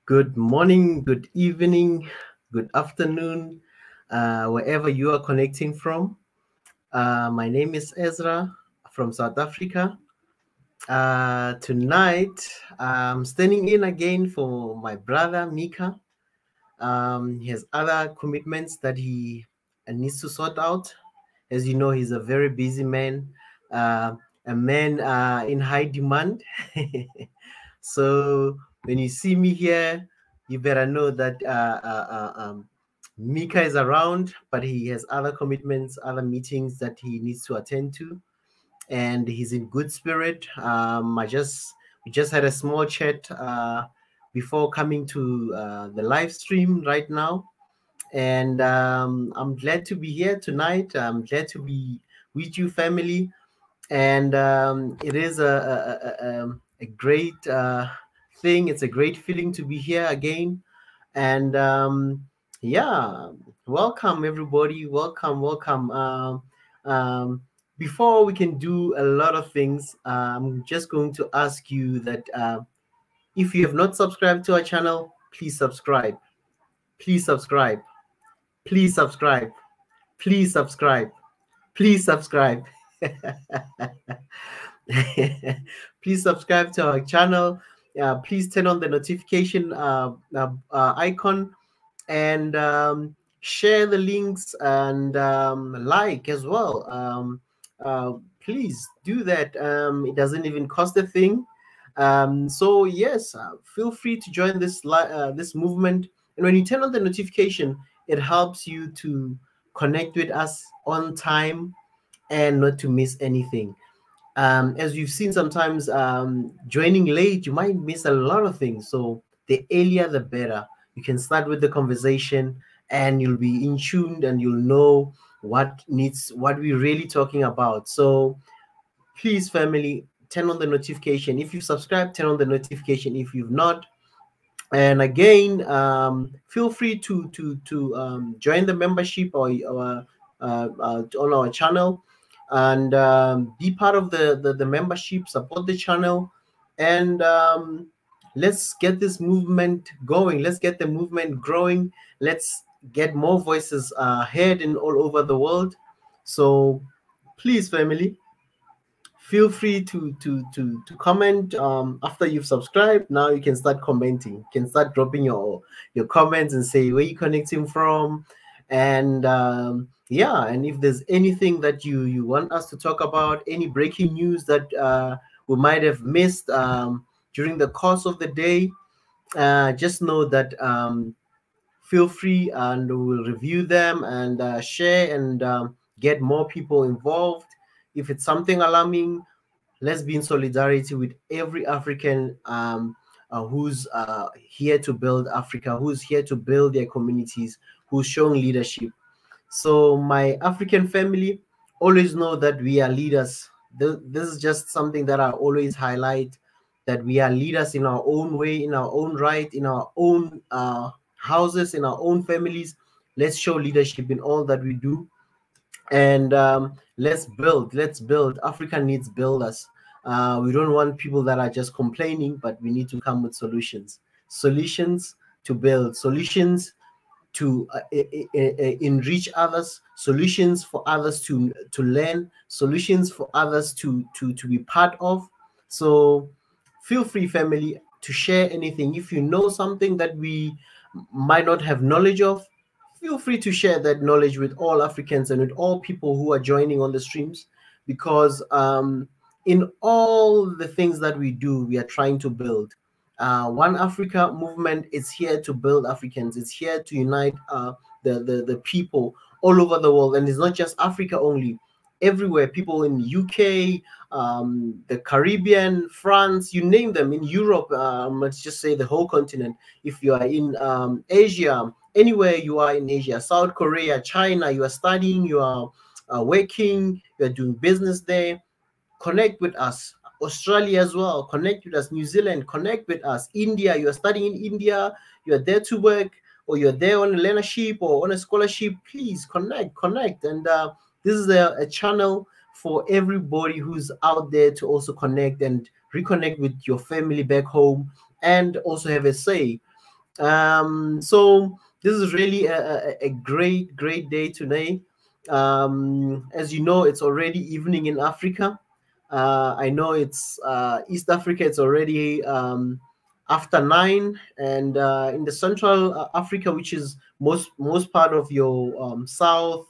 Good morning, good evening, good afternoon, wherever you are connecting from. My name is Ezra from South Africa. Tonight, I'm standing in again for my brother Mika. He has other commitments that he needs to sort out. As you know, he's a very busy man, a man in high demand. So when you see me here, you better know that Mika is around, but he has other commitments, other meetings that he needs to attend to, and he's in good spirit. We just had a small chat before coming to the live stream right now, and I'm glad to be here tonight. I'm glad to be with you, family, and it is a great thing. It's a great feeling to be here again, and yeah, welcome everybody. Welcome. Before we can do a lot of things, I'm just going to ask you that if you have not subscribed to our channel, please subscribe. Please subscribe. Please subscribe. Please subscribe. Please subscribe. Please subscribe to our channel. Please turn on the notification icon, and share the links, and like as well. Please do that. It doesn't even cost a thing. So yes, feel free to join this movement. And when you turn on the notification, it helps you to connect with us on time and not to miss anything. As you've seen sometimes, joining late, you might miss a lot of things. So the earlier, the better. You can start with the conversation, and you'll be in tune, and you'll know what we're really talking about. So please, family, turn on the notification. If you subscribe, turn on the notification. If you've not, and again, feel free to join the membership or on our channel, and be part of the membership, support the channel, and let's get this movement going. Let's get the movement growing. Let's get more voices heard in all over the world. So please, family, feel free to comment after you've subscribed. Now you can start commenting. You can start dropping your comments and say where you're connecting from, and yeah, and if there's anything that you want us to talk about, any breaking news that we might have missed during the course of the day, just know that feel free, and we'll review them and share, and get more people involved. If it's something alarming, let's be in solidarity with every African who's here to build Africa, who's here to build their communities, who's showing leadership. So my African family, always know that we are leaders. This is just something that I always highlight, that we are leaders in our own way, in our own right, in our own houses, in our own families. Let's show leadership in all that we do, and let's build. Africa needs builders. We don't want people that are just complaining, but we need to come with solutions to build, solutions to enrich others, solutions for others to learn, solutions for others to be part of. So feel free, family, to share anything. If you know something that we might not have knowledge of, feel free to share that knowledge with all Africans and with all people who are joining on the streams, because in all the things that we do, we are trying to build. One Africa movement is here to build Africans. It's here to unite the people all over the world. And it's not just Africa only. Everywhere, people in UK, the Caribbean, France, you name them, in Europe, let's just say the whole continent. If you are in Asia, anywhere you are in Asia, South Korea, China, you are studying, you are working, you are doing business there, connect with us. Australia as well, connect with us. New Zealand, connect with us. India, you are studying in India, you are there to work, or you're there on a learnership or on a scholarship, please connect. And this is a channel for everybody who's out there to also connect and reconnect with your family back home, and also have a say. So this is really a great day today. As you know, it's already evening in Africa. I know it's East Africa. It's already after 9, and in the Central Africa, which is most part of your south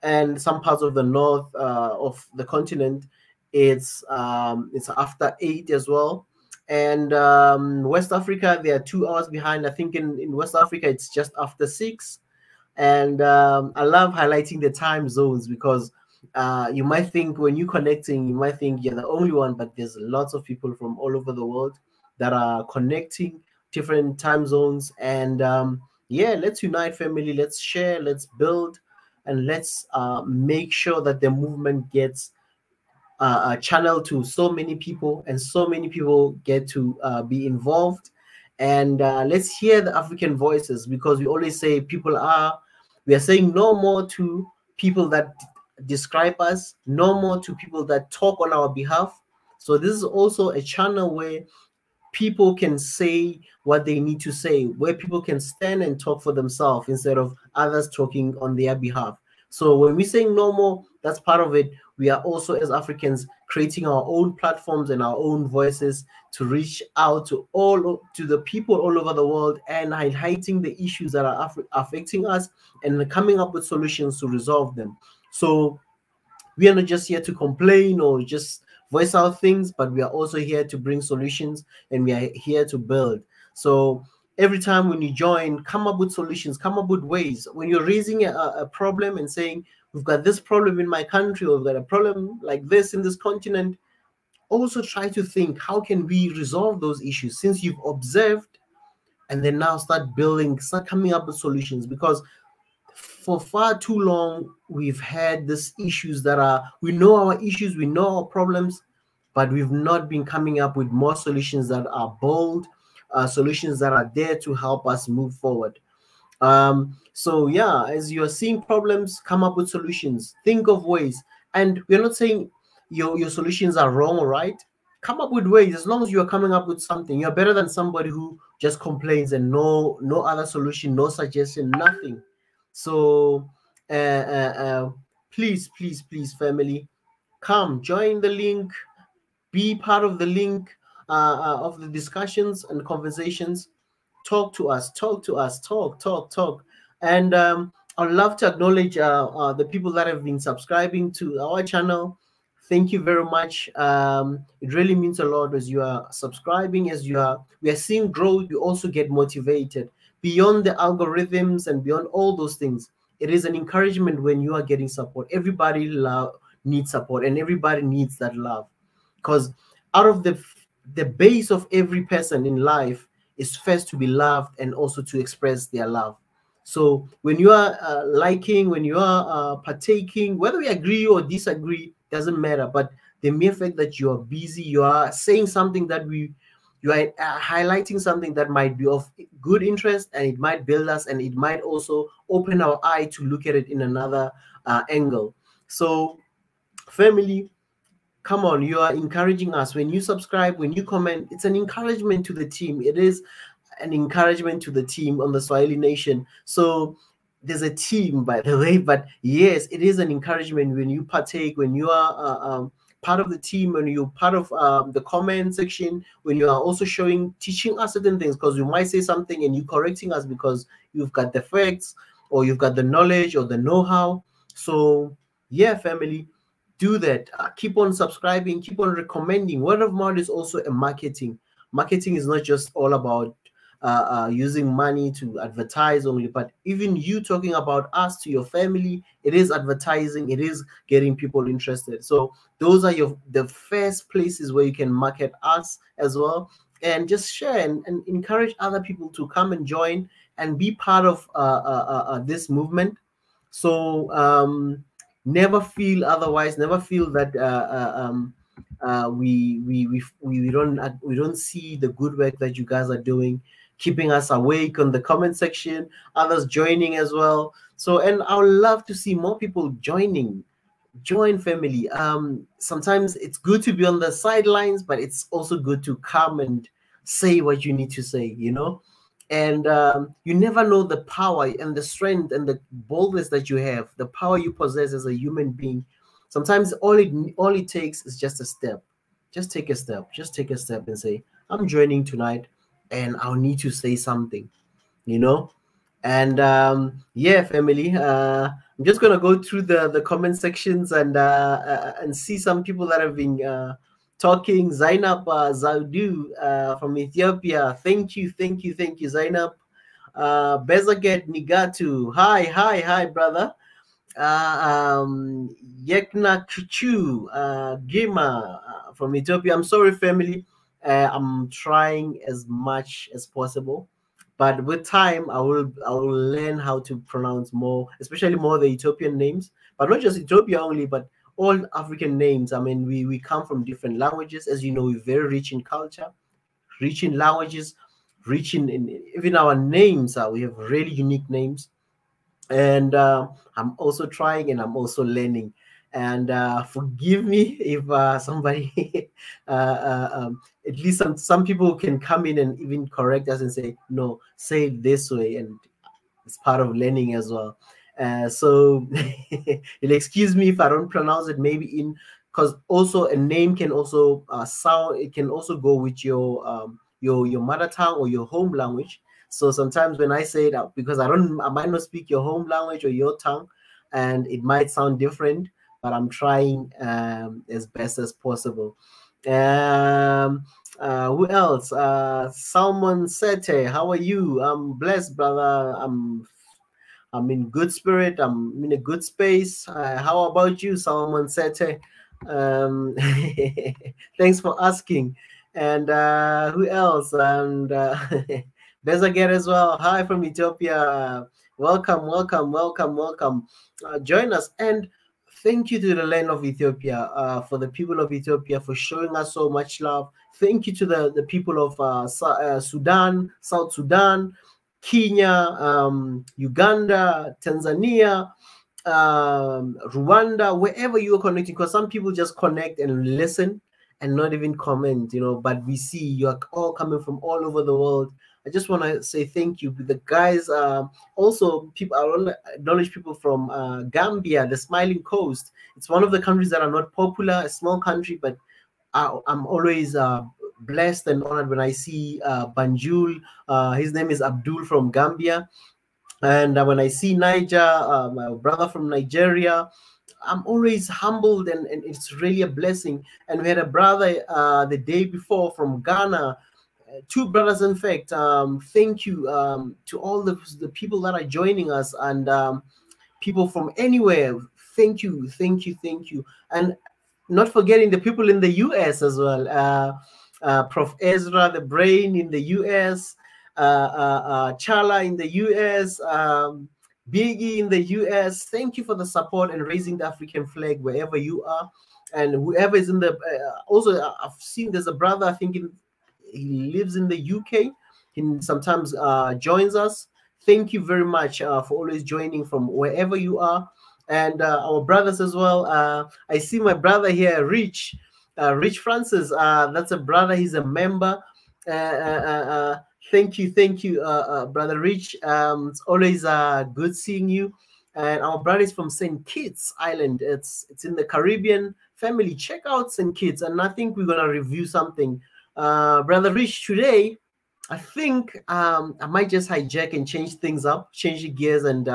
and some parts of the north of the continent, it's after 8 as well. And West Africa, they are 2 hours behind. I think in West Africa, it's just after 6. And I love highlighting the time zones because you might think when you're connecting, you might think you're the only one, but there's lots of people from all over the world that are connecting different time zones. And yeah, let's unite, family. Let's share, let's build, and let's make sure that the movement gets channel to so many people, and so many people get to be involved. And let's hear the African voices, because we always say we are saying no more to people that describe us, no more to people that talk on our behalf. So this is also a channel where people can say what they need to say, where people can stand and talk for themselves instead of others talking on their behalf. So when we say no more, that's part of it. We are also, as Africans, creating our own platforms and our own voices to reach out to the people all over the world, and highlighting the issues that are affecting us, and coming up with solutions to resolve them. So we are not just here to complain or just voice out things, but we are also here to bring solutions, and we are here to build. So every time when you join, come up with solutions, come up with ways. When you're raising a problem and saying, we've got this problem in my country, or we've got a problem like this in this continent, also try to think, how can we resolve those issues since you've observed, and then now start building, start coming up with solutions. Because for far too long, we've had these issues we know our issues, we know our problems, but we've not been coming up with more solutions that are bold, solutions that are there to help us move forward. So yeah, as you're seeing problems, come up with solutions, think of ways. And we're not saying your solutions are wrong or right. Come up with ways. As long as you're coming up with something, you're better than somebody who just complains and no other solution, no suggestion, nothing. So please, family, come join the link, be part of the link of the discussions and conversations. Talk to us, talk. And I'd love to acknowledge the people that have been subscribing to our channel. Thank you very much. It really means a lot as you are subscribing, we are seeing growth. We also get motivated beyond the algorithms and beyond all those things. It is an encouragement when you are getting support. Everybody needs support, and everybody needs that love, because out of the base of every person in life is first to be loved and also to express their love. So when you are liking, when you are partaking, whether we agree or disagree, doesn't matter. But the mere fact that you are busy, you are saying something that you are highlighting something that might be of good interest, and it might build us, and it might also open our eye to look at it in another angle. So family, come on, you are encouraging us. When you subscribe, when you comment, it's an encouragement to the team. It is an encouragement to the team on the Swahili Nation. So there's a team, by the way, but yes, it is an encouragement when you partake, when you are part of the team, when you're part of the comment section, when you are also teaching us certain things, because you might say something and you correcting us because you've got the facts, or you've got the knowledge or the know-how. So yeah, family, do that. Keep on subscribing, keep on recommending. Word of mouth is also a marketing. Marketing is not just all about using money to advertise only, but even you talking about us to your family, it is advertising, it is getting people interested. So those are the first places where you can market us as well, and just share and encourage other people to come and join and be part of this movement. So never feel otherwise, never feel that we don't see the good work that you guys are doing, keeping us awake on the comment section, others joining as well. So, and I would love to see more people join family. Sometimes it's good to be on the sidelines, but it's also good to come and say what you need to say, And you never know the power and the strength and the boldness that you have, the power you possess as a human being. Sometimes all it takes is just a step. Just take a step. Just take a step and say, I'm joining tonight, and I'll need to say something, you know. And yeah, family, I'm just gonna go through the comment sections and see some people that have been talking. Zainab Zaudu from Ethiopia, thank you, Zainab. Bezaget Nigatu, hi brother. Yekna Kuchu Gima from Ethiopia. I'm sorry, family. I'm trying as much as possible, but with time, I will learn how to pronounce more, especially more the Ethiopian names, but not just Ethiopia only, but all African names. I mean, we come from different languages, as you know. We're very rich in culture, rich in languages, rich in even our names. We have really unique names, and I'm also trying and I'm also learning. And forgive me if somebody at least some people can come in and even correct us and say, no, say it this way, and it's part of learning as well. So you'll excuse me if I don't pronounce it maybe in, because also a name can also sound, it can also go with your mother tongue or your home language. So sometimes when I say it out, because I might not speak your home language or your tongue, and it might sound different, but I'm trying as best as possible. Who else? Salmon Sete, how are you? I'm blessed, brother. I'm in good spirit. I'm in a good space. How about you, Salmon Sete? Thanks for asking. And who else? And Bezaget as well. Hi from Ethiopia. Welcome. Join us, and thank you to the land of Ethiopia, for the people of Ethiopia, for showing us so much love. Thank you to the people of Sudan, South Sudan, Kenya, Uganda, Tanzania, Rwanda, wherever you are connecting, because some people just connect and listen and not even comment, but we see you are all coming from all over the world. I just want to say thank you. The guys, also people, I want to acknowledge people from Gambia, the Smiling Coast. It's one of the countries that are not popular, a small country, but I'm always blessed and honored when I see Banjul. His name is Abdul from Gambia. And when I see Niger, my brother from Nigeria, I'm always humbled, and it's really a blessing. And we had a brother the day before from Ghana, two brothers, in fact. Thank you to all the people that are joining us, and people from anywhere. Thank you. And not forgetting the people in the US as well. Prof. Ezra, the brain in the US, Chala in the US, Biggie in the US. Thank you for the support and raising the African flag wherever you are. And whoever is in the, also I've seen there's a brother, I think he lives in the UK. He sometimes joins us. Thank you very much for always joining from wherever you are. And our brothers as well. I see my brother here, Rich Francis. That's a brother. He's a member. Thank you, brother Rich. It's always good seeing you. And our brother is from St. Kitts Island. It's in the Caribbean. Family, check out St. Kitts. And I think we're gonna review something. Brother Rich, today, I think I might just hijack and change things up, change the gears, and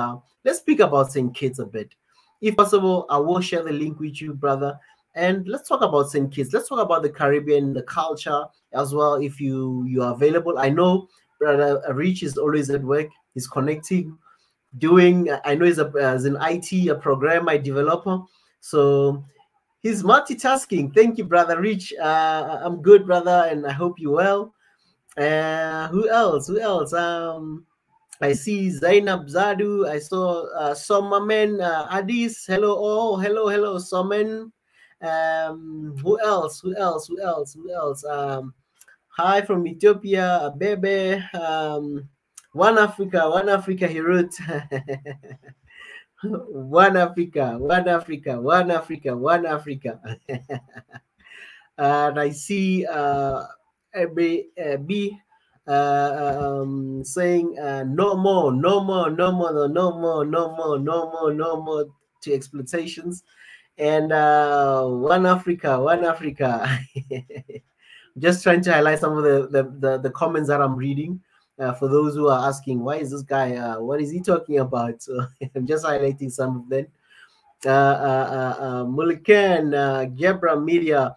let's speak about St. Kitts a bit. If possible, I will share the link with you, brother. And let's talk about St. Kitts. Let's talk about the Caribbean, the culture as well, if you are available. I know brother Rich is always at work. He's connecting, I know he's an IT, a programmer, developer. So he's multitasking. Thank you, brother Rich. I'm good, brother, and I hope you're well. Who else? I see Zainab Zadu. I saw Somamen Adis. Hello, hello, Somen. Who else? Hi from Ethiopia, Bebe. One Africa, Hirut. One Africa. And I see B. saying no more, no more, no more, no more, no more, no more, no more to exploitations. And one Africa, one Africa. Just trying to highlight some of the comments that I'm reading. For those who are asking, why is this guy? What is he talking about? So I'm just highlighting some of them. Mulikan, Gebra Media.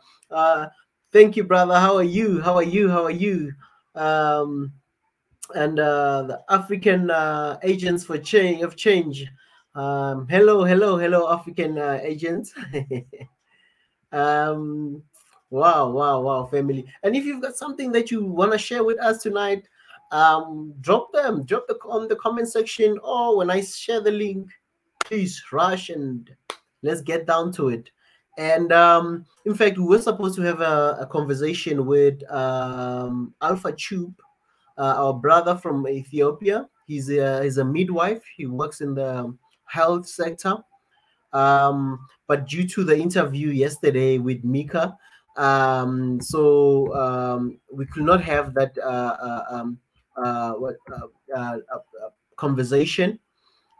Thank you, brother. How are you? How are you? How are you? And the African agents for change of change. Hello, hello, hello, African agents. Wow, wow, wow, family. And if you've got something that you want to share with us tonight, drop them, on the comment section, or when I share the link, please rush and let's get down to it. And in fact, we were supposed to have a conversation with Alpha Tube, our brother from Ethiopia. He's a midwife. He works in the health sector. But due to the interview yesterday with Mika, we could not have that conversation.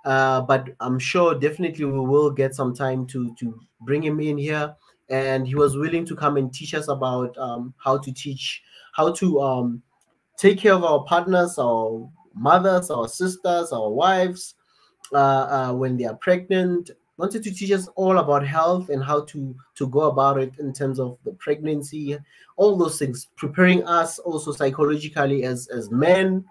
But I'm sure definitely we will get some time to bring him in here, and he was willing to come and teach us about how to take care of our partners, our mothers, our sisters, our wives when they are pregnant. Wanted to teach us all about health and how to go about it in terms of the pregnancy, all those things, preparing us also psychologically as men,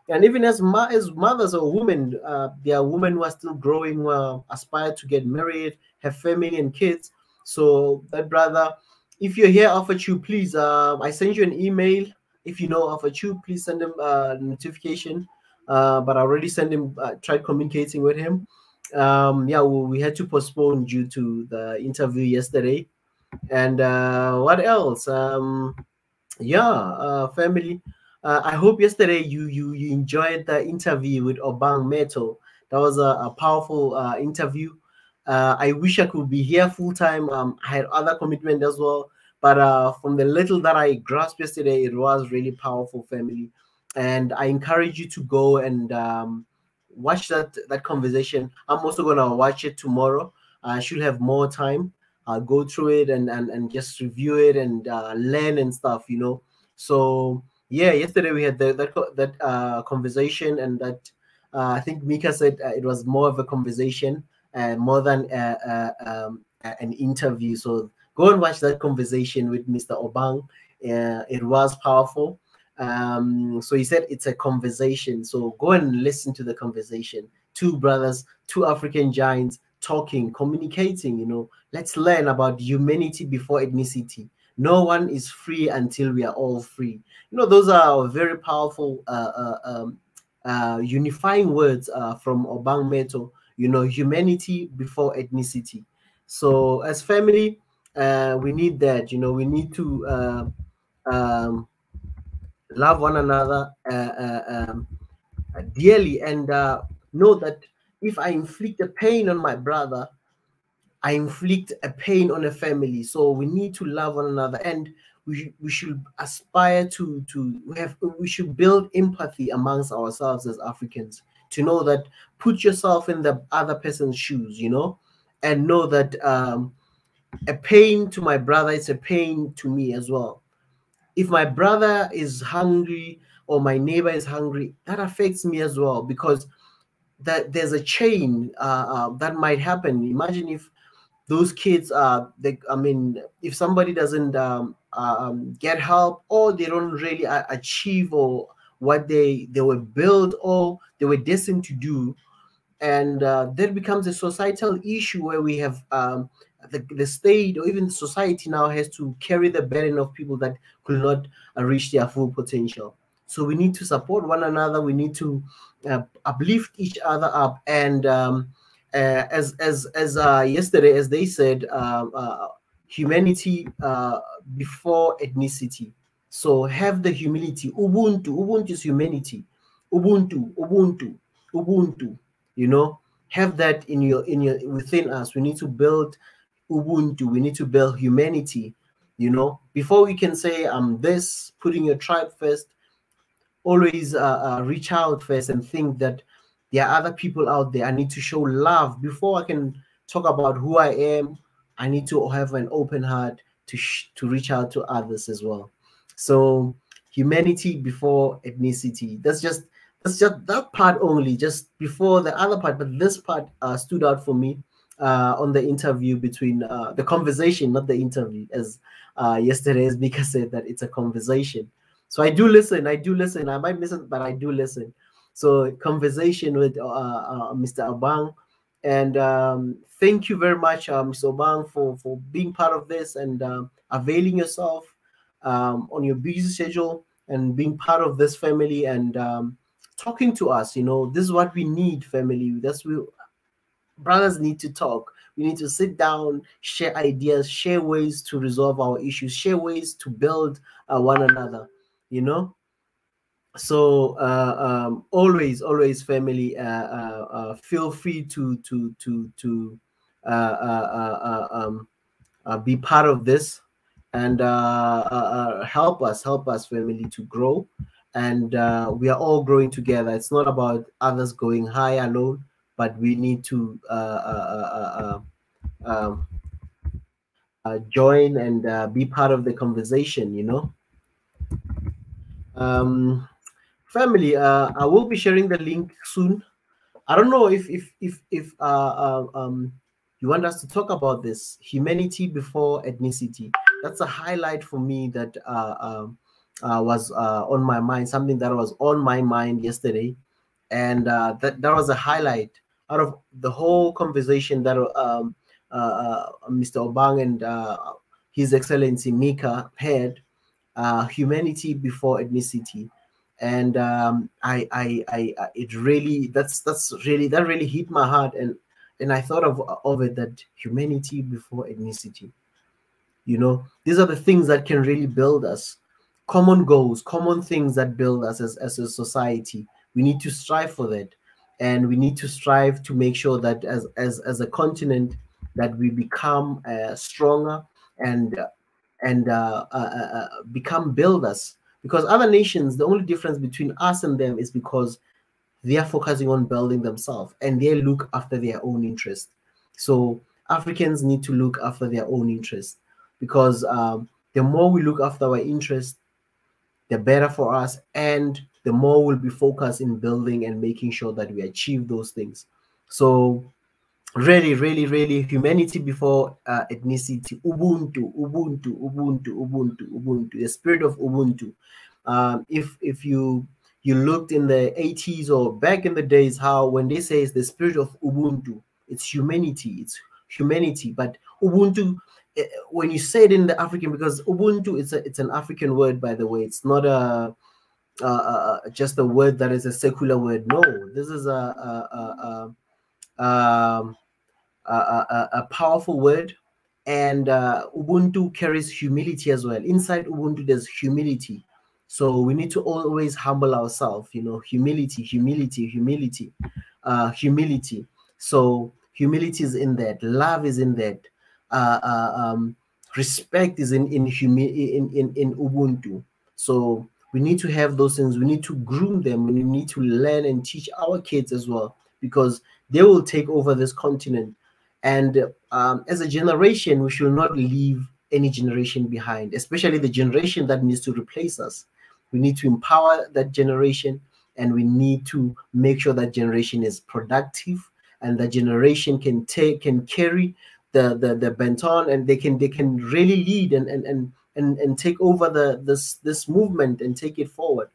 and even as mothers or women. There are women who are still growing, aspire to get married, have family and kids. So that brother, if you're here, Alpha Tube, please, I send you an email. If you know Alpha Tube, please send him a notification. But I already sent him, tried communicating with him. Yeah, we had to postpone due to the interview yesterday. And what else? Family. I hope yesterday you enjoyed the interview with Obang Meto. That was a powerful interview. I wish I could be here full time. I had other commitment as well, but from the little that I grasped yesterday, it was really powerful, family. And I encourage you to go and watch that conversation. I'm also gonna watch it tomorrow. I should have more time. I'll go through it and just review it and learn and stuff, So yeah, yesterday we had that conversation, and that I think Mika said it was more of a conversation more than an interview. So go and watch that conversation with Mr. Obang. It was powerful. So he said it's a conversation. So go and listen to the conversation. Two brothers, two African giants talking, communicating. Let's learn about humanity before ethnicity. No one is free until we are all free. Those are very powerful unifying words from Obang Meto. Humanity before ethnicity. So as family, we need that. We need to love one another dearly, and know that if I inflict a pain on my brother, I inflict a pain on a family. So we need to love one another, and we should aspire we should build empathy amongst ourselves as Africans, to know that, put yourself in the other person's shoes, and know that a pain to my brother is a pain to me as well. If my brother is hungry or my neighbor is hungry, that affects me as well, because there's a chain that might happen. Imagine if those kids if somebody doesn't get help, or they don't really achieve or what they were built or they were destined to do, and that becomes a societal issue where we have the state or even society now has to carry the burden of people that could not reach their full potential. So we need to support one another. We need to uplift each other up, and as yesterday, as they said, humanity before ethnicity. So have the humility. Ubuntu is humanity. Ubuntu. Have that within us. We need to build Ubuntu. We need to build humanity. Before we can say I'm this, putting your tribe first, always reach out first and think that there are other people out there. I need to show love before I can talk about who I am. I need to have an open heart to reach out to others as well. So humanity before ethnicity. That's just that part only, just before the other part. But this part stood out for me on the interview between the conversation, not the interview, as yesterday, as Mika said that it's a conversation. So I do listen. I do listen. I might miss it, but I do listen. So conversation with Mr. Abang, and thank you very much, Mr. Abang, for being part of this and availing yourself on your busy schedule and being part of this family and talking to us. You know, this is what we need, family. That's we brothers need to talk. We need to sit down, share ideas, share ways to resolve our issues, share ways to build one another. You know, so always family, feel free to be part of this and help us family to grow, and we are all growing together. It's not about others going high alone, but we need to join and be part of the conversation, you know. Family, I will be sharing the link soon. I don't know if you want us to talk about this humanity before ethnicity. That's a highlight for me that was on my mind, something that was on my mind yesterday, and that was a highlight out of the whole conversation that Mr. Obang and His Excellency Mika had. Humanity before ethnicity, and it really that really hit my heart, and I thought of it, that humanity before ethnicity. You know, these are the things that can really build us. Common goals, common things that build us as a society. We need to strive for that, and we need to strive to make sure that as a continent that we become stronger and become builders. Because other nations, the only difference between us and them is because they are focusing on building themselves and they look after their own interest. So Africans need to look after their own interest, because the more we look after our interest, the better for us, and the more we'll be focused in building and making sure that we achieve those things. So really humanity before ethnicity. Ubuntu, the spirit of Ubuntu. If you looked in the 80s or back in the days, how when they say it's the spirit of Ubuntu, it's humanity, but Ubuntu, when you say it in the African, because Ubuntu, it's an African word, by the way. It's not a just a word that is a secular word. No, this is a powerful word, and Ubuntu carries humility as well. Inside Ubuntu, there's humility, so we need to always humble ourselves. You know, humility. So humility is in that. Love is in that. Respect is in Ubuntu. So we need to have those things. We need to groom them. We need to learn and teach our kids as well, because they will take over this continent. And as a generation, we should not leave any generation behind, especially the generation that needs to replace us. We need to empower that generation, and we need to make sure that generation is productive, and that generation can carry the baton, and they can really lead and take over this movement and take it forward.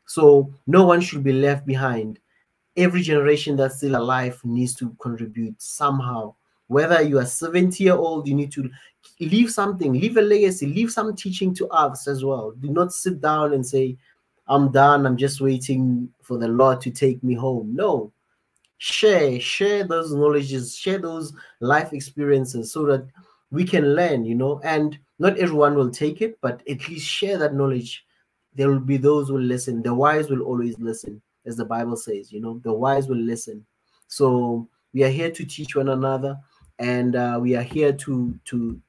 So no one should be left behind. Every generation that's still alive needs to contribute somehow. Whether you are 70-year-old, you need to leave something, leave a legacy, leave some teaching to others as well. Do not sit down and say, I'm done, I'm just waiting for the Lord to take me home. No, share those knowledges, share those life experiences, so that we can learn, you know. And not everyone will take it, but at least share that knowledge. There will be those who listen. The wise will always listen, as the Bible says, you know, the wise will listen. So we are here to teach one another, and we are here to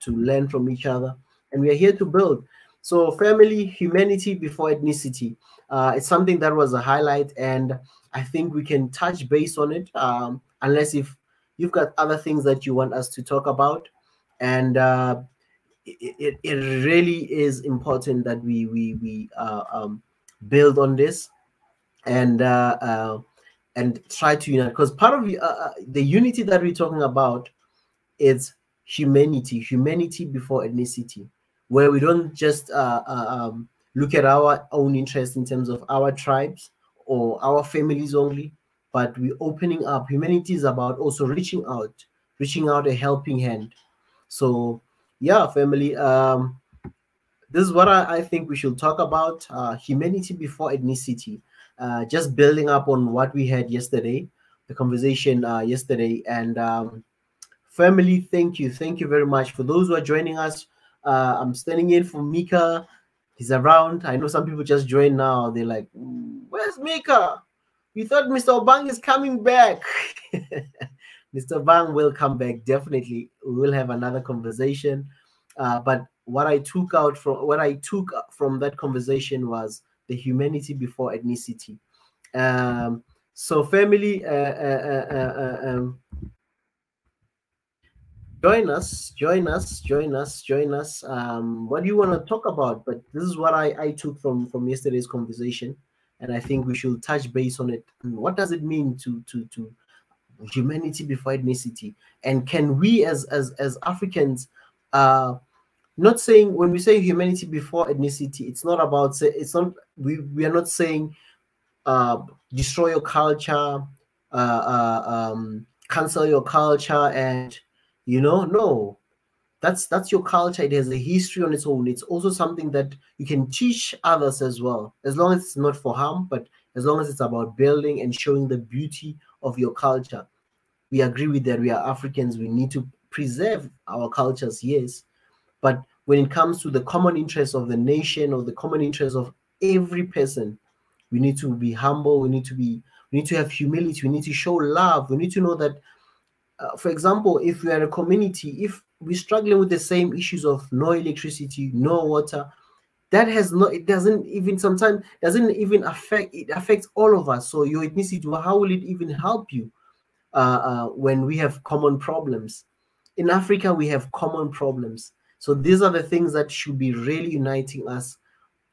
learn from each other, and we are here to build. So family, humanity before ethnicity. It's something that was a highlight, and I think we can touch base on it, unless if you've got other things that you want us to talk about. And it really is important that we build on this, and try to unite, because part of the unity that we're talking about is humanity before ethnicity, where we don't just look at our own interest in terms of our tribes or our families only, but we're opening up. Humanity is about also reaching out a helping hand. So yeah, family, this is what I think we should talk about, humanity before ethnicity. Just building up on what we had yesterday, the conversation yesterday. And family, thank you. Thank you very much. For those who are joining us, I'm standing in for Mika. He's around. I know some people just joined now. They're like, where's Mika? We thought Mr. Obang is coming back. Mr. Bang will come back, definitely. We will have another conversation. But what I took from that conversation was the humanity before ethnicity. So family, join us. What do you want to talk about? But this is what I took from yesterday's conversation, and I think we should touch base on it. What does it mean to humanity before ethnicity? And can we as Africans, not saying, when we say humanity before ethnicity, it's not about, we are not saying destroy your culture, cancel your culture, and no, that's your culture. It has a history on its own. It's also something that you can teach others as well, as long as it's not for harm, but as long as it's about building and showing the beauty of your culture. We agree with that. We are Africans. We need to preserve our cultures, yes, but when it comes to the common interest of the nation, or the common interest of every person, we need to be humble. We need to have humility. We need to show love. We need to know that, for example, if we are a community, if we're struggling with the same issues of no electricity, no water, that has no, it doesn't even sometimes doesn't even affect, it affects all of us. So your ethnicity, how will it even help you when we have common problems? In Africa, we have common problems. So these are the things that should be really uniting us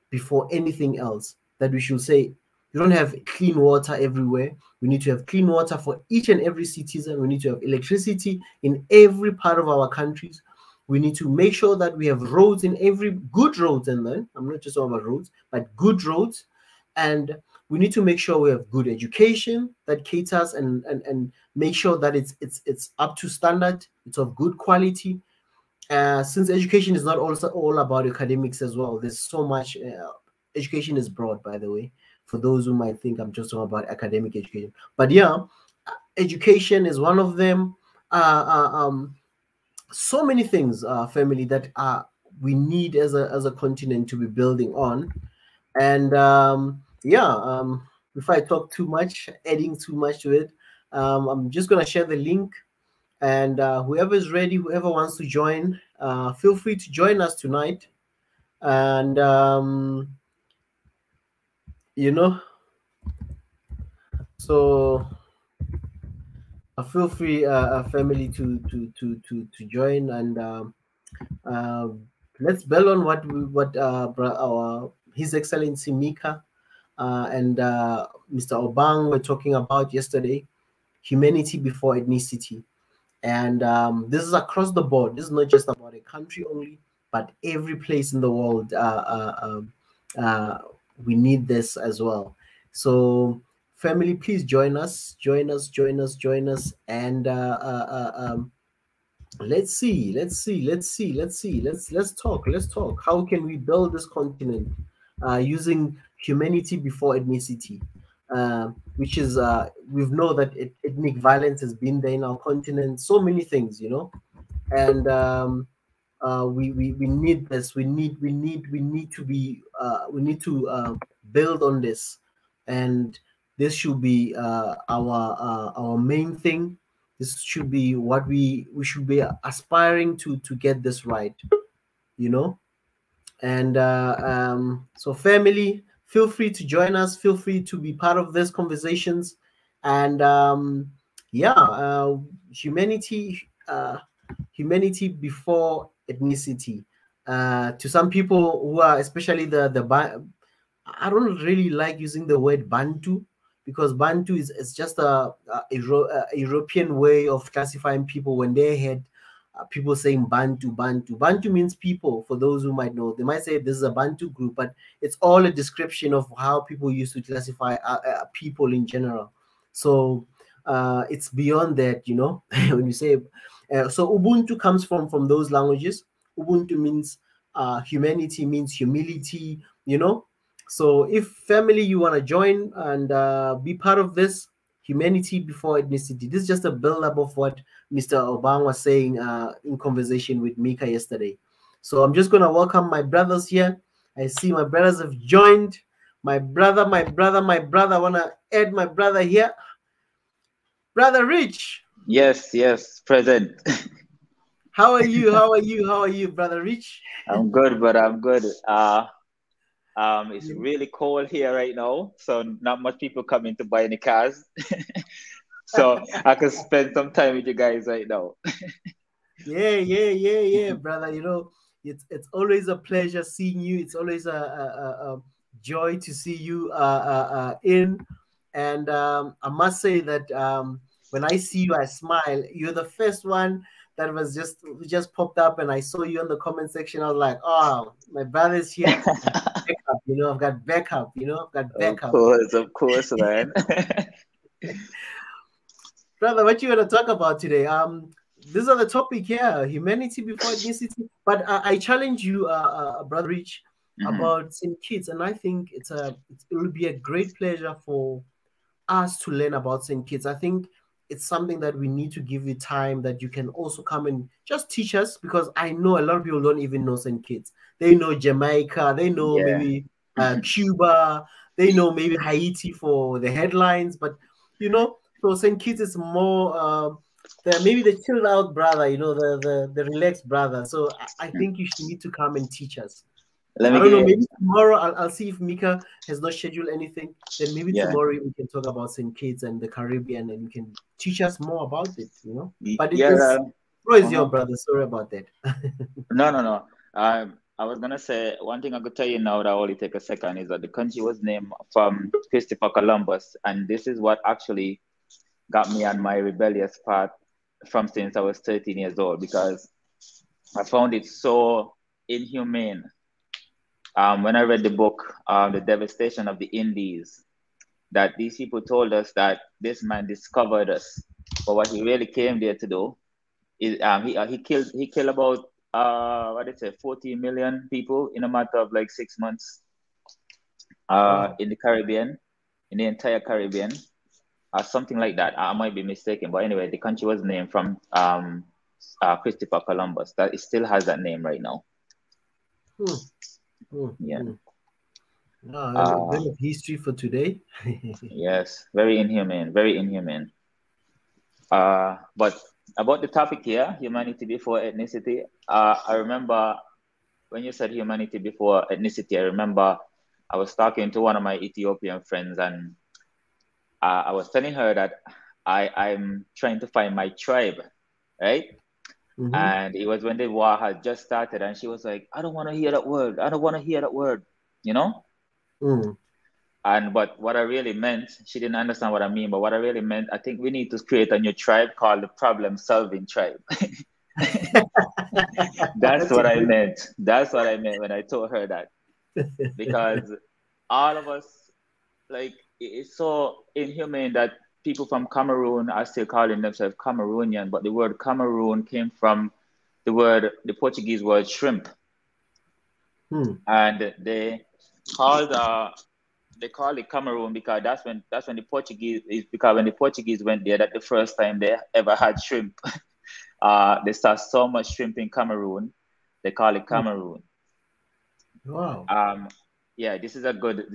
before anything else. That we should say, you don't have clean water everywhere. We need to have clean water for each and every citizen. We need to have electricity in every part of our countries. We need to make sure that we have roads in every, good roads, and then I'm not just talking about roads, but good roads. And we need to make sure we have good education that caters and make sure that it's up to standard, it's of good quality. Since education is not also all about academics as well, there's so much. Education is broad, by the way, for those who might think I'm just talking about academic education. But yeah, education is one of them. So many things, family, that we need as a continent to be building on. And if I talk too much, adding too much to it, I'm just gonna share the link, and whoever is ready, whoever wants to join, feel free to join us tonight. And so feel free, family, to join, and let's build on what our His Excellency Mika and Mr. Obang were talking about yesterday: humanity before ethnicity. And this is across the board. This is not just about a country only, but every place in the world. We need this as well. So family, please join us, and let's talk. How can we build this continent using humanity before ethnicity? Which is, we know that ethnic violence has been there in our continent, so many things, and we need this. We need to build on this, and this should be our main thing. This should be what we should be aspiring to get this right. And so, family, feel free to join us. Feel free to be part of these conversations. And yeah, humanity, humanity before ethnicity. To some people who are, especially I don't really like using the word Bantu, because Bantu is just a European way of classifying people. When they had people saying Bantu, Bantu. Bantu means people, for those who might know. They might say this is a Bantu group, but it's all a description of how people used to classify people in general. So it's beyond that, you know, when you say. So Ubuntu comes from those languages. Ubuntu means humanity, means humility, you know. So if family, you want to join and be part of this humanity before ethnicity, this is just a build-up of what Mr. Obama was saying in conversation with Mika yesterday. So I'm just going to welcome my brothers here. I see my brothers have joined. My brother. I want to add my brother here. Brother Rich. Yes, present. How are you, Brother Rich? I'm good, but I'm good. It's really cold here right now, so not much people coming to buy any cars. So I can spend some time with you guys right now. Yeah, brother. You know, it's always a pleasure seeing you. It's always a joy to see you in. And I must say that when I see you, I smile. You're the first one that was just popped up, and I saw you in the comment section. I was like, oh, my brother's here. Backup, you know, I've got backup. You know, I've got backup. Of course, man. Brother, what you want to talk about today? These are the topic here: humanity before ethnicity. But I challenge you, Brother Rich, about St. Kitts, and I think it will be a great pleasure for us to learn about St. Kitts. I think it's something that we need to give you time that you can also come and just teach us, because I know a lot of people don't even know St. Kitts. They know Jamaica, they know maybe Cuba, they know maybe Haiti for the headlines, but you know, so St. Kitts is more maybe the chilled out brother, you know, the relaxed brother. So I think you should need to come and teach us. Let I me don't give know, you. maybe tomorrow I'll see if Mika has not scheduled anything. Then maybe Yeah, tomorrow we can talk about St. Kitts and the Caribbean, and you can teach us more about it, you know. But it yeah. is always your brother. Sorry about that. No. I was gonna say one thing I could tell you now that only take a second is that the country was named from Christopher Columbus, and this is what actually got me on my rebellious path from since I was 13 years old, because I found it so inhumane. When I read the book, The Devastation of the Indies, that these people told us that this man discovered us, but what he really came there to do is he killed about what did it say 40 million people in a matter of like 6 months Wow. in the Caribbean, in the entire Caribbean, something like that. I might be mistaken, but anyway, the country was named from Christopher Columbus. That it still has that name right now. Yeah. A bit of history for today. Yes, very inhumane, very inhumane. But about the topic here, humanity before ethnicity, I remember when you said humanity before ethnicity, I remember I was talking to one of my Ethiopian friends, and I was telling her that I'm trying to find my tribe, right? And it was when the war had just started, and she was like, I don't want to hear that word. I don't want to hear that word, you know? But what I really meant, she didn't understand what I mean, but what I really meant, I think we need to create a new tribe called the problem solving tribe. That's what I meant. That's what I meant when I told her that. Because all of us, like, it's so inhumane that people from Cameroon are still calling themselves Cameroonian, but the word Cameroon came from the Portuguese word shrimp. And they called it Cameroon because that's when the Portuguese went there, that the first time they ever had shrimp. They saw so much shrimp in Cameroon, they call it Cameroon. Wow. Yeah, this is a good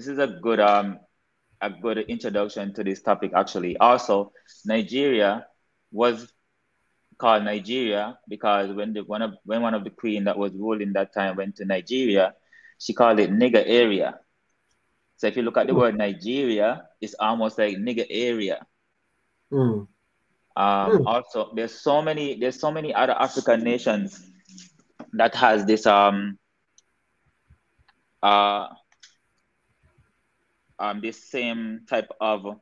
introduction to this topic actually. Also, Nigeria was called Nigeria because when one of the queen that was ruling that time went to Nigeria, She called it nigger area. So if you look at the Mm. word Nigeria, it's almost like nigger area. Mm. Mm. Also, there's so many other African nations that has uh this same type of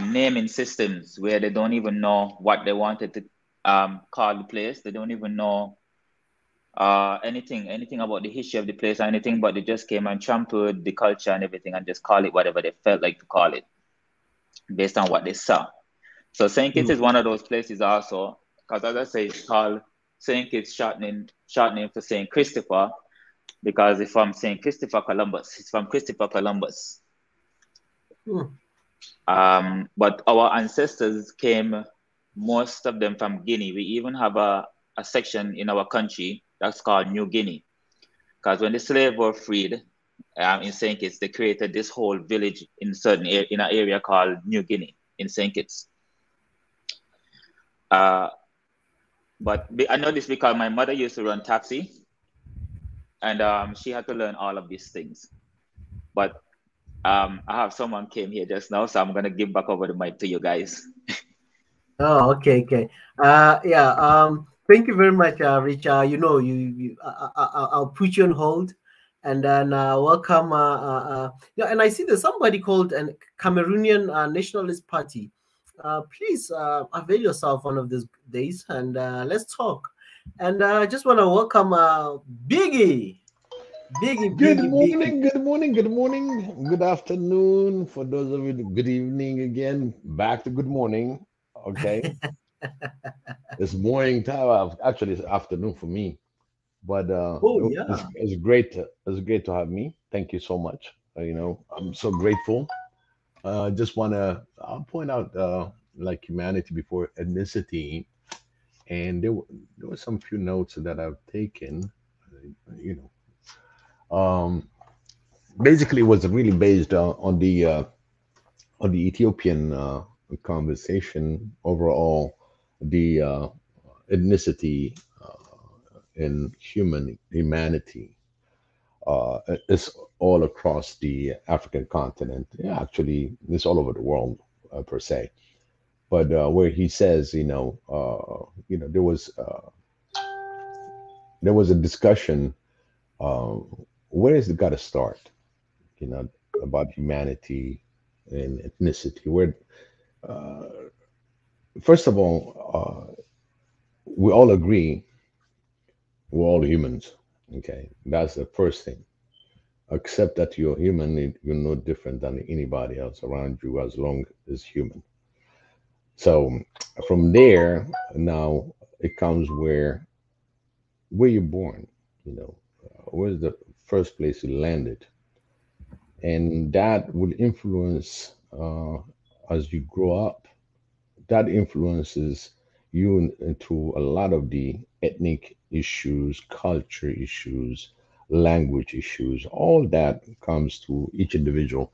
naming systems where they don't even know what they wanted to call the place. They don't even know anything about the history of the place or anything, but they just came and trampled the culture and everything and just call it whatever they felt like to call it based on what they saw. So St. Kitts is Mm. one of those places also, because as I say, it's called St. Kitts shortening for St. Christopher, because it's from St. Christopher Columbus. It's from Christopher Columbus. Mm. But our ancestors came, most of them from Guinea. We even have a section in our country that's called New Guinea. Because when the slaves were freed in St. Kitts, they created this whole village in in an area called New Guinea in St. Kitts. But I know this because my mother used to run taxi, and she had to learn all of these things. But I have someone came here just now, so I'm gonna give back over the mic to you guys. Oh, okay, okay. Yeah. Thank you very much, Rich. I'll put you on hold, and then welcome. Yeah, and I see there's somebody called an Cameroonian Nationalist Party. Please avail yourself one of these days, and let's talk. And I just want to welcome Biggie. Biggie, Good Biggie, Biggie. morning, good morning, good morning, good afternoon. For those of you, good evening again. Back to good morning. Okay, it's morning time. Actually, it's afternoon for me. But Oh yeah. it's great. It's great to have me. Thank you so much. I'm so grateful. Just want to point out like humanity before ethnicity, and there were some few notes that I've taken. You um, Basically, it was really based on the Ethiopian conversation overall, the ethnicity in humanity is all across the African continent. Yeah, actually, it's all over the world per se. But where he says, there was a discussion. Uh, where is it got to start? You know, about humanity and ethnicity. Where uh, first of all, we all agree we're all humans. Okay, that's the first thing. Accept that you're human, you're no different than anybody else around you as long as human. So from there, now it comes where you're born. You know, where's the first place you landed, and that will influence as you grow up. That influences you into a lot of the ethnic issues, culture issues, language issues. All that comes to each individual.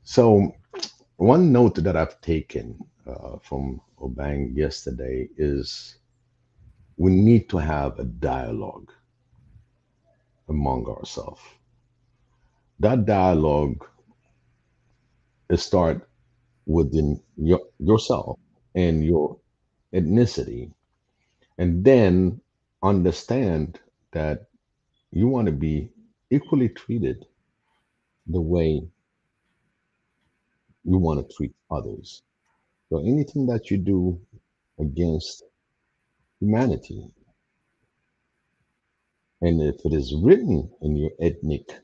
So, one note that I've taken from Obang yesterday is we need to have a dialogue among ourselves. That dialogue is start within yourself and your ethnicity, and then understand that you want to be equally treated the way you want to treat others. So anything that you do against humanity, and if it is written in your ethnic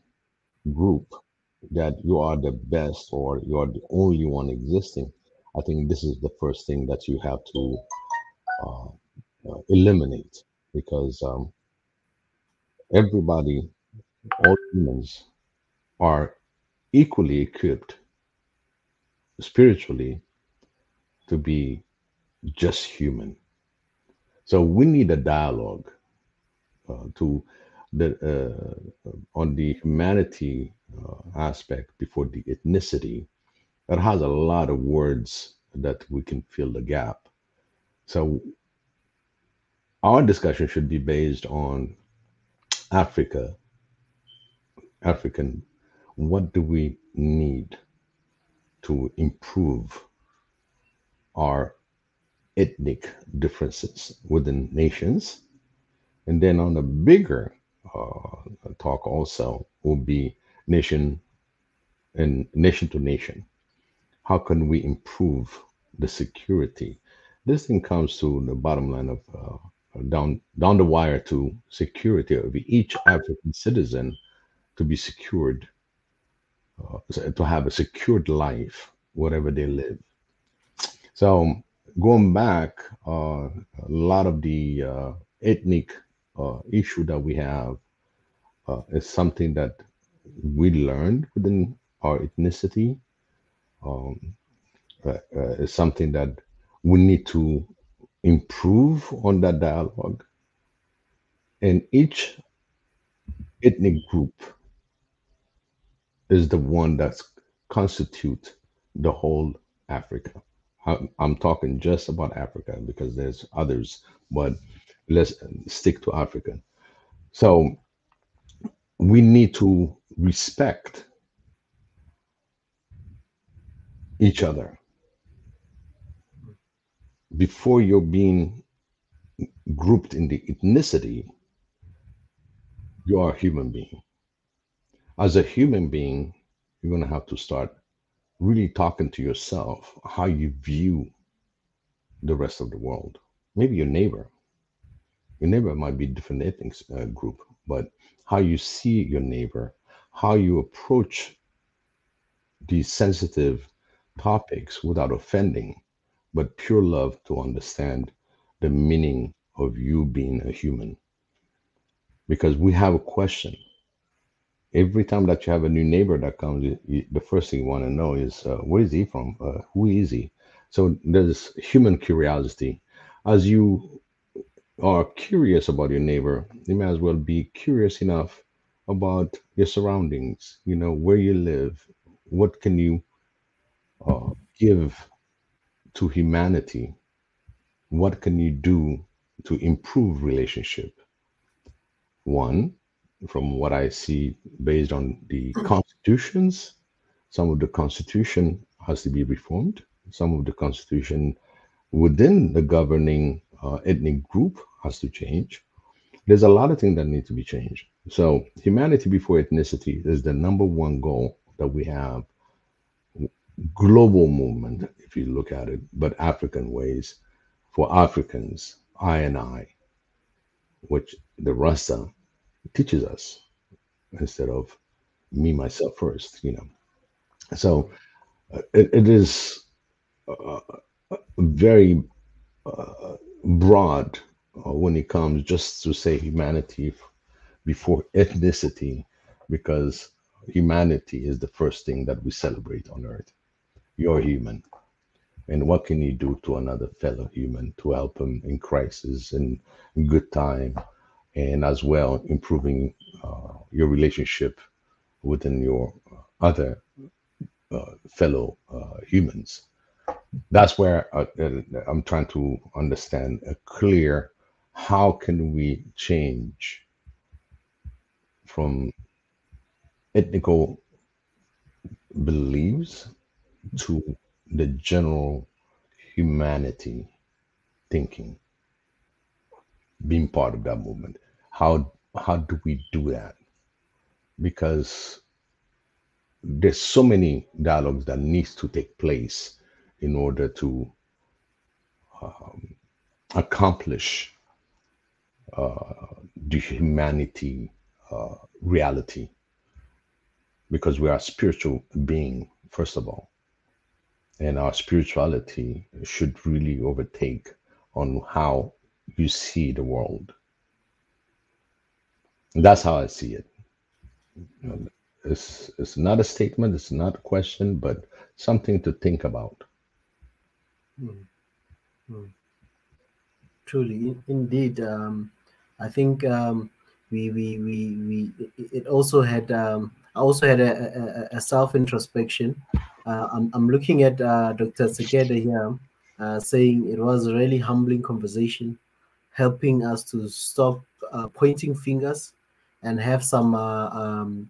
group that you are the best or you are the only one existing, I think this is the first thing that you have to uh, eliminate, because everybody, all humans, are equally equipped spiritually to be just human. So we need a dialogue to the on the humanity aspect before the ethnicity. That has a lot of words that we can fill the gap. So our discussion should be based on Africa African, what do we need to improve our ethnic differences within nations? And then on a bigger talk also will be nation and nation to nation. How can we improve the security? This thing comes to the bottom line of down the wire to security of each African citizen to be secured, to have a secured life wherever they live. So going back, a lot of the ethnic issue that we have is something that we learned within our ethnicity. Um, is something that we need to improve on that dialogue. And each ethnic group is the one that's constitute the whole Africa. I'm talking just about Africa because there's others, but let's stick to Africa. So we need to respect each other before you're being grouped in the ethnicity. You are a human being. As a human being, you're going to have to start really talking to yourself how you view the rest of the world. Maybe your neighbor. Your neighbor might be different ethnic group, but how you see your neighbor, how you approach these sensitive topics without offending, but pure love to understand the meaning of you being a human. Because we have a question. Every time that you have a new neighbor that comes, the first thing you want to know is where is he from? Who is he? So there's human curiosity. As you are curious about your neighbor, you may as well be curious enough about your surroundings, you know, where you live, what can you give to humanity, what can you do to improve relationship. One, from what I see based on the constitutions, some of the constitution has to be reformed, some of the constitution within the governing ethnic group has to change. There's a lot of things that need to be changed. So humanity before ethnicity is the number one goal that we have. Global movement, if you look at it, but African ways for Africans, I, which the Rasta teaches us instead of me, myself first, you know. So it is very broad when it comes just to say humanity before ethnicity, because humanity is the first thing that we celebrate on earth. You're human. And what can you do to another fellow human to help him in crisis and in good time, and as well improving your relationship within your other fellow humans? That's where I'm trying to understand a clear how can we change from ethnical beliefs to the general humanity thinking, being part of that movement. How do we do that? Because there's so many dialogues that needs to take place in order to accomplish the humanity reality, because we are a spiritual being first of all, and our spirituality should really overtake on how you see the world. And that's how I see it. It's not a statement, it's not a question, but something to think about. Mm. Mm. Truly, indeed. I think we it also had I also had a self introspection. I'm looking at Dr. Segeda here, saying it was a really humbling conversation, helping us to stop pointing fingers and have some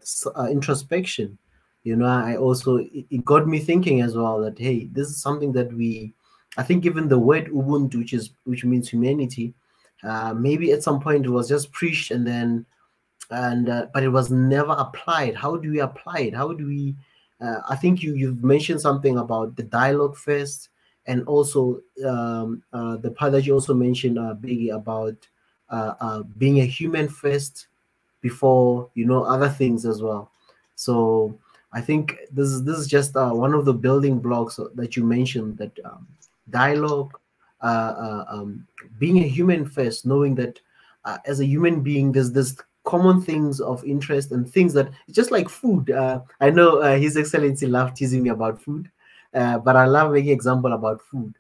introspection. You know, I also, it got me thinking as well that, hey, this is something that I think even the word Ubuntu, which means humanity, maybe at some point it was just preached and then, but it was never applied. How do we apply it? How do we, I think you've mentioned something about the dialogue first, and also the part that you also mentioned, Biggie, about being a human first before, you know, other things as well. So I think this is just one of the building blocks that you mentioned, that dialogue, being a human first, knowing that as a human being, there's this common things of interest and things that, just like food. I know His Excellency loved teasing me about food, but I love making example about food.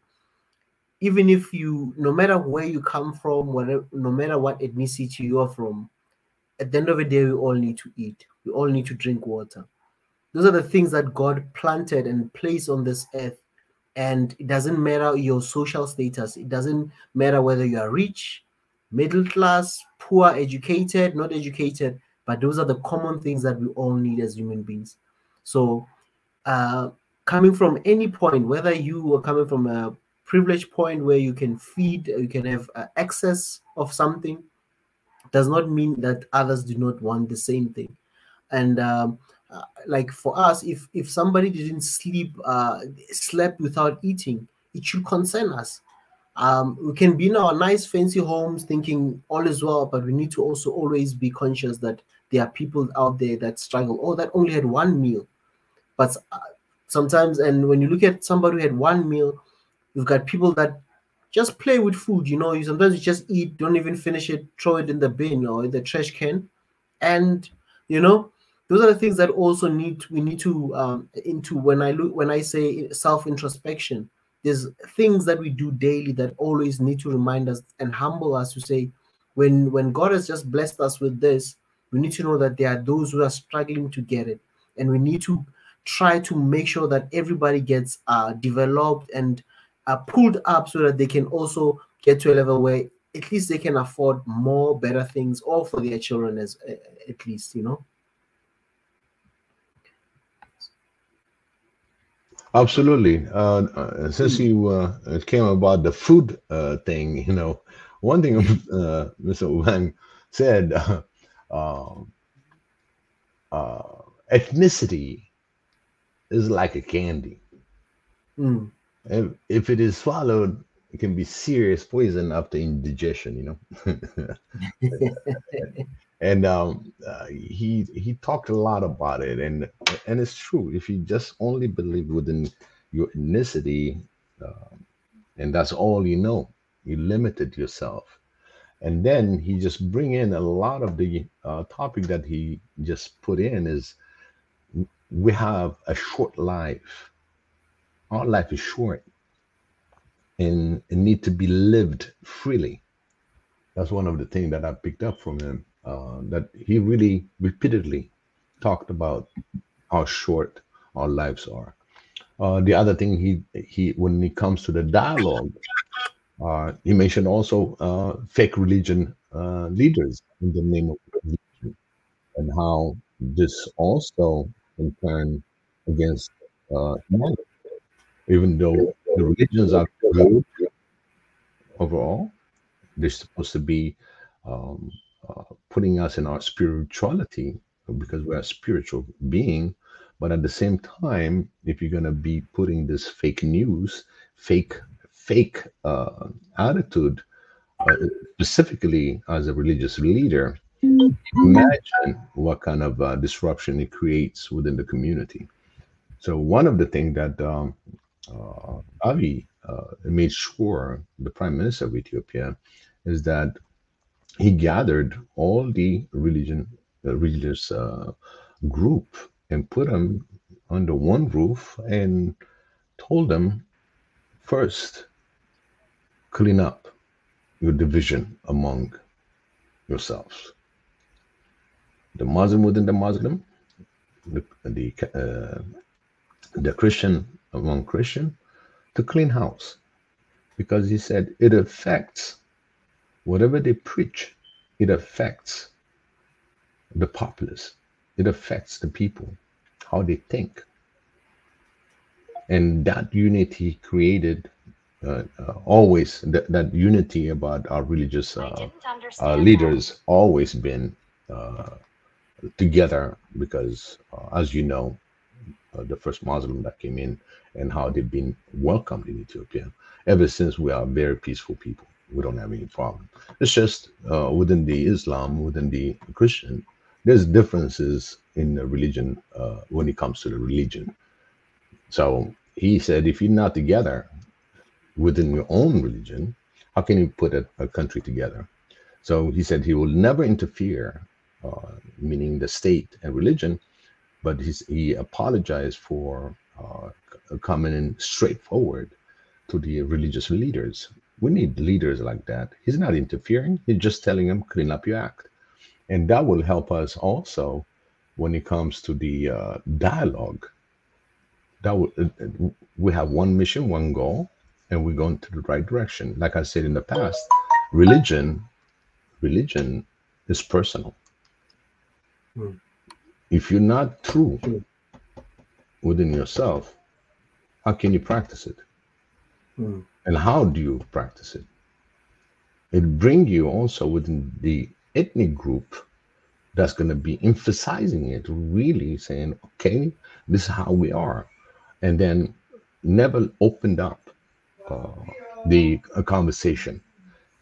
Even if you, no matter where you come from, whatever, no matter what ethnicity you are from, at the end of the day, we all need to eat. We all need to drink water. Those are the things that God planted and placed on this earth. And it doesn't matter your social status. It doesn't matter whether you are rich, middle class, poor, educated, not educated, but those are the common things that we all need as human beings. So coming from any point, whether you are coming from a privileged point where you can feed, you can have access of something, does not mean that others do not want the same thing. And like for us, if somebody didn't slept without eating, it should concern us. We can be in our nice fancy homes thinking all is well, but we need to also always be conscious that there are people out there that struggle, or that only had one meal. But sometimes, and when you look at somebody who had one meal, you've got people that just play with food. You know, sometimes you just eat, don't even finish it, throw it in the bin or in the trash can. And you know, those are the things that also we need to into, when I say self introspection. There's things that we do daily that always need to remind us and humble us to say, when God has just blessed us with this, we need to know that there are those who are struggling to get it, and we need to try to make sure that everybody gets developed and pulled up so that they can also get to a level where at least they can afford more better things, or for their children as at least, you know. Absolutely. Since you it came about the food thing, you know, one thing Mr. Wang said, ethnicity is like a candy. Mm. If it is swallowed, it can be serious poison after indigestion, you know. And he talked a lot about it, and it's true. If you just only believe within your ethnicity, and that's all you know, you limited yourself. And then he just bring in a lot of the topic that he just put in is, we have a short life. Our life is short, and it need to be lived freely. That's one of the things that I picked up from him, that he really repeatedly talked about how short our lives are. The other thing he when it comes to the dialogue, he mentioned also fake religion leaders in the name of religion, and how this also can turn against humanity. Even though the religions are good overall, they're supposed to be um, putting us in our spirituality, because we're a spiritual being. But at the same time, if you're going to be putting this fake news, fake attitude, specifically as a religious leader, imagine what kind of disruption it creates within the community. So one of the things that Abiy made sure, the Prime Minister of Ethiopia, is that he gathered all the religious group and put them under one roof and told them, first, clean up your division among yourselves. The Muslim within the Muslim, the Christian among Christian, to clean house. Because he said it affects whatever they preach, it affects the populace. It affects the people, how they think. And that unity created always that unity about our religious leaders always been together because, as you know, the first Muslim that came in and how they've been welcomed in Ethiopia. Ever since, we are very peaceful people. We don't have any problem. It's just within the Islam, within the Christian, there's differences in the religion when it comes to the religion. So he said, if you're not together within your own religion, how can you put a country together? So he said he will never interfere, meaning the state and religion, but he apologized for coming in straightforward to the religious leaders. We need leaders like that. He's not interfering. He's just telling them, clean up your act. And that will help us also when it comes to the dialogue. That will, we have one mission, one goal, and we're going to the right direction. Like I said in the past, religion is personal. If you're not true within yourself, how can you practice it? And how do you practice it? It brings you also within the ethnic group that's going to be emphasizing it, really saying, okay, this is how we are. And then never opened up the conversation.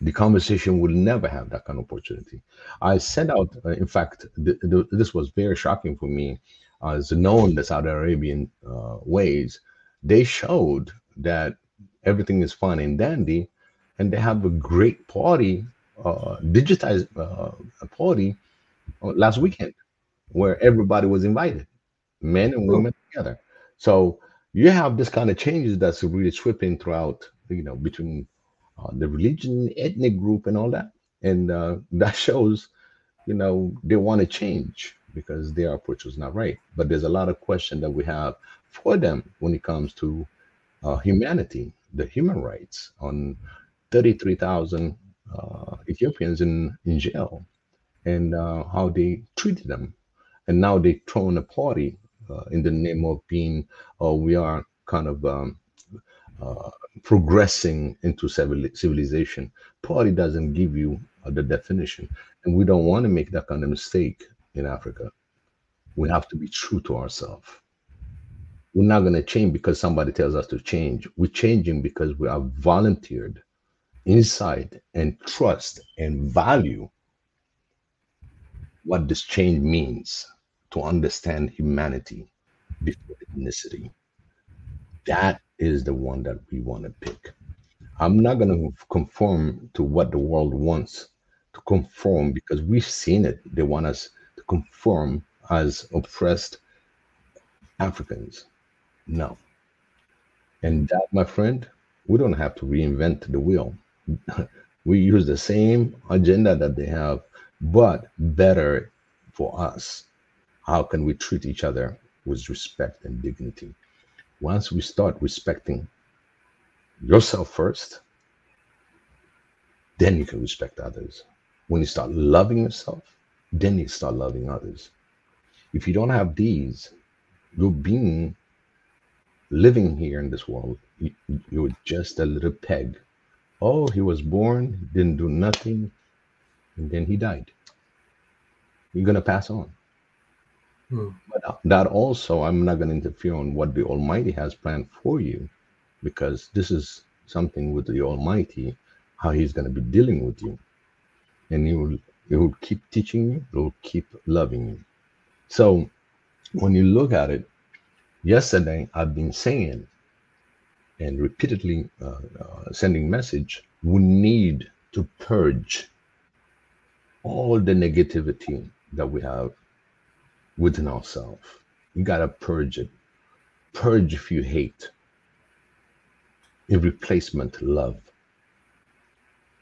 The conversation will never have that kind of opportunity. I sent out, in fact, this was very shocking for me, as known the Saudi Arabian ways. They showed that everything is fine and dandy, and they have a great party, digitized party last weekend, where everybody was invited, men and women together. So you have this kind of changes that's really sweeping throughout, between the religion, ethnic group, and all that. And that shows, they want to change because their approach was not right. But there's a lot of question that we have for them when it comes to humanity, the human rights on 33,000 Ethiopians in jail, and how they treated them. And now they thrown a party in the name of being, we are kind of progressing into civilization. Party doesn't give you the definition. And we don't want to make that kind of mistake in Africa. We have to be true to ourselves. We're not going to change because somebody tells us to change. We're changing because we are volunteered inside and trust and value what this change means to understand humanity before ethnicity. That is the one that we want to pick. I'm not going to conform to what the world wants to conform, because we've seen it. They want us to conform as oppressed Africans. No. And that, my friend, we don't have to reinvent the wheel. We use the same agenda that they have, but better for us. How can we treat each other with respect and dignity? Once we start respecting yourself first, then you can respect others. When you start loving yourself, then you start loving others. If you don't have these, you're being living here in this world. You're just a little peg. Oh, he was born, didn't do nothing, and then he died. You're going to pass on. But that also, I'm not going to interfere on what the Almighty has planned for you, because this is something with the Almighty, how he's going to be dealing with you. And he will keep teaching you, he will keep loving you. So when you look at it, yesterday I've been saying and repeatedly sending message, we need to purge all the negativity that we have within ourselves. You got to purge it. Purge if you hate. In replacement, love.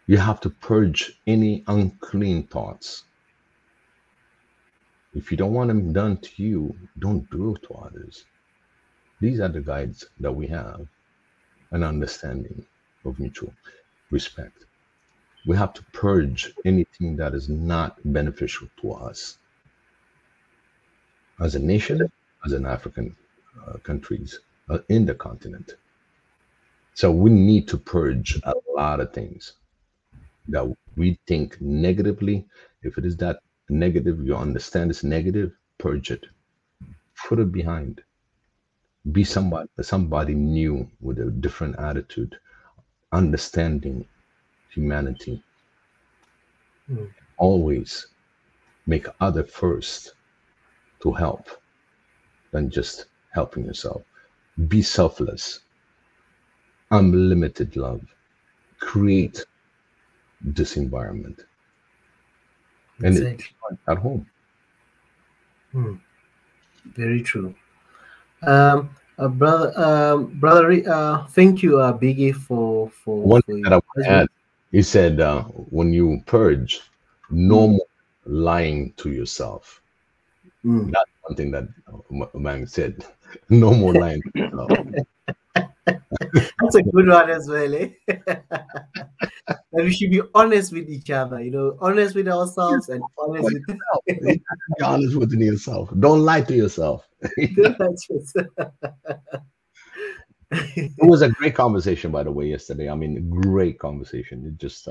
You have to purge any unclean thoughts. If you don't want them done to you, don't do it to others. These are the guides that we have, an understanding of mutual respect. We have to purge anything that is not beneficial to us. as a nation, as an African countries in the continent. So we need to purge a lot of things that we think negatively. If it is that negative, you understand it's negative, purge it, put it behind. Be somebody new with a different attitude, understanding humanity. Always make other first to help than just helping yourself. Be selfless. Unlimited love. Create this environment. And it's at home. Very true. Brother, thank you, Biggie, for one thing that I want to add. He said, when you purge, no more lying to yourself. That's one thing that man said. No more lying to yourself. That's a good one as well, eh? That we should be honest with each other, honest with ourselves and honest with be honest with yourself. Don't lie to yourself. It was a great conversation, by the way, yesterday. I mean, great conversation. It just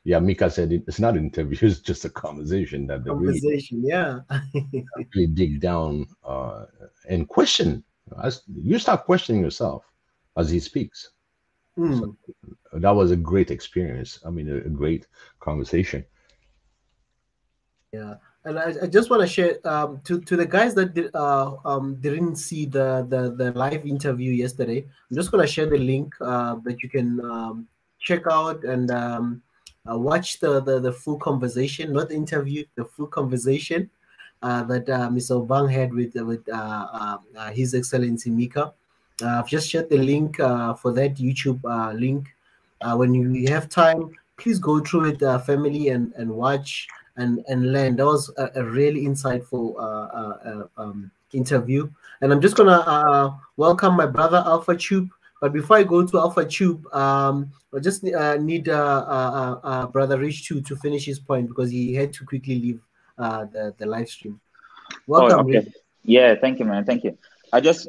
yeah, Mika said it's not an interview, it's just a conversation that they really dig down and question. You start questioning yourself as he speaks. So that was a great experience. I mean, a great conversation. Yeah, and I just want to share to the guys that didn't see the live interview yesterday. I'm just going to share the link that you can check out and watch the full conversation, not the interview, the full conversation that Mr. Obang had with His Excellency Mika. I've just shared the link for that YouTube link. When you have time, please go through it, family, and watch and learn. That was a really insightful interview. And I'm just gonna welcome my brother Alpha Tube. But before I go to Alpha Tube, I just need Brother Rich to finish his point because he had to quickly leave the live stream. Welcome, okay. Rich. Yeah, thank you, man. Thank you. I just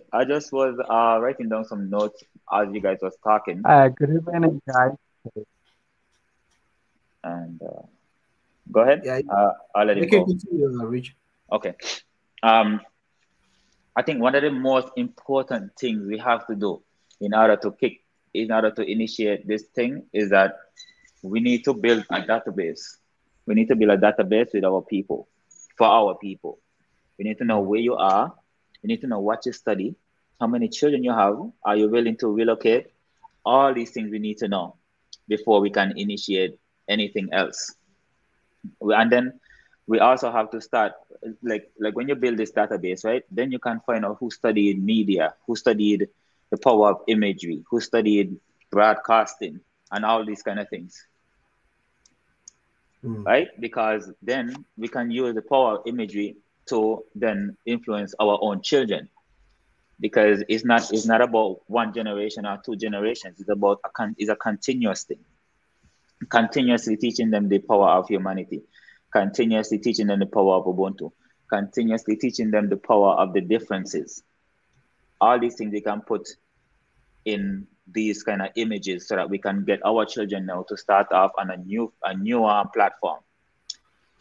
was writing down some notes as you guys was talking. Good evening, guys. And go ahead. Yeah, I'll let you go. Continue, Rich. Okay. I think one of the most important things we have to do in order to initiate this thing is that we need to build a database. We need to build a database with our people, for our people. We need to know where you are. You need to know what you study, how many children you have, are you willing to relocate? All these things we need to know before we can initiate anything else. And then we also have to start, like when you build this database, right? Then you can find out who studied media, who studied the power of imagery, who studied broadcasting, and all these kind of things. Right? Because then we can use the power of imagery to then influence our own children, because it's not about one generation or two generations. It's about it's a continuous thing. Continuously teaching them the power of humanity, continuously teaching them the power of Ubuntu, continuously teaching them the power of the differences. All these things they can put in these kind of images so that we can get our children now to start off on a new platform.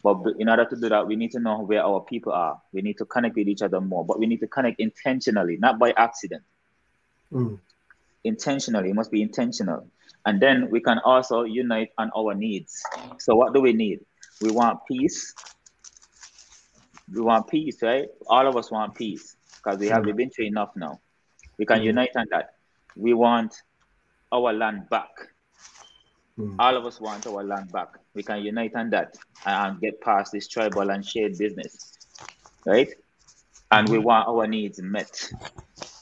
But in order to do that, we need to know where our people are. We need to connect with each other more, but we need to connect intentionally, not by accident. Intentionally, it must be intentional. And then we can also unite on our needs. So what do we need? We want peace. We want peace, right? All of us want peace because we've been through enough now. We can unite on that. We want our land back. All of us want our land back. We can unite on that and get past this tribal and shared business, right? And we want our needs met.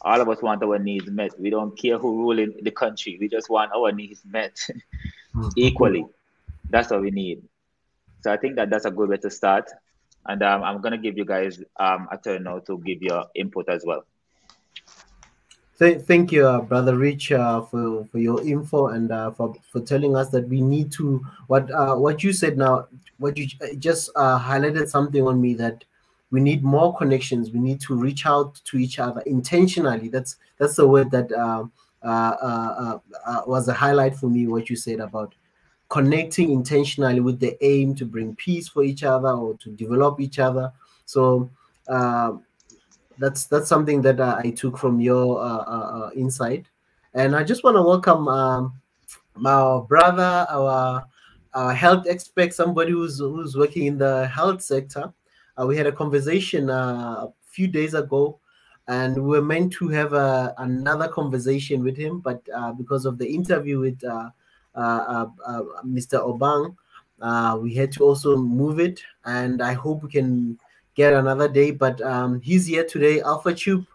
All of us want our needs met. We don't care who rules the country. We just want our needs met equally. That's what we need. So I think that's a good way to start. And I'm going to give you guys a turn now to give your input as well. Thank you, Brother Rich, for your info and for telling us that we need to what you said now. What you just highlighted something on me that we need more connections. We need to reach out to each other intentionally. That's the word that was a highlight for me. What you said about connecting intentionally with the aim to bring peace for each other or to develop each other. So that's something that I took from your insight. And I just want to welcome my brother, our health expert, somebody who's working in the health sector. We had a conversation a few days ago, and we were meant to have another conversation with him, but because of the interview with Mr. Obang, we had to also move it. And I hope we can get another day. But he's here today, Alpha Tube.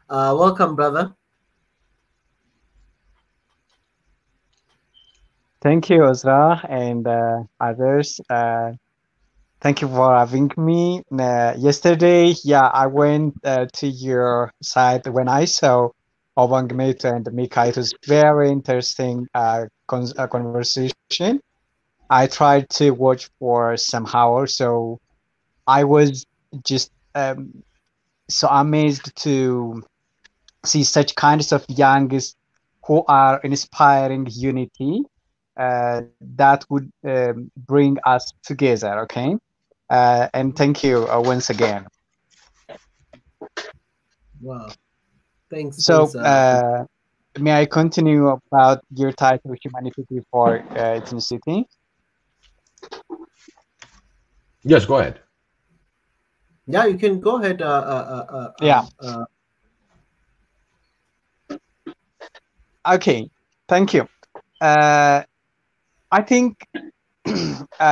Welcome, brother. Thank you, Ozra, and others. Thank you for having me. Yesterday, yeah, I went to your site when I saw Obang Meto and Mika. It was very interesting conversation. I tried to watch for some hours, so I was just so amazed to see such kinds of youngsters who are inspiring unity that would bring us together. Okay, and thank you once again. Wow, thanks. So may I continue about your title, Humanity Before Ethnicity? Yes, go ahead. Yeah, you can go ahead. Yeah. Okay, thank you. I think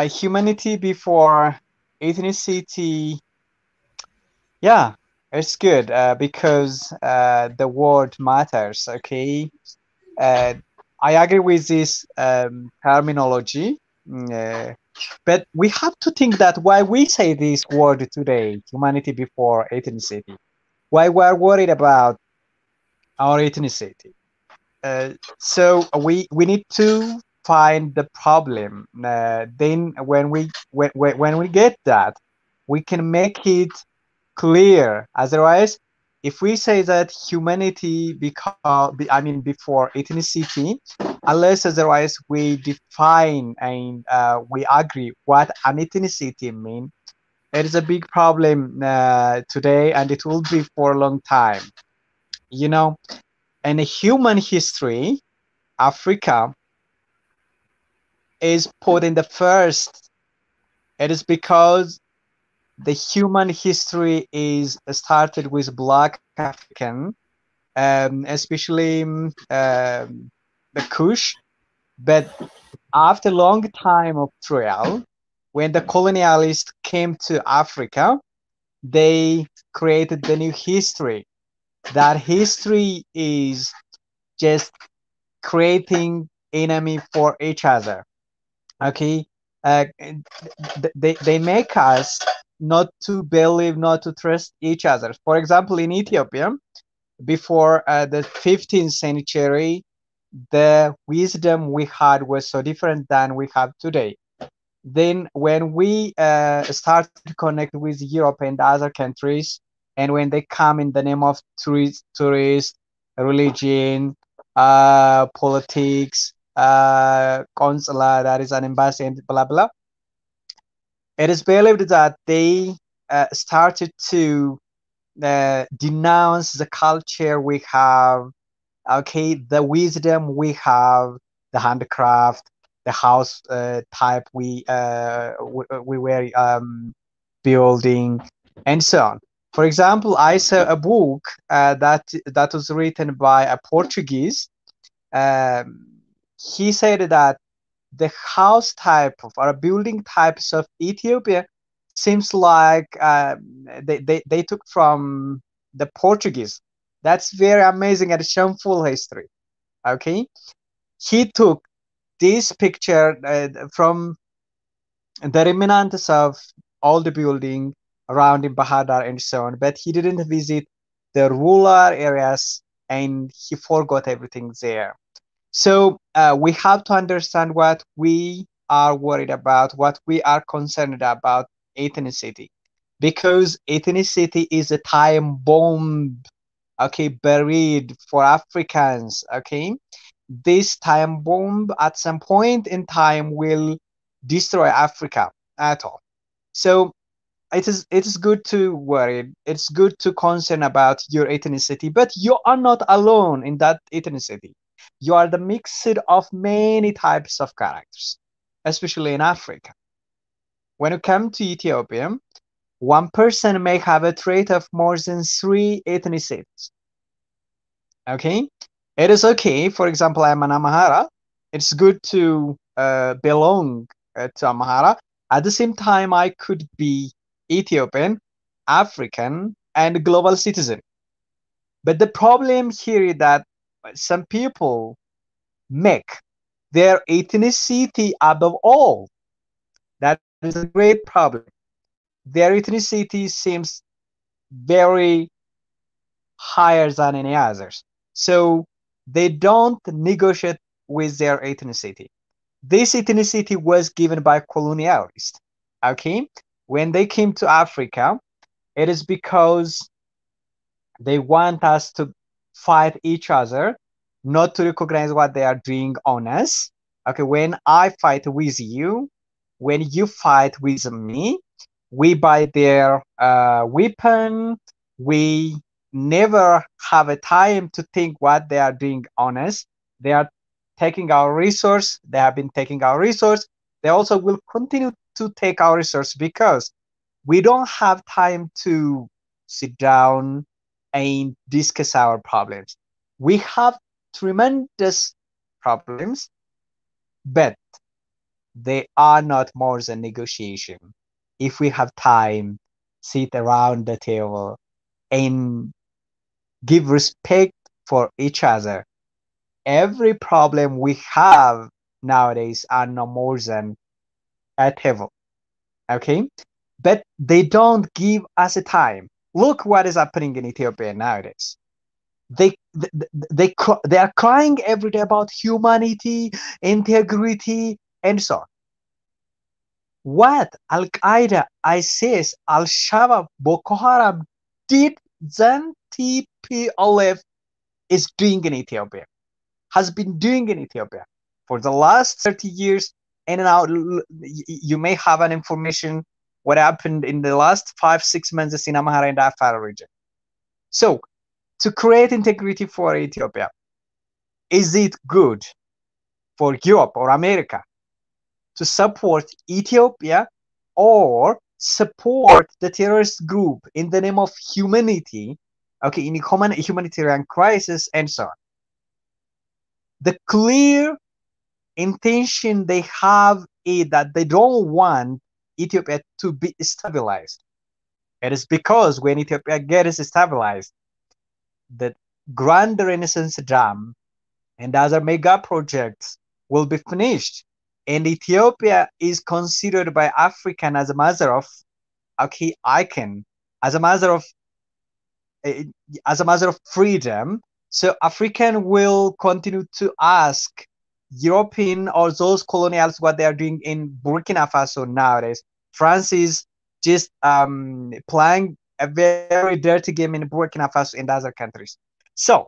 humanity before ethnicity, yeah, it's good because the word matters. Okay, I agree with this terminology, but we have to think that why we say this word today, humanity before ethnicity, why we're worried about our ethnicity. So we need to find the problem. Then when we get that, we can make it clear. Otherwise, if we say that humanity before ethnicity, unless otherwise we define and we agree what an ethnicity means, it is a big problem today, and it will be for a long time. You know, in human history, Africa is put in the first. It is because the human history is started with Black African, especially the Kush. But after a long time of trial, when the colonialists came to Africa, they created the new history. That history is just creating enemy for each other. Okay, they make us not to believe, not to trust each other. For example, in Ethiopia, before the 15th century, the wisdom we had was so different than we have today. Then when we start to connect with Europe and other countries, and when they come in the name of tourist, religion, politics, consular, that is an embassy, and blah blah, it is believed that they started to denounce the culture we have, okay, the wisdom we have, the handcraft, the house type we were building, and so on. For example, I saw a book that was written by a Portuguese. He said that the house type of or building types of Ethiopia seems like they took from the Portuguese. That's very amazing and shameful history. Okay, he took this picture from the remnants of all the building around in Bahadar and so on, but he didn't visit the rural areas and he forgot everything there. So we have to understand what we are worried about, what we are concerned about ethnicity. because ethnicity is a time bomb, okay, buried for Africans, okay? This time bomb at some point in time will destroy Africa at all. So it is good to worry. It's good to concern about your ethnicity, but you are not alone in that ethnicity. You are the mixture of many types of characters, especially in Africa. When you come to Ethiopia, one person may have a trait of more than 3 ethnicities. Okay, it is okay. For example, I'm an Amhara. It's good to belong to Amhara. At the same time, I could be Ethiopian, African, and global citizen. But the problem here is that some people make their ethnicity above all. That is a great problem. Their ethnicity seems very higher than any others. So they don't negotiate with their ethnicity. This ethnicity was given by colonialists. Okay, when they came to Africa, it is because they want us to fight each other, not to recognize what they are doing on us. Okay, when I fight with you, when you fight with me, we buy their weapon. We never have a time to think what they are doing on us. They are taking our resource. They have been taking our resource. They also will continue to take our resource because we don't have time to sit down and discuss our problems. We have tremendous problems, but they are not more than negotiation. If we have time, sit around the table and give respect for each other. Every problem we have nowadays are no more than a table. Okay? But they don't give us a time. Look what is happening in Ethiopia nowadays. They are crying every day about humanity, integrity, and so on. What Al Qaeda, ISIS, Al Shabaab, Boko Haram did than TPLF is doing in Ethiopia, has been doing in Ethiopia for the last 30 years. And now you may have an information what happened in the last 5-6 months in Amhara and Afar region. So to create integrity for Ethiopia, is it good for Europe or America to support Ethiopia or support the terrorist group in the name of humanity, okay, in a humanitarian crisis and so on? The clear intention they have is that they don't want Ethiopia to be stabilized. It is because when Ethiopia gets stabilized, the Grand Renaissance Dam and other mega projects will be finished. And Ethiopia is considered by African as a matter of icon, as a matter of freedom. So African will continue to ask European or those colonials what they are doing in Burkina Faso nowadays. France is just playing a very dirty game in Burkina Faso and other countries. So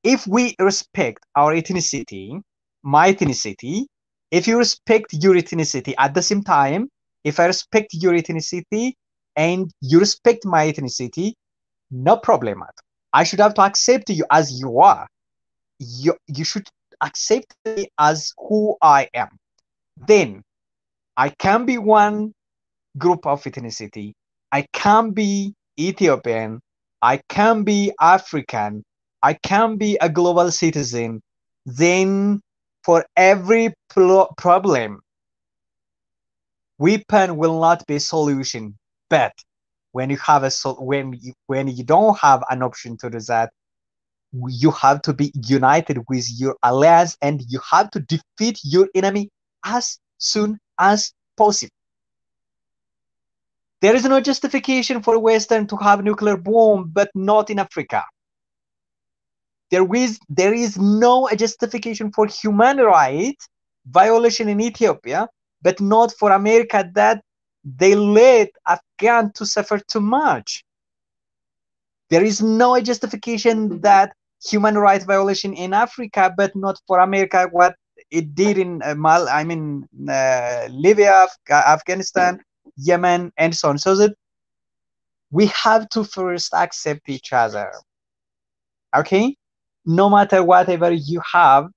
if we respect our ethnicity, my ethnicity, if you respect your ethnicity at the same time, if I respect your ethnicity and you respect my ethnicity, no problem. I should have to accept you as you are. You should accept me as who I am. Then I can be one group of ethnicity. I can be Ethiopian. I can be African. I can be a global citizen. Then for every problem, weapon will not be a solution. But when you have when you don't have an option to do that, you have to be united with your alliance and you have to defeat your enemy as soon as possible. There is no justification for Western to have nuclear bomb, but not in Africa. There is no justification for human rights violation in Ethiopia, but not for America that they led Afghan to suffer too much. There is no justification that human rights violation in Africa, but not for America, what it did in Libya, Afghanistan, Yemen, and so on. So that we have to first accept each other. Okay? No matter whatever you have,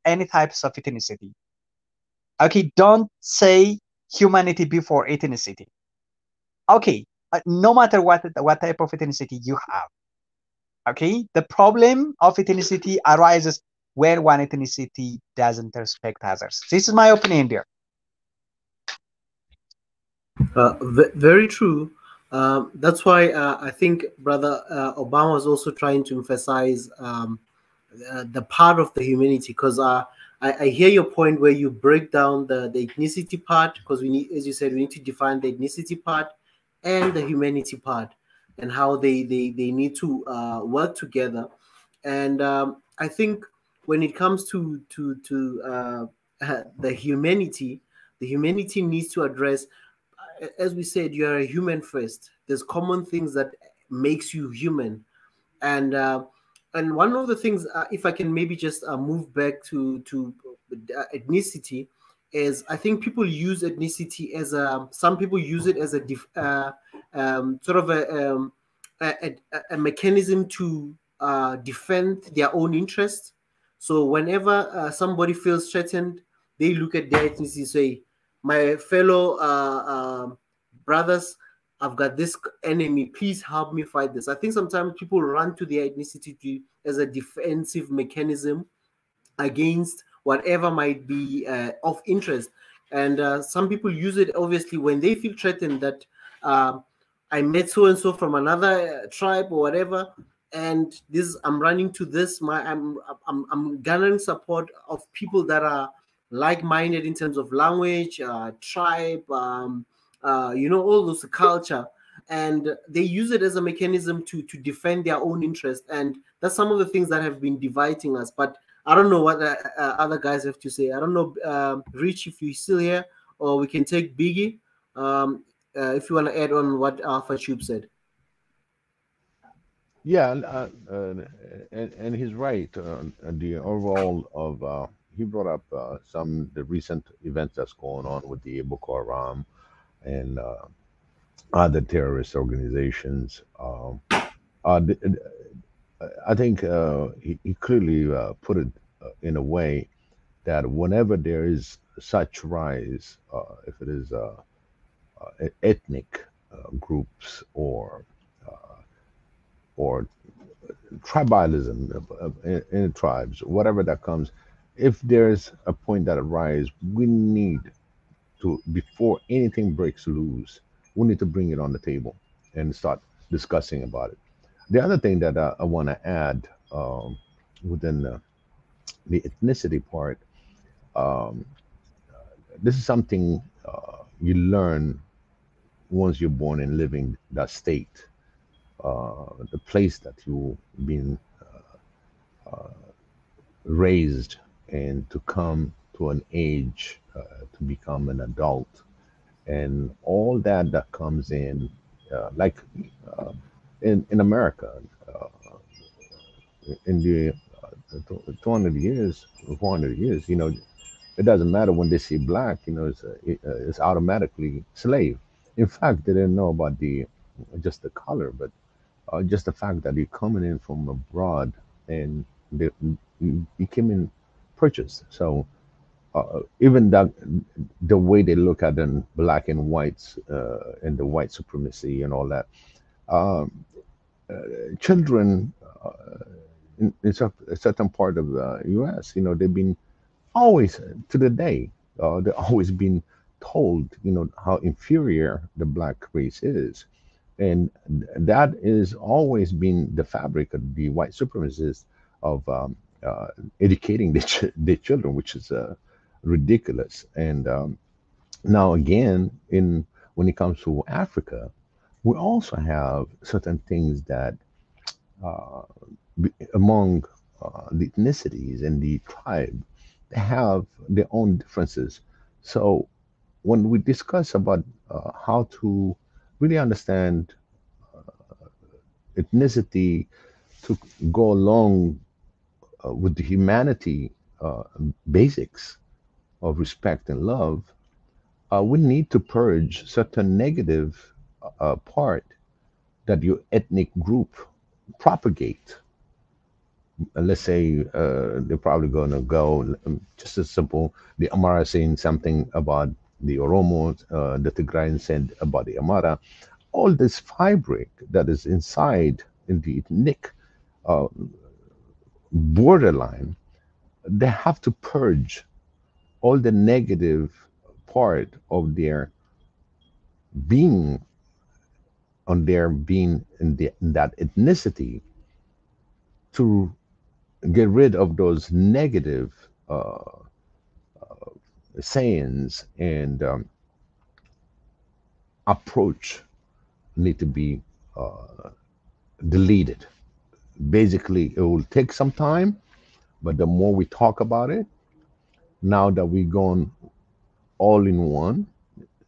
any types of ethnicity. Okay, don't say humanity before ethnicity. Okay, no matter what type of ethnicity you have. Okay, the problem of ethnicity arises when one ethnicity doesn't respect others. This is my opinion there. Very true. That's why I think Brother Obama was also trying to emphasize the part of the humanity, because I hear your point where you break down the ethnicity part, because we need, as you said, we need to define the ethnicity part and the humanity part, and how they need to work together. And I think when it comes to the humanity needs to address, as we said, you are a human first. There's common things that makes you human, and one of the things, if I can maybe just move back to ethnicity, is I think people use ethnicity as some people use it as a sort of a mechanism to defend their own interest. So whenever somebody feels threatened, they look at their ethnicity, say, my fellow brothers, I've got this enemy, please help me fight this. I think sometimes people run to their ethnicity as a defensive mechanism against whatever might be of interest. And some people use it, obviously, when they feel threatened that I met so-and-so from another tribe or whatever, and this, I'm running to this, I'm garnering support of people that are like-minded in terms of language, tribe, all those culture, and they use it as a mechanism to defend their own interest. And that's some of the things that have been dividing us. But I don't know what other guys have to say. I don't know, Rich, if you're still here, or we can take Biggie, if you want to add on what Alpha Tube said. Yeah, and he's right. The overall of he brought up some the recent events that's going on with the Boko Haram and other terrorist organizations. I think he clearly put it in a way that whenever there is such rise, if it is ethnic groups or tribalism in tribes, whatever that comes, if there's a point that arises, we need to, before anything breaks loose, we need to bring it on the table and start discussing about it. The other thing that I want to add within the ethnicity part, um, this is something you learn once you're born and living that state, the place that you've been raised, and to come to an age to become an adult, and all that comes in, like uh, in America, uh, in the 200 years, 400 years, it doesn't matter when they see black, it's automatically slave. In fact, they didn't know about the just the color, but just the fact that you're coming in from abroad, and they, you came in purchased. So even that, the way they look at the black and whites and the white supremacy and all that, um, children in a certain part of the U.S., they've been always to the day, they've always been told, how inferior the black race is, and that is always been the fabric of the white supremacists of educating their children, which is ridiculous. And now again, in when it comes to Africa, we also have certain things that uh, among the ethnicities and the tribe, they have their own differences. So when we discuss about how to really understand ethnicity to go along with the humanity basics of respect and love, we need to purge certain negative part that your ethnic group propagate. Let's say they're probably going to go just as simple. The Amara saying something about the Oromo, the Tigrayan said about the Amara. All this fabric that is inside in the ethnic uh, borderline, they have to purge all the negative part of their being, on their being in that ethnicity, to get rid of those negative sayings, and approach need to be deleted. Basically, it will take some time, but the more we talk about it, now that we've gone all in one,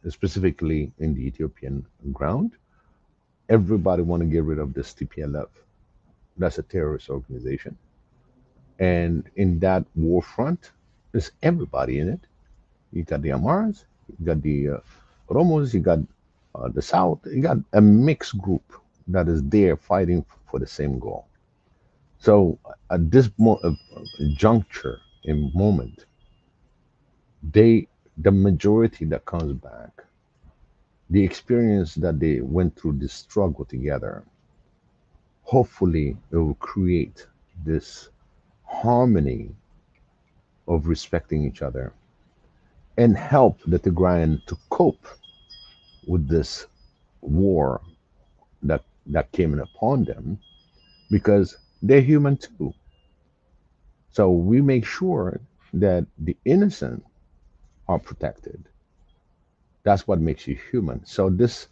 specifically in the Ethiopian ground, everybody want to get rid of this TPLF. That's a terrorist organization. And in that war front, there's everybody in it. You got the Amars, you got the Oromos, you got the South, you got a mixed group that is there fighting for the same goal. So at this juncture and moment, the majority that comes back, the experience that they went through this struggle together, hopefully it will create this harmony of respecting each other and help the Tigrayan to cope with this war that came in upon them, because they're human too. So we make sure that the innocent are protected. That's what makes you human. So this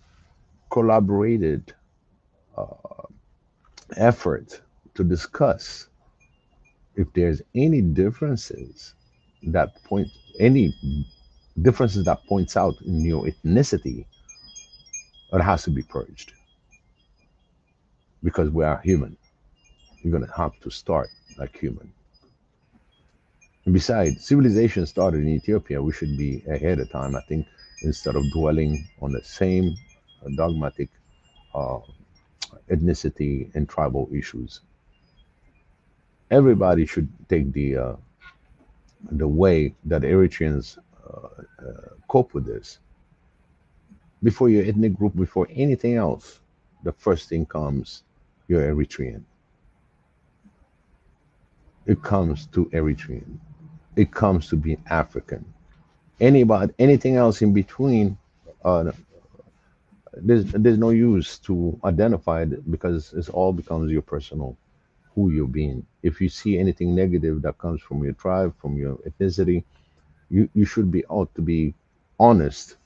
collaborated effort to discuss if there's any differences any differences that points out in your ethnicity, it has to be purged, because we are human. You're going to have to start like human. And besides, civilization started in Ethiopia. We should be ahead of time, I think, instead of dwelling on the same dogmatic uh, ethnicity and tribal issues. Everybody should take the way that Eritreans cope with this. Before your ethnic group, before anything else, the first thing comes, you're Eritrean. It comes to Eritrean. It comes to being African. Anything else in between, there's no use to identify it, because it all becomes your personal, who you're being. If you see anything negative that comes from your tribe, from your ethnicity, you should be out to be honest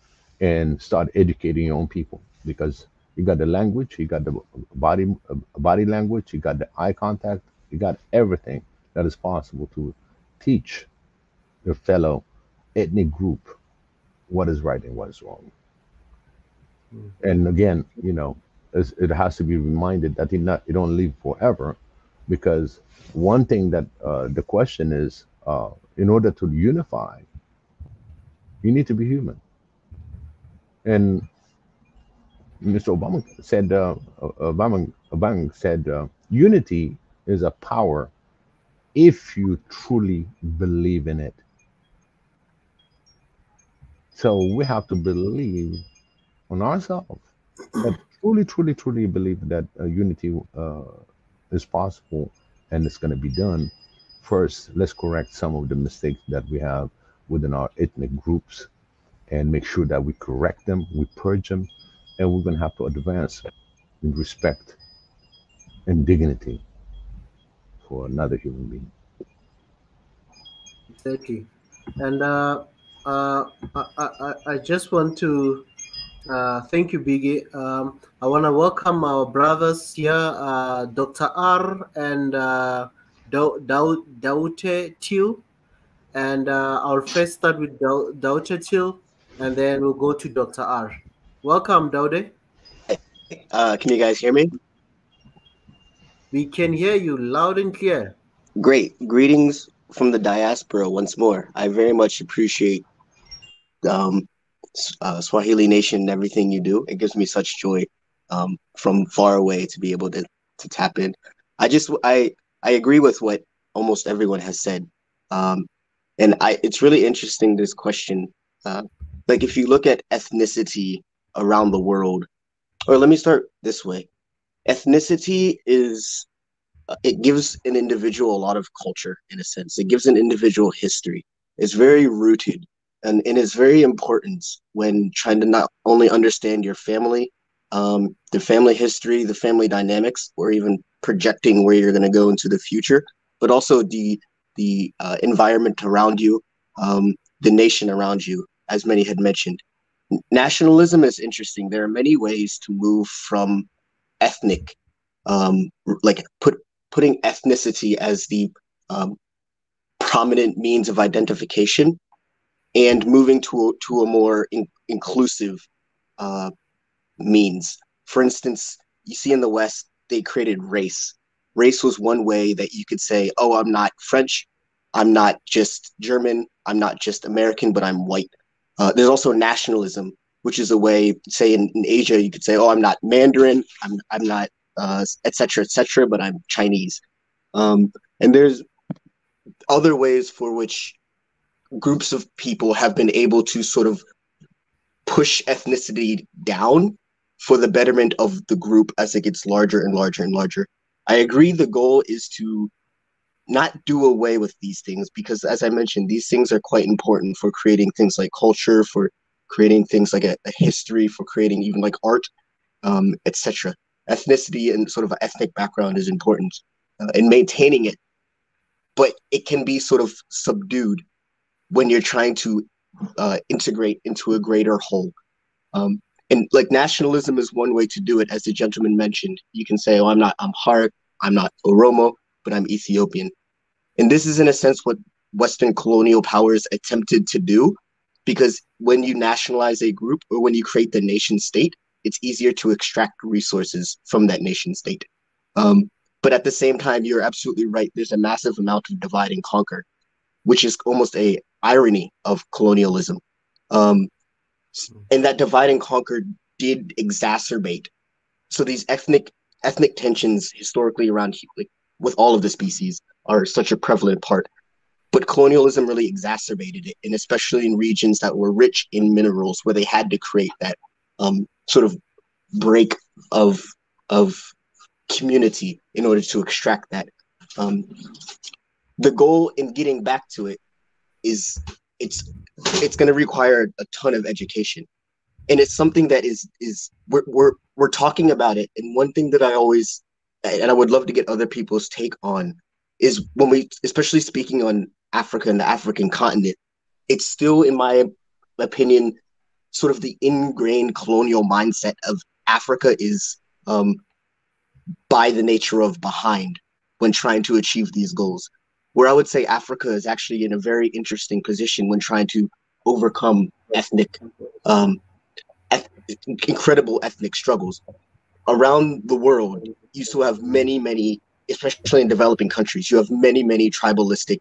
and start educating your own people, because you got the language, you got the body language, you got the eye contact, you got everything that is possible to teach your fellow ethnic group what is right and what is wrong. And again, it has to be reminded that you don't live forever, because one thing that the question is, in order to unify, you need to be human. And Mr. Obama said, Obama said, unity is a power if you truly believe in it. So we have to believe on ourselves, that truly believe that unity is possible and it's going to be done. First, let's correct some of the mistakes that we have within our ethnic groups and make sure that we correct them, we purge them, and we're going to have to advance in respect and dignity for another human being. Exactly. And I just want to thank you, Biggie. I want to welcome our brothers here, Dr. R and Daute Till. And I'll first start with Daute Till. and then we'll go to Dr. R. Welcome, Daude. Can you guys hear me? We can hear you loud and clear. Great. Greetings from the diaspora once more. I very much appreciate Swahili Nation and everything you do. It gives me such joy from far away to be able to tap in. I agree with what almost everyone has said. It's really interesting, this question. Like if you look at ethnicity around the world, or let me start this way. Ethnicity it gives an individual a lot of culture, in a sense. It gives an individual history. It's very rooted, and it's very important when trying to not only understand your family, the family history, the family dynamics, or even projecting where you're going to go into the future, but also the environment around you, the nation around you, as many had mentioned. Nationalism is interesting. There are many ways to move from ethnic, like putting ethnicity as the prominent means of identification, and moving to a more inclusive means. For instance, you see in the West, they created race. Race was one way that you could say, oh, I'm not French, I'm not just German, I'm not just American, but I'm white. There's also nationalism, which is a way, say in Asia, you could say, oh, I'm not Mandarin, I'm not, et cetera, but I'm Chinese. And there's other ways for which groups of people have been able to sort of push ethnicity down for the betterment of the group as it gets larger and larger and larger. I agree the goal is to not do away with these things, because as I mentioned, these things are quite important for creating things like culture, for creating things like a history, for creating even like art, etc. Ethnicity and sort of an ethnic background is important in maintaining it, but it can be sort of subdued when you're trying to integrate into a greater whole. And like nationalism is one way to do it, as the gentleman mentioned. You can say, oh, I'm not Amharic, I'm not Oromo, but I'm Ethiopian. And this is in a sense what Western colonial powers attempted to do, because when you nationalize a group or when you create the nation state, it's easier to extract resources from that nation state. But at the same time, you're absolutely right. There's a massive amount of divide and conquer, which is almost a irony of colonialism. And that divide and conquer did exacerbate. So these ethnic tensions historically around, like, with all of the species, are such a prevalent part. But colonialism really exacerbated it, and especially in regions that were rich in minerals, where they had to create that sort of break of community in order to extract that. The goal in getting back to it is it's going to require a ton of education, and it's something that is we're talking about it. And one thing that I always, and I would love to get other people's take on, is when we, especially speaking on Africa and the African continent, it's still, in my opinion, sort of the ingrained colonial mindset of Africa is by the nature of behind when trying to achieve these goals. Where I would say Africa is actually in a very interesting position when trying to overcome incredible ethnic struggles. Around the world, you still have many, especially in developing countries, you have many tribalistic,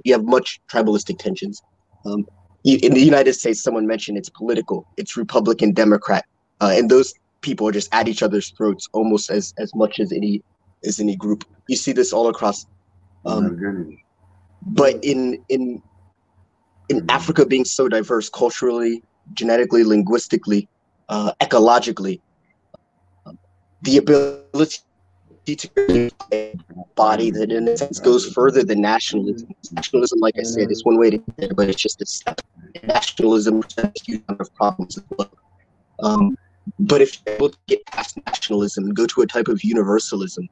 you have much tribalistic tensions. In the United States, someone mentioned it's political, it's Republican, Democrat, and those people are just at each other's throats almost as much as any group. You see this all across. But in Africa being so diverse culturally, genetically, linguistically, ecologically, the ability to create a body that in a sense goes further than nationalism. Nationalism, like I said, is one way to get there, but it's just a step. Nationalism presents a huge amount of problems as well. But if you're able to get past nationalism and go to a type of universalism,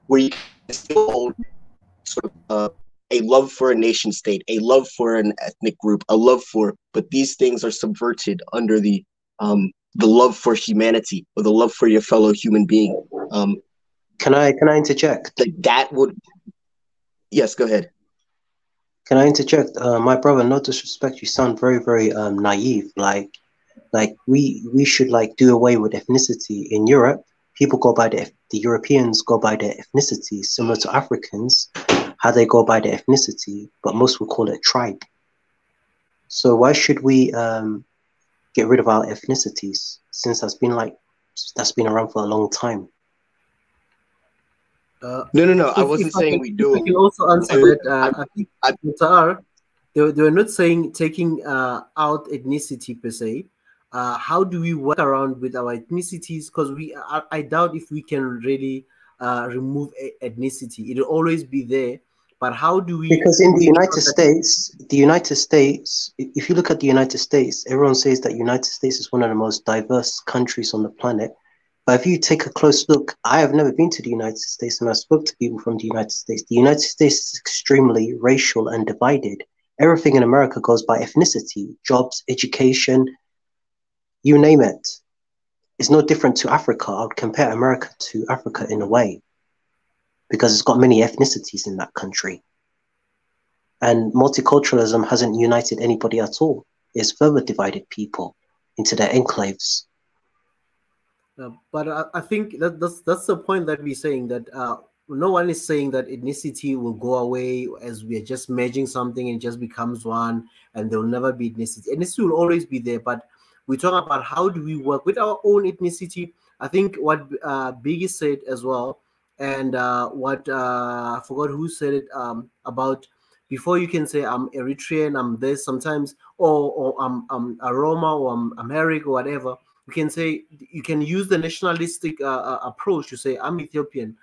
where you can still hold sort of a love for a nation state, a love for an ethnic group, but these things are subverted under the love for humanity, or the love for your fellow human being. Can I interject? That would, yes, go ahead. Can I interject? My brother, no disrespect, you sound very, very naive. Like we should like do away with ethnicity in Europe. People go by the Europeans go by their ethnicity, similar to Africans, how they go by their ethnicity, but most would call it tribe. So why should we get rid of our ethnicities, since that's been around for a long time? No. I wasn't saying we do. I can also answer that. I think Dr. R, they were not saying taking out ethnicity per se. How do we work around with our ethnicities? Because I doubt if we can really remove ethnicity. It'll always be there. But how do we? Because in the United States, if you look at the United States, everyone says that United States is one of the most diverse countries on the planet. But if you take a close look, I have never been to the United States, and I spoke to people from the United States. The United States is extremely racial and divided. Everything in America goes by ethnicity, jobs, education, you name it. It's no different to Africa. I would compare America to Africa in a way, because it's got many ethnicities in that country. And multiculturalism hasn't united anybody at all. It's further divided people into their enclaves. But I think that's the point that we're saying, that no one is saying that ethnicity will go away as we are just merging something and it just becomes one, and there will never be ethnicity. Ethnicity will always be there, but we're talking about how do we work with our own ethnicity. I think what Biggie said as well, and what I forgot who said it, about before you can say I'm Eritrean, I'm this sometimes, or I'm a Roma, or I'm Amharic, or whatever. You can say, you can use the nationalistic approach to say I'm Ethiopian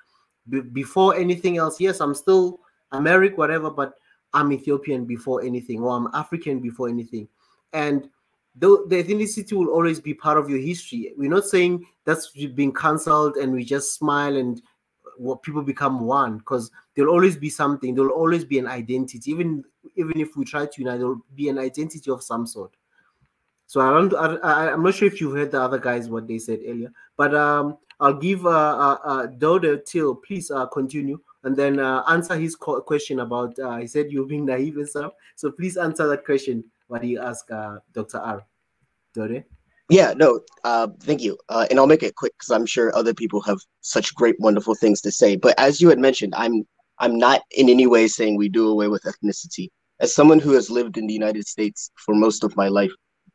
before anything else. Yes, I'm still Amharic, whatever, but I'm Ethiopian before anything, or I'm African before anything. And the ethnicity will always be part of your history. We're not saying that's being cancelled and we just smile and people become one, because there'll always be something. There'll always be an identity. Even if we try to unite, there'll be an identity of some sort. So I'm not sure if you heard the other guys what they said earlier, but I'll give Dodo Till, please continue, and then answer his question about he said you're being naive and stuff. So please answer that question what he asked Dr. R. Dodo. Yeah, no, thank you. And I'll make it quick because I'm sure other people have such great, wonderful things to say. But as you had mentioned, I'm not in any way saying we do away with ethnicity. As someone who has lived in the United States for most of my life,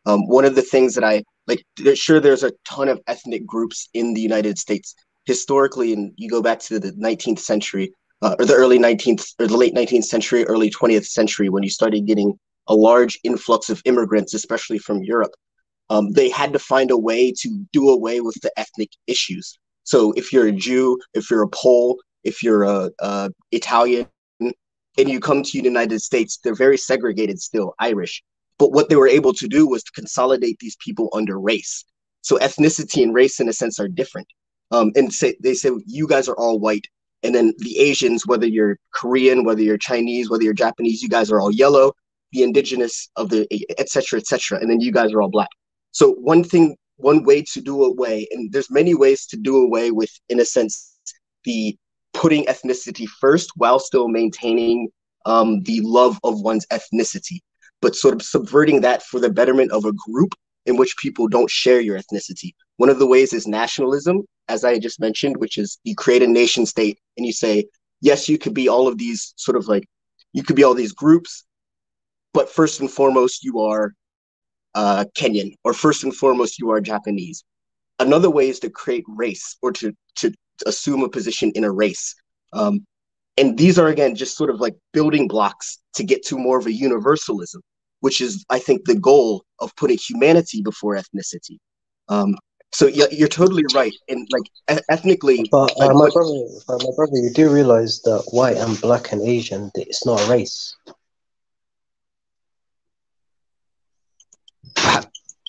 one of the things that I like, sure, there's a ton of ethnic groups in the United States historically, and you go back to the 19th century, or the early 19th, or the late 19th century, early 20th century, when you started getting a large influx of immigrants, especially from Europe. They had to find a way to do away with the ethnic issues. So if you're a Jew, if you're a Pole, if you're a Italian, and you come to the United States, they're very segregated still, Irish. But what they were able to do was to consolidate these people under race. So ethnicity and race, in a sense, are different. And they say, you guys are all white. And then the Asians, whether you're Korean, whether you're Chinese, whether you're Japanese, you guys are all yellow. The indigenous of the, et cetera, et cetera. And then you guys are all black. So one way to do away, and there's many ways to do away with, in a sense, the putting ethnicity first while still maintaining the love of one's ethnicity, but sort of subverting that for the betterment of a group in which people don't share your ethnicity. One of the ways is nationalism, as I just mentioned, which is you create a nation state and you say, yes, you could be all of these sort of like, you could be all these groups, but first and foremost, you are Kenyan, or first and foremost, you are Japanese. Another way is to create race, or to assume a position in a race. And these are, again, just sort of like building blocks to get to more of a universalism, which is, I think, the goal of putting humanity before ethnicity. So yeah, you're totally right. And like ethnically, but my brother, you do realize that white and black and Asian, it's not a race.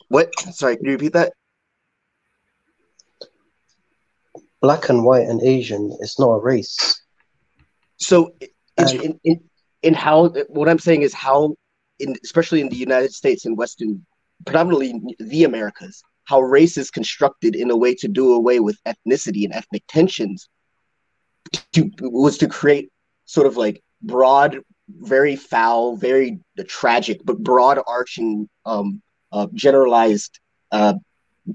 What? Sorry, can you repeat that? Black and white and Asian, it's not a race. So in how, what I'm saying is how, especially in the United States and Western, predominantly the Americas, how race is constructed in a way to do away with ethnicity and ethnic tensions was to create sort of like broad very foul, very tragic, but broad arching, generalized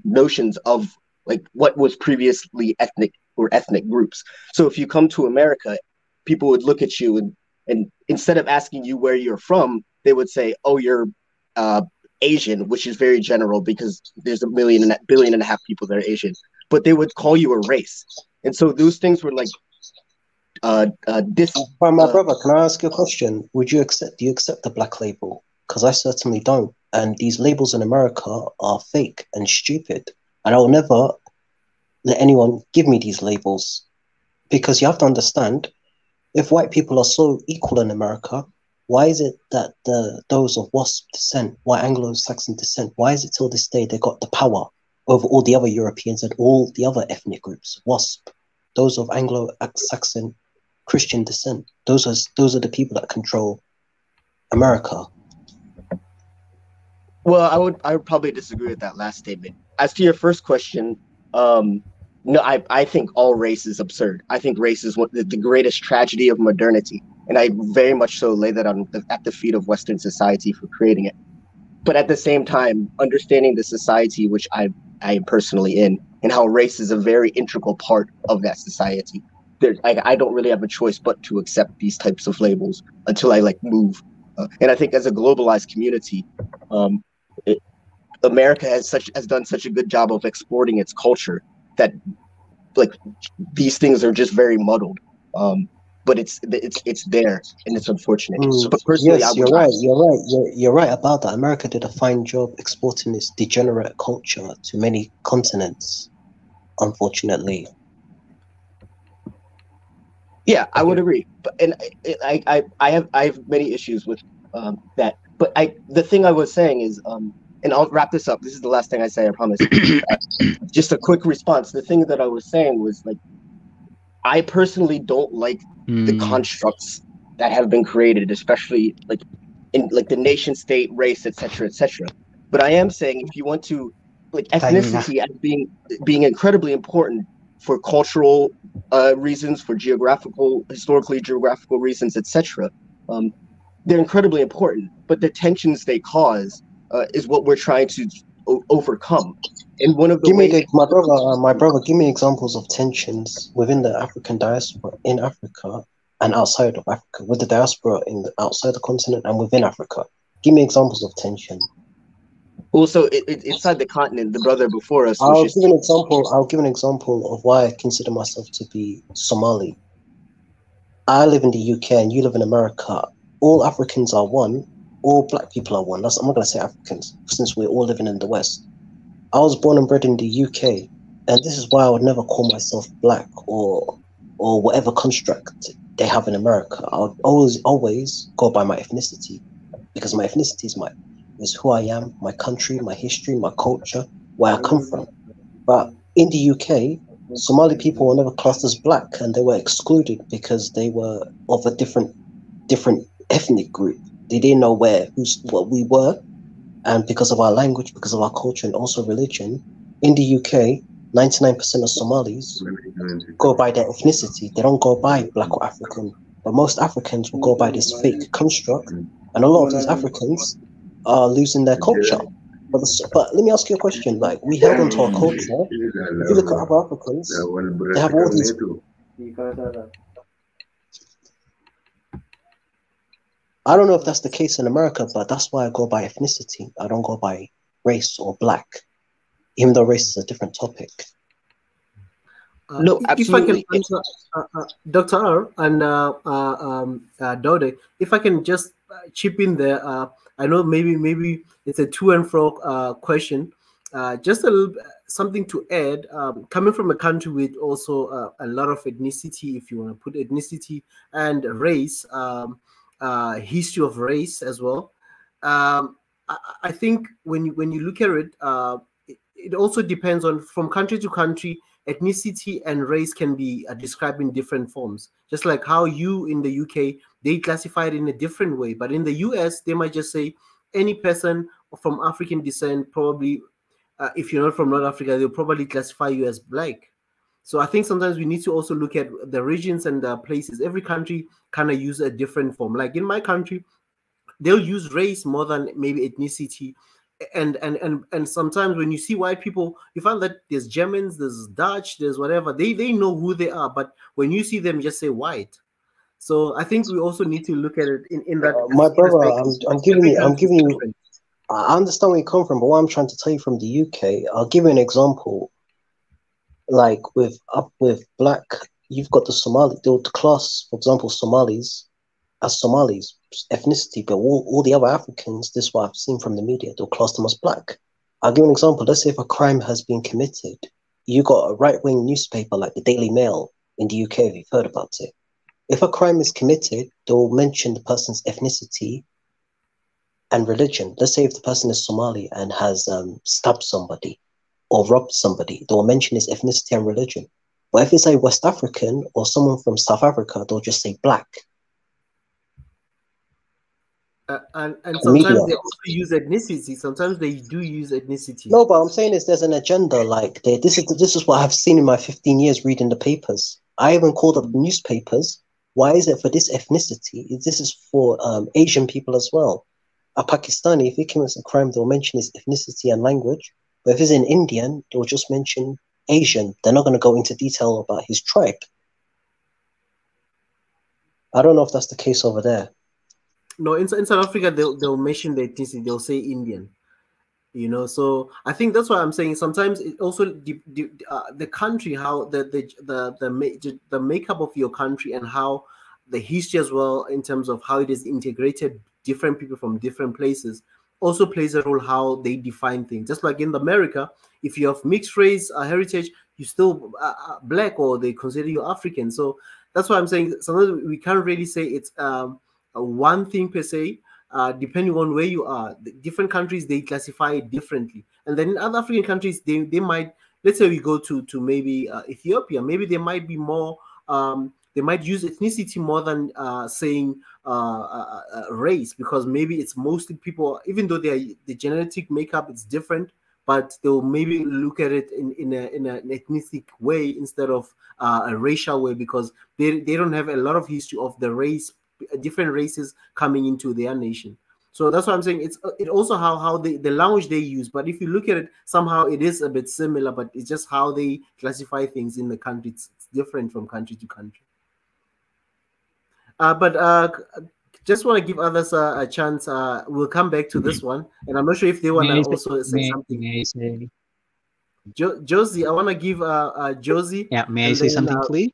notions of like what was previously ethnic groups. So if you come to America, people would look at you and instead of asking you where you're from, they would say, "Oh, you're Asian," which is very general because there's 1.5 billion people that are Asian. But they would call you a race, and so those things were like My brother, can I ask you a question? Do you accept the black label? Because I certainly don't. And these labels in America are fake and stupid. And I will never let anyone give me these labels. Because you have to understand, if white people are so equal in America, why is it that those of WASP descent, white Anglo-Saxon descent, why is it till this day they got the power over all the other Europeans and all the other ethnic groups? WASP, those of Anglo-Saxon Christian descent, those are the people that control America. Well, I would probably disagree with that last statement. As to your first question, no, I think all race is absurd. I think race is the greatest tragedy of modernity, and I very much so lay that at the feet of Western society for creating it. But at the same time, understanding the society which I am personally in, and how race is a very integral part of that society. I don't really have a choice but to accept these types of labels until I move. And I think as a globalized community, America has done such a good job of exporting its culture that these things are just very muddled. But it's there, and it's unfortunate. But personally, yes, you're right about that. America did a fine job exporting this degenerate culture to many continents, unfortunately. Yeah, I would agree, and I have many issues with that. But the thing I was saying is, and I'll wrap this up. This is the last thing I say, I promise. Just a quick response. The thing that I was saying was I personally don't like the constructs that have been created, especially in the nation state, race, etc., etc. But I am saying if you want to ethnicity as being incredibly important for cultural reasons, for historically geographical reasons, etc. They're incredibly important, but the tensions they cause is what we're trying to overcome. And one of the my brother, give me examples of tensions within the African diaspora in Africa and outside of Africa, with the diaspora outside the continent and within Africa. Give me examples of tension. Well, so inside the continent, the brother before us. I'll give an example of why I consider myself to be Somali. I live in the UK and you live in America. All Africans are one. All black people are one. I'm not going to say Africans, since we're all living in the West. I was born and bred in the UK, and this is why I would never call myself black or whatever construct they have in America. I would always go by my ethnicity, because my ethnicity is who I am, my country, my history, my culture, where I come from. But in the UK, Somali people were never classed as black, and they were excluded because they were of a different ethnic group. They didn't know what we were, and because of our language, because of our culture, and also religion, in the UK, 99% of Somalis go by their ethnicity. They don't go by black or African, but most Africans will go by this fake construct, and a lot of these Africans are losing their culture. But let me ask you a question. We held onto our culture. If you look at other Africans, they have all these. I don't know if that's the case in America, but that's why I go by ethnicity. I don't go by race or black, even though race is a different topic. No, absolutely. If I can answer, Dr. R and Dode, if I can just chip in there, I know maybe it's a to and fro question. Just a little something to add. Coming from a country with also a lot of ethnicity, if you want to put ethnicity and race, history of race as well. I think when you look at it, it also depends on from country to country. Ethnicity and race can be described in different forms. Just like how you in the UK, they classify it in a different way. But in the US, they might just say any person from African descent, probably if you're not from North Africa, they'll probably classify you as black. So I think sometimes we need to also look at the regions and the places. Every country kind of use a different form. Like in my country, they'll use race more than maybe ethnicity. And sometimes when you see white people, you find that there's Germans, there's Dutch, there's whatever. They know who they are, but when you see them, just say white. So I think we also need to look at it in that My brother, perspective. I'm giving you. I understand where you come from, but what I'm trying to tell you from the UK, I'll give you an example. Like with black, you've got the Somali, the class, for example, Somalis as Somalis ethnicity, but all the other Africans, this is what I've seen from the media, they'll class them as black. I'll give you an example. Let's say if a crime has been committed, you got a right-wing newspaper like the Daily Mail in the UK, if you've heard about it. If a crime is committed, they'll mention the person's ethnicity and religion. Let's say if the person is Somali and has stabbed somebody or robbed somebody, they'll mention his ethnicity and religion. But if it's a West African or someone from South Africa, they'll just say black. And sometimes they also use ethnicity. Sometimes they do use ethnicity. No, but I'm saying is there's an agenda. Like this is what I've seen in my 15 years reading the papers. I even called up newspapers. Why is it for this ethnicity? This is for Asian people as well. A Pakistani, if he commits a crime, they'll mention his ethnicity and language. But if it's an Indian, they'll just mention Asian. They're not going to go into detail about his tribe. I don't know if that's the case over there. No, in South Africa, they'll mention the ethnicity. They'll say Indian. You know, so I think that's why I'm saying sometimes it also the country, how the makeup of your country and how the history as well in terms of how it is integrated different people from different places also plays a role how they define things. Just like in America, if you have mixed race heritage, you still black or they consider you African. So that's why I'm saying sometimes we can't really say it's one thing per se. Depending on where you are, the different countries they classify it differently, and then in other African countries they might, let's say we go to maybe Ethiopia, maybe they might be more they might use ethnicity more than saying race, because maybe it's mostly people, even though the genetic makeup is different, but they'll maybe look at it in an ethnic way instead of a racial way, because they don't have a lot of history of the race, different races coming into their nation. So that's why I'm saying it also how the language they use. But if you look at it, somehow it is a bit similar, but it's just how they classify things in the country. It's different from country to country. But just want to give others a chance. We'll come back to this one, and I'm not sure if they want to also say something. Josie, I want to give Josie. Yeah, may I say something, please?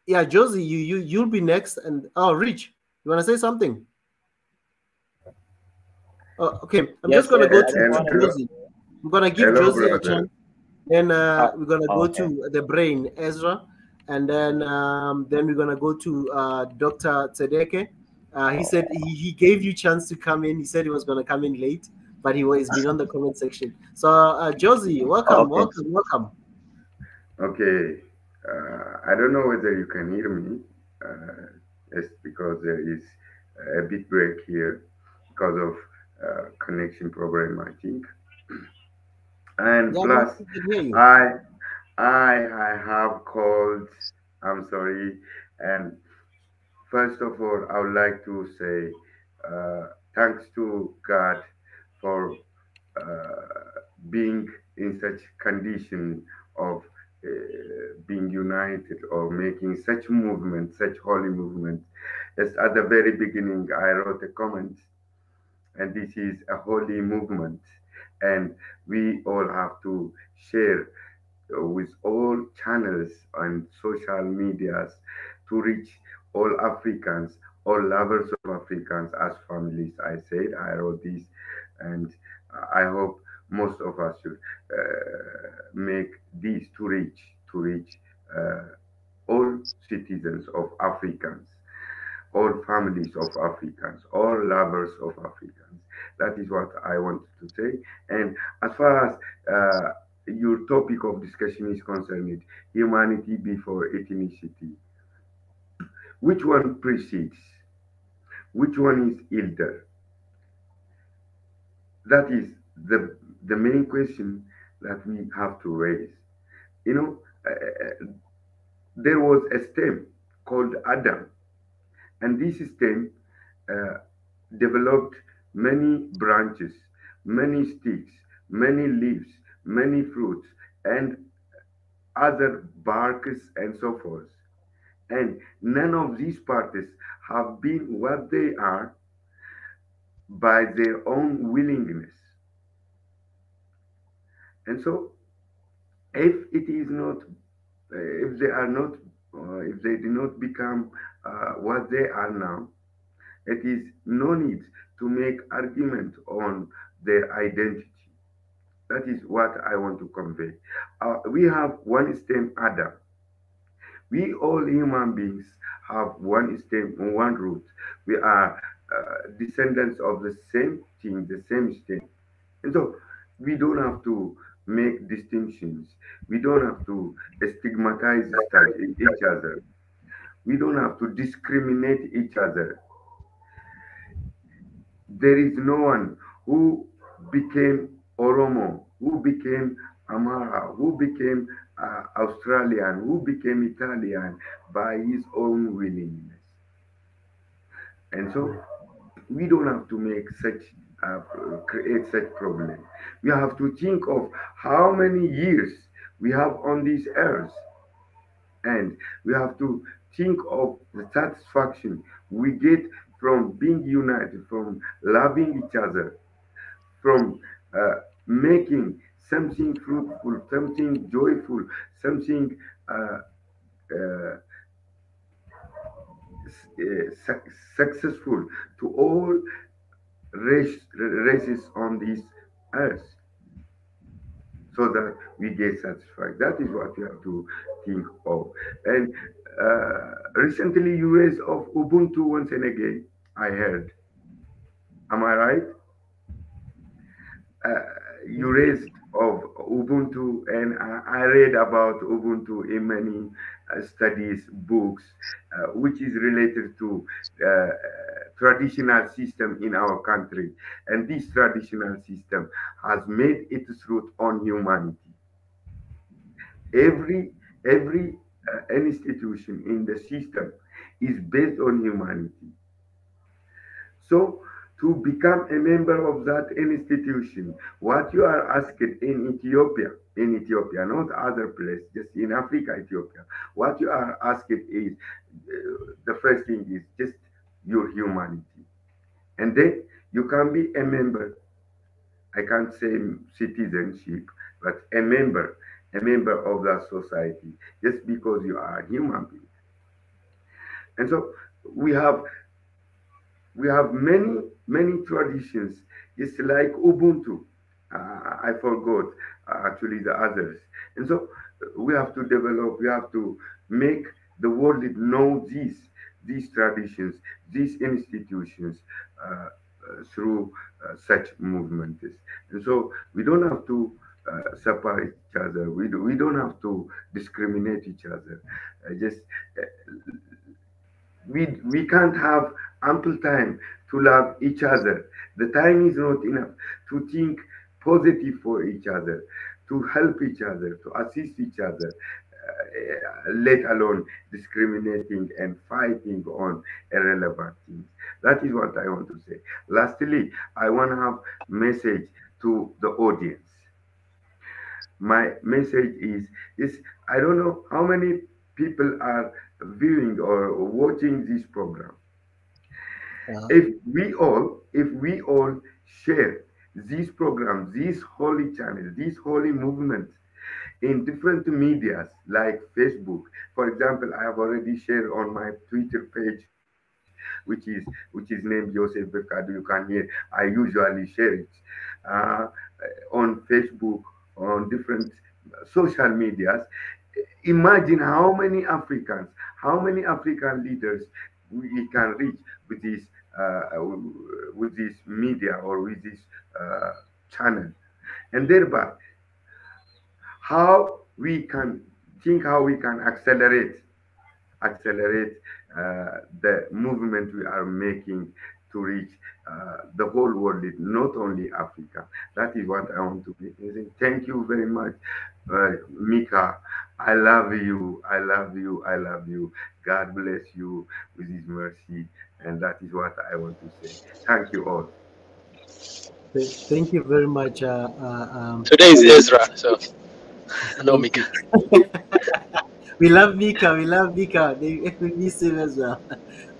Yeah, Josie, you'll be next, and Rich, you want to say something? Oh, okay, I'm just gonna go to Josie. I'm gonna give Josie a chance. Then we're gonna go to the brain, Ezra, and then we're gonna go to Dr. Tedeke. He said he gave you chance to come in. He said he was gonna come in late, but he's been on the comment section. So Josie, welcome. Okay. I don't know whether you can hear me. It's because there is a bit break here because of connection problem, I think. And plus, I have called. I'm sorry. And first of all, I would like to say thanks to God for being in such condition of being united or making such movement, such holy movement. As at the very beginning, I wrote a comment, and this is a holy movement, and we all have to share with all channels and social medias to reach all Africans, all lovers of Africans as families. I said, I wrote this, and I hope most of us should make this to reach all citizens of Africans, all families of Africans, all lovers of Africans. That is what I wanted to say. And as far as your topic of discussion is concerned, humanity before ethnicity, which one precedes? Which one is elder? That is the main question that we have to raise. You know, there was a stem called Adam, and this stem uh, developed many branches, many sticks, many leaves, many fruits, and other barks and so forth. And none of these parties have been what they are by their own willingness. And so, if it is not, if they are not, if they do not become what they are now, it is no need to make argument on their identity. That is what I want to convey. We have one stem, Adam. We all human beings have one stem, one root. We are descendants of the same thing, the same stem. And so we don't have to make distinctions. We don't have to stigmatize each other. We don't have to discriminate each other. There is no one who became Oromo, who became Amara, who became Australian, who became Italian by his own willingness. And so we don't have to make such create such problem. We have to think of how many years we have on this earth, and we have to think of the satisfaction we get from being united, from loving each other, from making something fruitful, something joyful, something uh, uh, successful to all races on this earth, so that we get satisfied. That is what we have to think of. And recently you raised of Ubuntu once and again, I heard. Am I right? uh, you raised of Ubuntu, and I read about Ubuntu in many studies, books, which is related to traditional system in our country. And this traditional system has made its root on humanity. Every institution in the system is based on humanity. So, to become a member of that institution, what you are asked in Ethiopia, not other place, just in Africa, Ethiopia, what you are asked is the first thing is just your humanity. And then you can be a member, I can't say citizenship, but a member of that society, just because you are a human being. And so we have we have many traditions. It's like Ubuntu. I forgot actually the others. And so we have to develop, we have to make the world know these traditions, these institutions through such movements. And so we don't have to separate each other. We don't have to discriminate each other. Just we can't have ample time to love each other. The time is not enough to think positive for each other, to help each other, to assist each other, let alone discriminating and fighting on irrelevant things. That is what I want to say. Lastly, I want to have message to the audience. My message is I don't know how many people are viewing or watching this program. If we all share these programs, these holy channels, these holy movements in different medias like Facebook. For example, I have already shared on my Twitter page, which is named Joseph Bekadu. You can hear. I usually share it uh, on Facebook, on different social medias. Imagine how many African leaders we can reach with uh, this media or with this uh, channel, and thereby how we can how we can accelerate the movement we are making to reach the whole world, not only Africa. That is what I want to be. Thank you very much, Mika, I love you. I love you. I love you. God bless you with His mercy. And that is what I want to say. Thank you all. Thank you very much. Today is Ezra, so no Thank Mika. you. We love Mika. We love Mika. They miss him as well.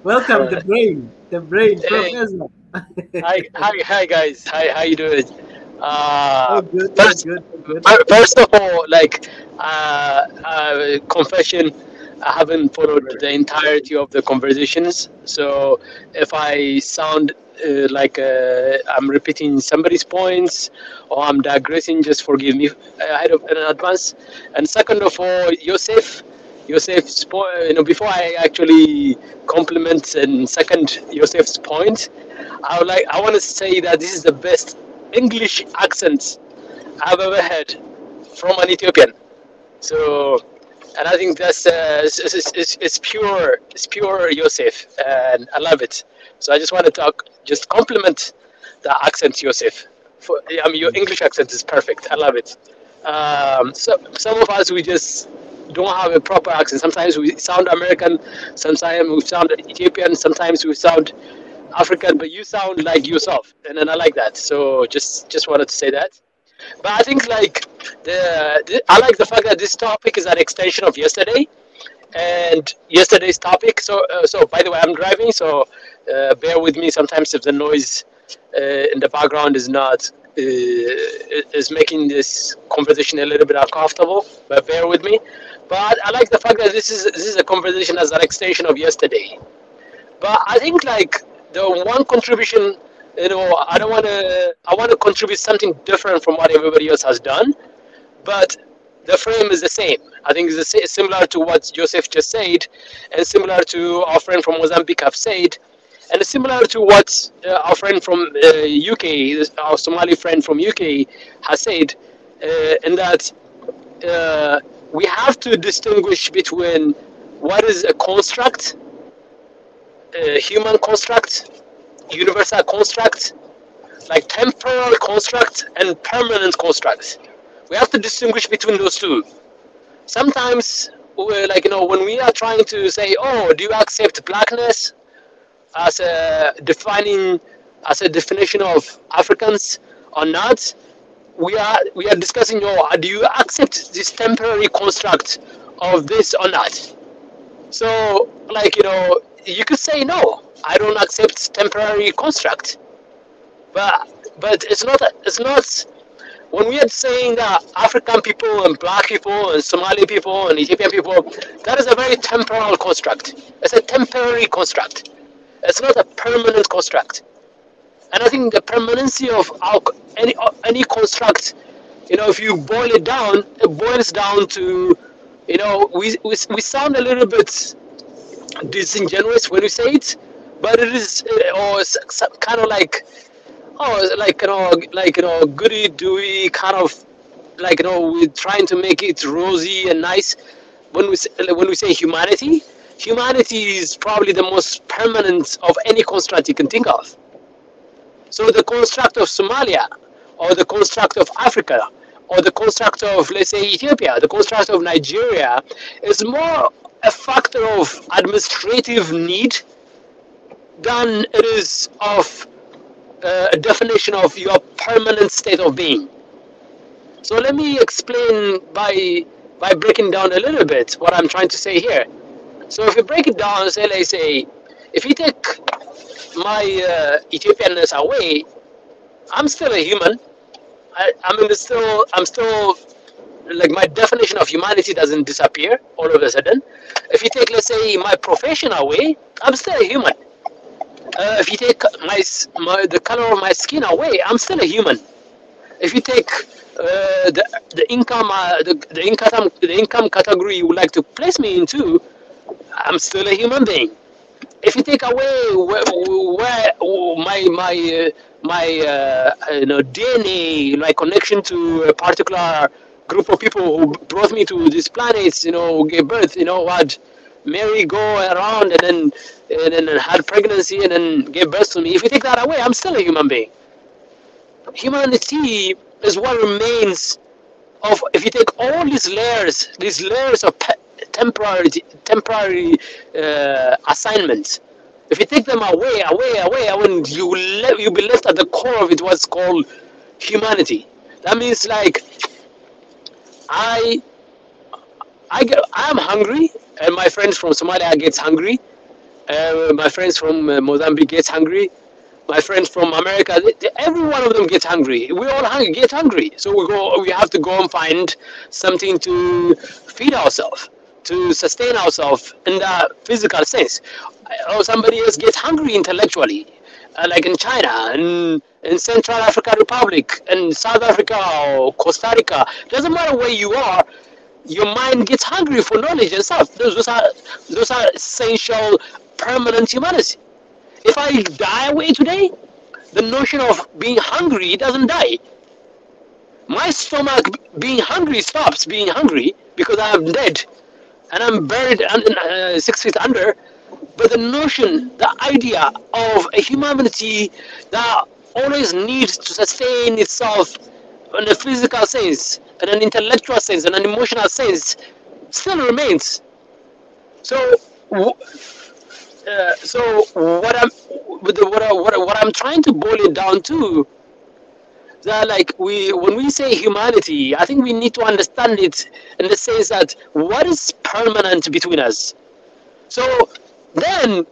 Welcome, the brain, Hey, Professor. hi guys. Hi, how you doing? Oh, good, oh, First, good, oh, good. first of all, like confession, I haven't followed the entirety of the conversations. So if I sound like I'm repeating somebody's points or I'm digressing, just forgive me ahead of in advance. And second of all, Yosef's point. Before I actually compliment and second Yosef's point, I want to say that this is the best English accent I've ever heard from an Ethiopian. So, and I think that's it's pure Yosef, and I love it. So I just want to just compliment the accent, Yosef. I mean, your English accent is perfect. I love it. So some of us we just don't have a proper accent. Sometimes we sound American, sometimes we sound Ethiopian, sometimes we sound African, but you sound like yourself, and then I like that. So just wanted to say that. But I think like I like the fact that this topic is an extension of yesterday and yesterday's topic. So by the way, I'm driving, so bear with me. Sometimes if the noise in the background is not is making this conversation a little bit uncomfortable, but bear with me. But I like the fact that this is a conversation as an extension of yesterday. But I think like the one contribution, I don't want to. I want to contribute something different from what everybody else has done, but the frame is the same. I think it's similar to what Joseph just said, and similar to our friend from Mozambique have said, and similar to what our friend from UK, our Somali friend from UK, has said, in that we have to distinguish between what is a construct, a human construct, universal construct, like temporal construct and permanent construct. We have to distinguish between those two. Sometimes, we're like, when we are trying to say, oh, do you accept blackness as a definition of Africans or not? We are discussing, do you accept this temporary construct of this or not? So, like, you could say no. I don't accept temporary construct, but it's not when we are saying that African people and black people and Somali people and Ethiopian people, that is a very temporal construct. It's a temporary construct. It's not a permanent construct. And I think the permanency of any construct, if you boil it down, it boils down to, we sound a little bit disingenuous when we say it, but it is or kind of like goody doey kind of like we're trying to make it rosy and nice. When we say humanity is probably the most permanent of any construct you can think of. So the construct of Somalia, or the construct of Africa, or the construct of, let's say, Ethiopia, the construct of Nigeria, is more a factor of administrative need than it is of a definition of your permanent state of being. So let me explain by breaking down a little bit what I'm trying to say here. So if you break it down, say, let's say, if you take my Ethiopianness away, I'm still a human. I'm still like, my definition of humanity doesn't disappear all of a sudden. If you take, let's say, my profession away, I'm still a human. If you take the color of my skin away, I'm still a human. If you take the income category you would like to place me into, I'm still a human being. If you take away where my DNA, my connection to a particular group of people who brought me to these planets, gave birth, what Mary go around and then had pregnancy and then gave birth to me. If you take that away, I'm still a human being. Humanity is what remains of, if you take all these layers of temporary assignments, if you take them away, when you'll be left at the core of it, what's called humanity. That means like I'm hungry, and my friends from Somalia gets hungry. My friends from Mozambique gets hungry. My friends from America, every one of them gets hungry. We all get hungry, so we have to go and find something to feed ourselves, to sustain ourselves in the physical sense. Or somebody else gets hungry intellectually, like in China and in Central African Republic and South Africa or Costa Rica. Doesn't matter where you are, your mind gets hungry for knowledge and stuff. Those are essential, permanent humanity. If I die away today, the notion of being hungry doesn't die. My stomach being hungry stops being hungry because I'm dead and I'm buried 6 feet under. But the notion, the idea of a humanity that always needs to sustain itself in a physical sense, in an intellectual sense, in an emotional sense, still remains. So what I'm trying to boil it down to, that like when we say humanity, I think we need to understand it in the sense that what is permanent between us. So then,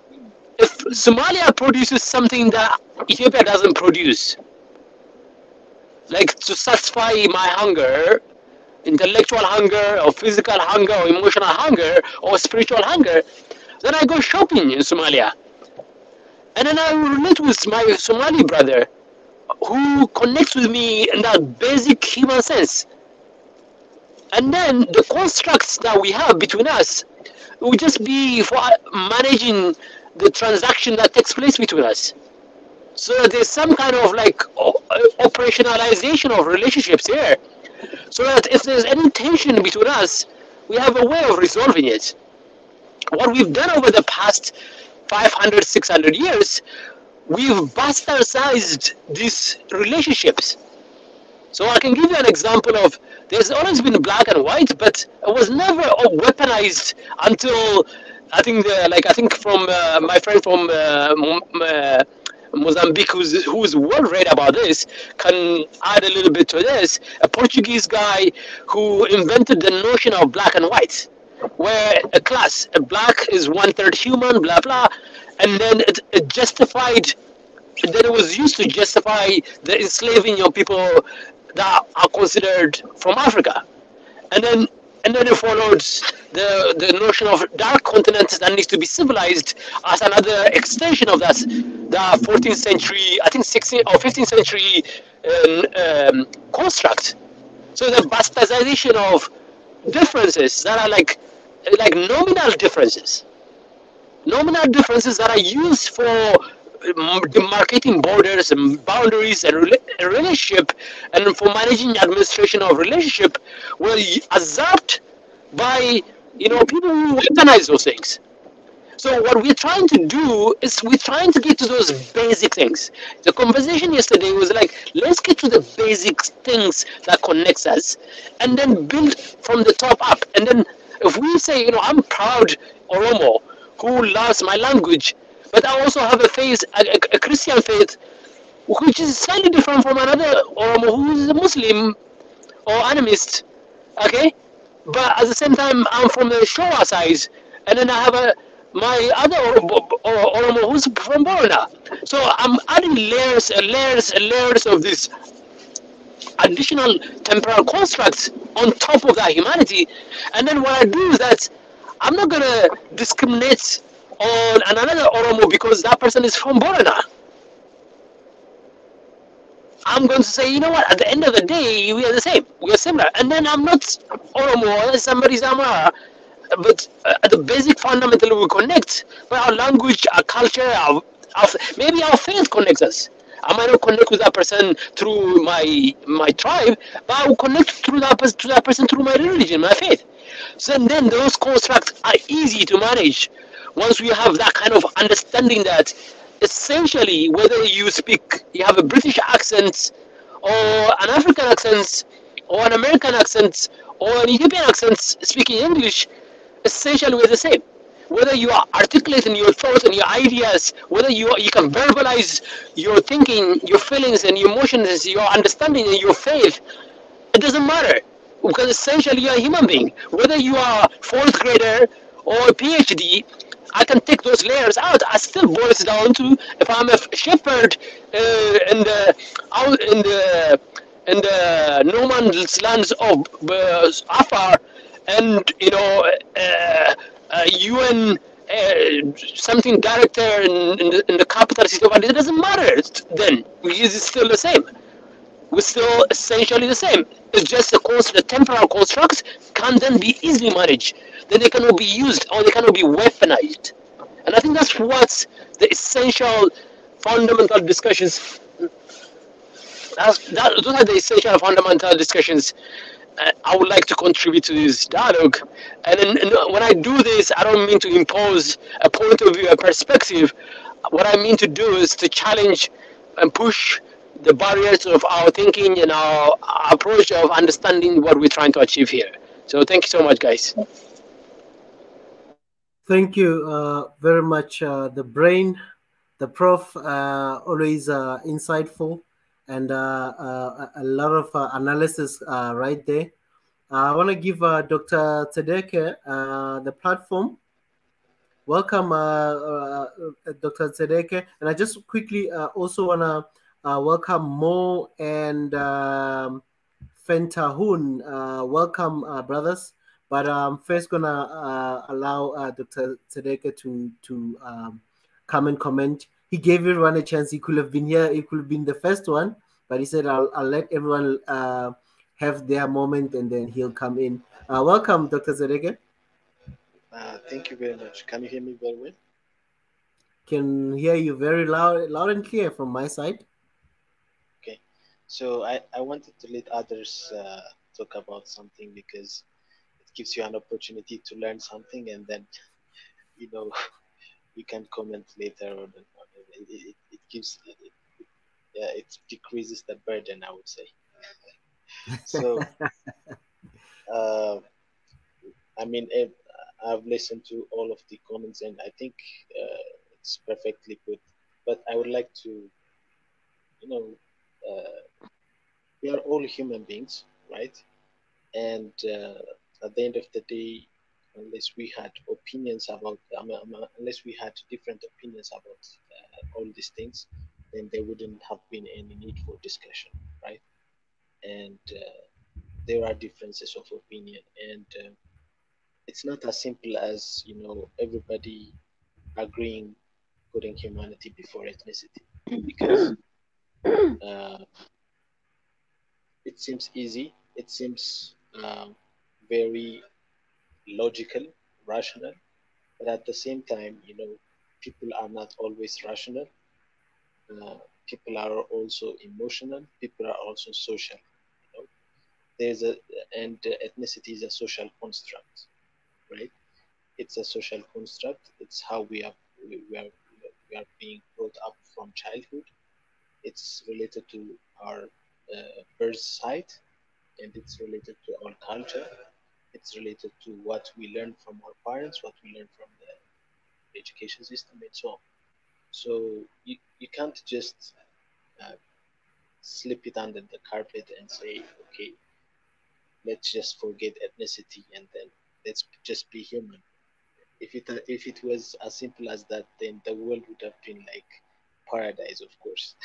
if Somalia produces something that Ethiopia doesn't produce, like to satisfy my hunger, intellectual hunger, or physical hunger, or emotional hunger, or spiritual hunger, then I go shopping in Somalia. And then I relate with my Somali brother who connects with me in that basic human sense. And then the constructs that we have between us will just be for managing the transaction that takes place between us. So there's some kind of like operationalization of relationships here. So that if there's any tension between us, we have a way of resolving it. What we've done over the past 500, 600 years, we've bastardized these relationships. So I can give you an example of, there's always been black and white, but it was never weaponized until I think from my friend from Mozambique, who's well read about this, can add a little bit to this. A Portuguese guy who invented the notion of black and white, where a black is 1/3 human, blah blah, and then it justified. Then it was used to justify the enslaving of people that are considered from Africa, and then it followed the notion of dark continents that needs to be civilized as another extension of that, the 14th century, I think 16th or 15th century construct. So the bastardization of differences that are like nominal differences that are used for demarcating borders and boundaries and relationship, and for managing administration of relationship, were absorbed by people who weaponize those things. So what we're trying to do is we're trying to get to those basic things. The conversation yesterday was like, let's get to the basic things that connects us, and then build from the top up. And then if we say, I'm proud Oromo who loves my language, but I also have a faith, a Christian faith, which is slightly different from another Oromo who is a Muslim or animist, okay? But at the same time, I'm from the Showa side, and then I have my other Oromo who's from Borona. So I'm adding layers and layers and layers of this additional temporal constructs on top of that humanity. And then what I do is that I'm not going to discriminate on another Oromo because that person is from Borona. I'm going to say, you know what, at the end of the day, we are the same, we are similar. And then I'm not Oromo, somebody's Amara, but at the basic fundamental we connect. But our language, our culture, maybe our faith connects us. I might not connect with that person through my tribe, but I will connect to that person through my religion, my faith. So then those constructs are easy to manage once we have that kind of understanding that essentially whether you have a British accent or an African accent, or an American accent or an Ethiopian accent speaking English, essentially we're the same. Whether you are articulating your thoughts and your ideas, whether you can verbalize your thinking, your feelings and your emotions, your understanding and your faith, it doesn't matter, because essentially you're a human being. Whether you are fourth grader or a PhD, I can take those layers out. I still boils down to if I'm a shepherd in the out in the no man's lands of Afar, and UN something director in the capital city of Addis, it doesn't matter then, because it's still the same. We're still essentially the same. It's just the temporal constructs can then be easily managed. Then they cannot be used or they cannot be weaponized. And I think that's what the essential fundamental discussions. Those are the essential fundamental discussions I would like to contribute to this dialogue. And then when I do this, I don't mean to impose a point of view, a perspective. What I mean to do is to challenge and push the barriers of our thinking and our approach of understanding what we're trying to achieve here. So thank you so much, guys. Thank you very much, the brain, the prof, always insightful, and a lot of analysis right there. I want to give Dr. Tedeke the platform. Welcome, Dr. Tedeke. And I just quickly also want to welcome Mo and Fentahun. Welcome, brothers. But I'm first going to allow Dr. Tedeke to come and comment. He gave everyone a chance. He could have been here. He could have been the first one. But he said, I'll let everyone have their moment and then he'll come in. Welcome, Dr. Tedeke. Thank you very much. Can you hear me very well? Can hear you very loud and clear from my side. Okay. So I wanted to let others talk about something because it gives you an opportunity to learn something, and then you can comment later. Or it gives it decreases the burden, I would say. So I mean, I've listened to all of the comments, and I think it's perfectly good. But I would like to, we are all human beings, right? And at the end of the day, unless we had opinions about, unless we had different opinions about all these things, then there wouldn't have been any need for discussion, right? And there are differences of opinion, and it's not as simple as everybody agreeing putting humanity before ethnicity, because it seems easy, it seems very logical, rational, but at the same time, people are not always rational. People are also emotional. People are also social. And ethnicity is a social construct, right? It's a social construct. It's how we are being brought up from childhood. It's related to our birth site, and it's related to our culture. It's related to what we learn from our parents, what we learn from the education system, and so on. So you can't just slip it under the carpet and say, okay, let's just forget ethnicity and then let's just be human. If it was as simple as that, then the world would have been like paradise, of course.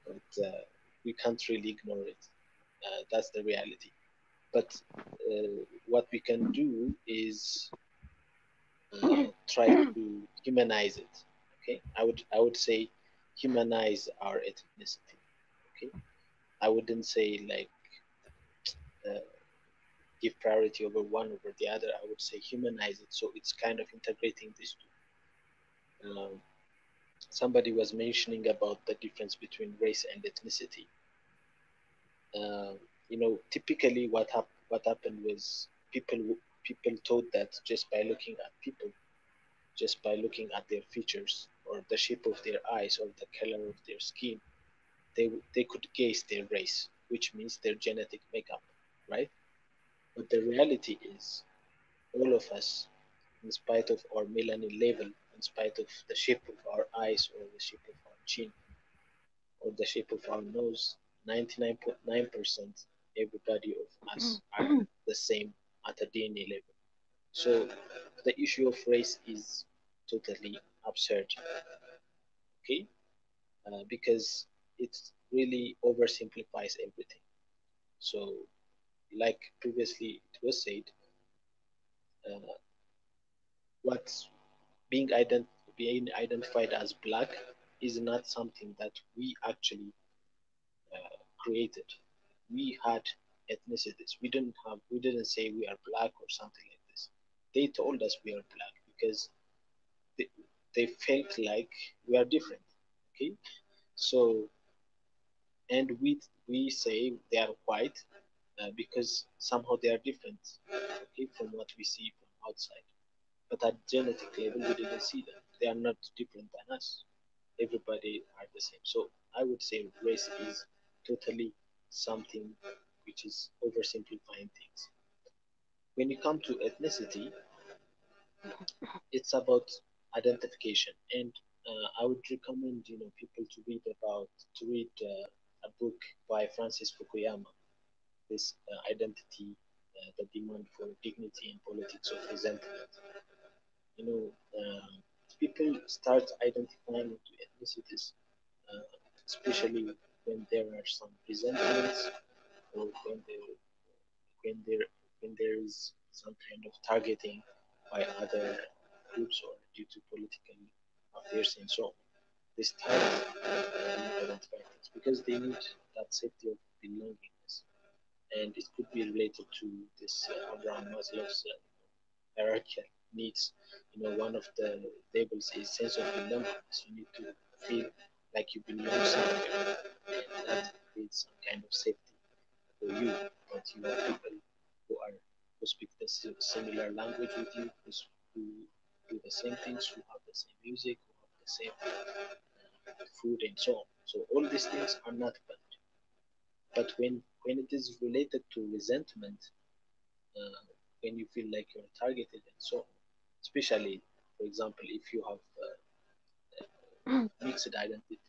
But we can't really ignore it. That's the reality. But what we can do is try to humanize it. Okay, I would say humanize our ethnicity. Okay, I wouldn't say like give priority over one over the other. I would say humanize it. So it's kind of integrating these two. Somebody was mentioning about the difference between race and ethnicity. Typically what happened was people thought that just by looking at people, just by looking at their features or the shape of their eyes or the color of their skin, they could guess their race. which means their genetic makeup, right? But the reality is, all of us, in spite of our melanin level, in spite of the shape of our eyes or the shape of our chin or the shape of our nose, 99.9% everybody of us are the same at a DNA level. So the issue of race is totally absurd, okay? Because it really oversimplifies everything. So, like previously it was said, uh, what's being identified as black is not something that we actually created. We had ethnicities. We didn't say we are black or something like this. They told us we are black because they, they felt like we are different. Okay, so and we say they are white because somehow they are different. Okay, from what we see from outside. But at genetic level, we didn't see them. They are not different than us. Everybody are the same. So I would say race is totally something which is oversimplifying things. When you come to ethnicity, it's about identification, and I would recommend people to read a book by Francis Fukuyama, this identity, the demand for dignity and politics of resentment. You know, people start identifying into ethnicities, uh, especially when there are some resentments or when there when there is some kind of targeting by other groups or due to political affairs and so on. They start identifying things because they need that safety of belongingness, and it could be related to this Abraham Maslow's hierarchical needs. One of the labels is sense of belongingness. You need to feel like you belong somewhere, and that creates some kind of safety for you. But you have people who speak the similar language with you, who do the same things, who have the same music, who have the same food, and so on. So all these things are not bad. But when it is related to resentment, uh, when you feel like you're targeted and so on, especially, for example, if you have mixed identity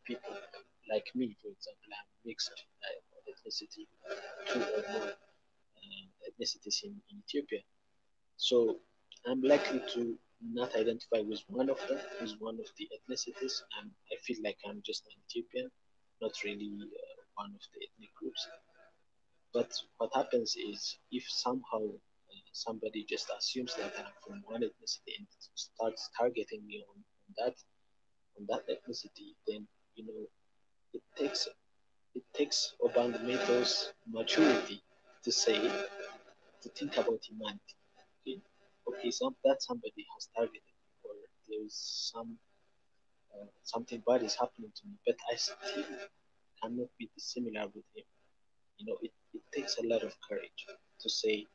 people like me, for example, I'm mixed ethnicity, two or more ethnicities in Ethiopia. So I'm likely to not identify with one of them, with one of the ethnicities, and I feel like I'm just an Ethiopian, not really one of the ethnic groups. But what happens is if somehow somebody just assumes that I'm from one ethnicity and starts targeting me on that ethnicity, then it takes it takes Obang Meto's maturity to say to think about humanity. Okay, okay, that somebody has targeted me, or there's something bad is happening to me, but I still cannot be dissimilar with him. It takes a lot of courage to say,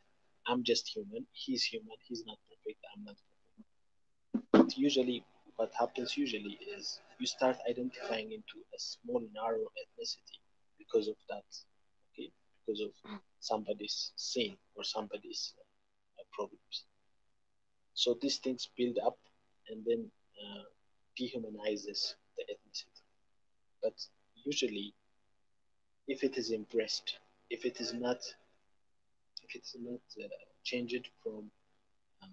I'm just human, he's not perfect, I'm not perfect. But usually, what happens usually is you start identifying into a small, narrow ethnicity because of that, okay, because of somebody's sin or somebody's problems. So these things build up and then dehumanizes the ethnicity. But usually, if it is embraced, if it is not changed from uh,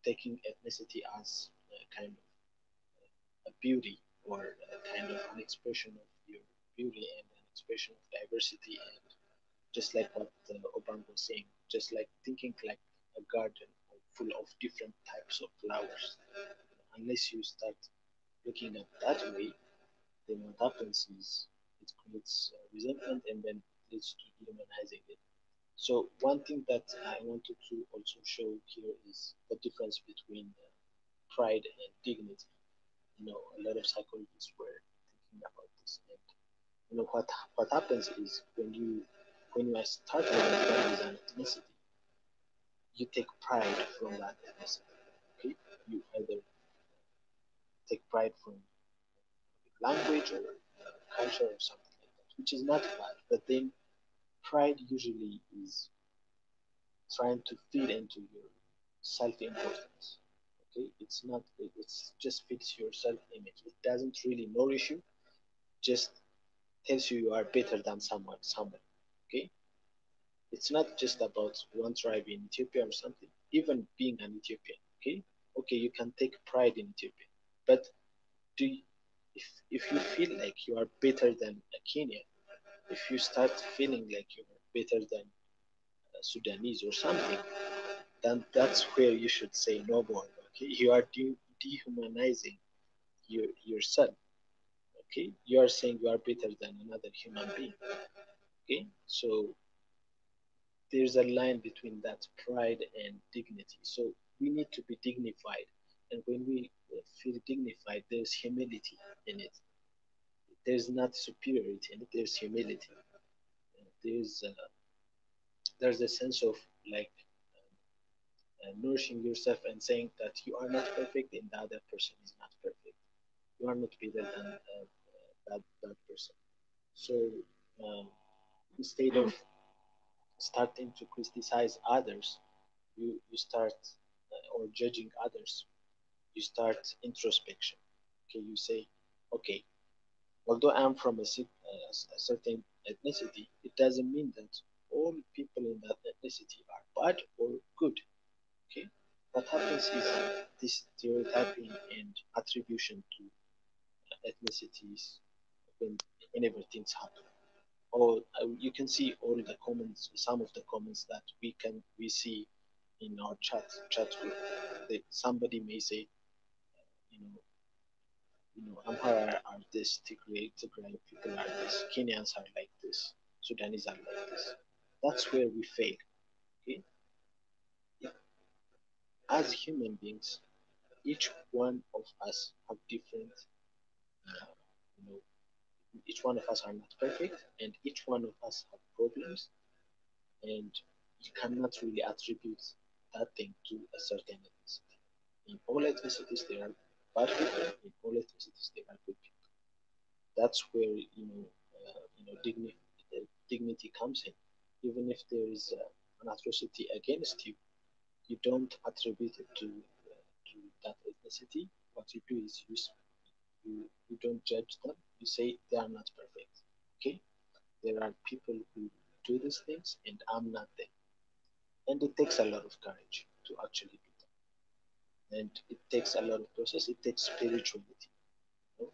taking ethnicity as kind of a beauty or a kind of an expression of your beauty and an expression of diversity, and just like what Obama was saying, just like thinking like a garden full of different types of flowers. Unless you start looking at that way, then what happens is it creates resentment and then leads to dehumanizing it. So one thing that I wanted to also show here is the difference between pride and dignity. A lot of psychologists were thinking about this, and what happens is when you start identifying as an ethnicity, you take pride from that ethnicity. Okay, you either take pride from language or culture or something like that, which is not bad. But then pride usually is trying to feed into your self-importance. Okay, it's not. It's just fits your self-image. It doesn't really nourish you. Just tells you are better than someone somewhere. Okay, it's not just about one tribe in Ethiopia or something. Even being an Ethiopian. Okay, you can take pride in Ethiopia, but do you, if you feel like you are better than a Kenyan, if you start feeling like you are better than a Sudanese or something, then that's where you should say no more. Okay, you are dehumanizing yourself. Okay, you are saying you are better than another human being. Okay, so there's a line between that pride and dignity. So we need to be dignified, and when we feel dignified, there's humility in it. There's not superiority in it. There's humility. There's there's a sense of like nourishing yourself and saying that you are not perfect and the other person is not perfect. You are not better than that person. So um, instead of starting to criticize others, you start or judging others, you start introspection. Okay, you say, okay, although I'm from a certain ethnicity, it doesn't mean that all people in that ethnicity are bad or good. Okay, what happens is this stereotyping and attribution to ethnicities when whenever things happen. Or you can see all the comments, some of the comments that we see in our chat group. Somebody may say, you know, Amhara are this, Tigray people are this, Kenyans are like this, Sudanese are like this. That's where we fail. Okay, as human beings, each one of us have different, uh, you know, each one of us are not perfect, and each one of us have problems, and you cannot really attribute that thing to a certain ethnicity. In all ethnicities, there are bad people. In all ethnicities, there are good people. That's where dignity comes in. Even if there is an atrocity against you, you don't attribute it to that ethnicity. What you do is you don't judge them. You say they are not perfect. Okay, there are people who do these things, and I'm not them. And it takes a lot of courage to actually do that. And it takes a lot of process. It takes spirituality. You know?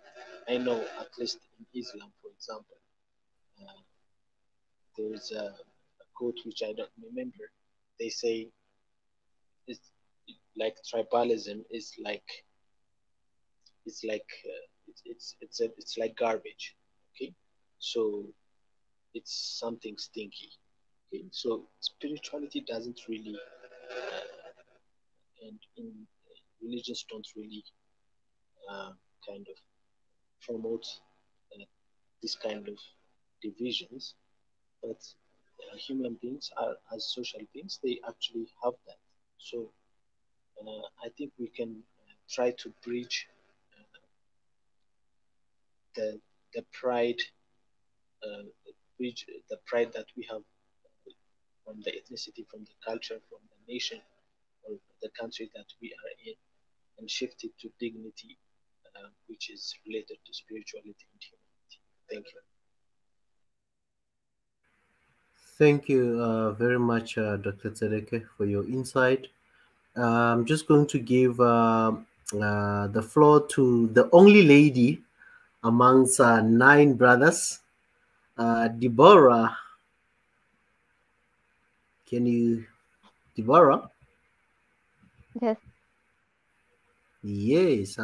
I know, at least in Islam, for example, uh, there's a quote which I don't remember. They say it's like tribalism is like it's like garbage. Okay, so it's something stinky. Okay, so spirituality doesn't really, and in religions don't really kind of promote uh, this kind of divisions, but human beings are as social beings they actually have that. So I think we can try to bridge uh, the the pride uh, bridge the pride that we have from the ethnicity, from the culture, from the nation or the country that we are in, and shift it to dignity, which is related to spirituality and humanity. Thank you. Thank you very much, Dr. Tsedeke, for your insight. I'm just going to give the floor to the only lady amongst 9 brothers, Deborah. Can you, Deborah? Yes. Yes.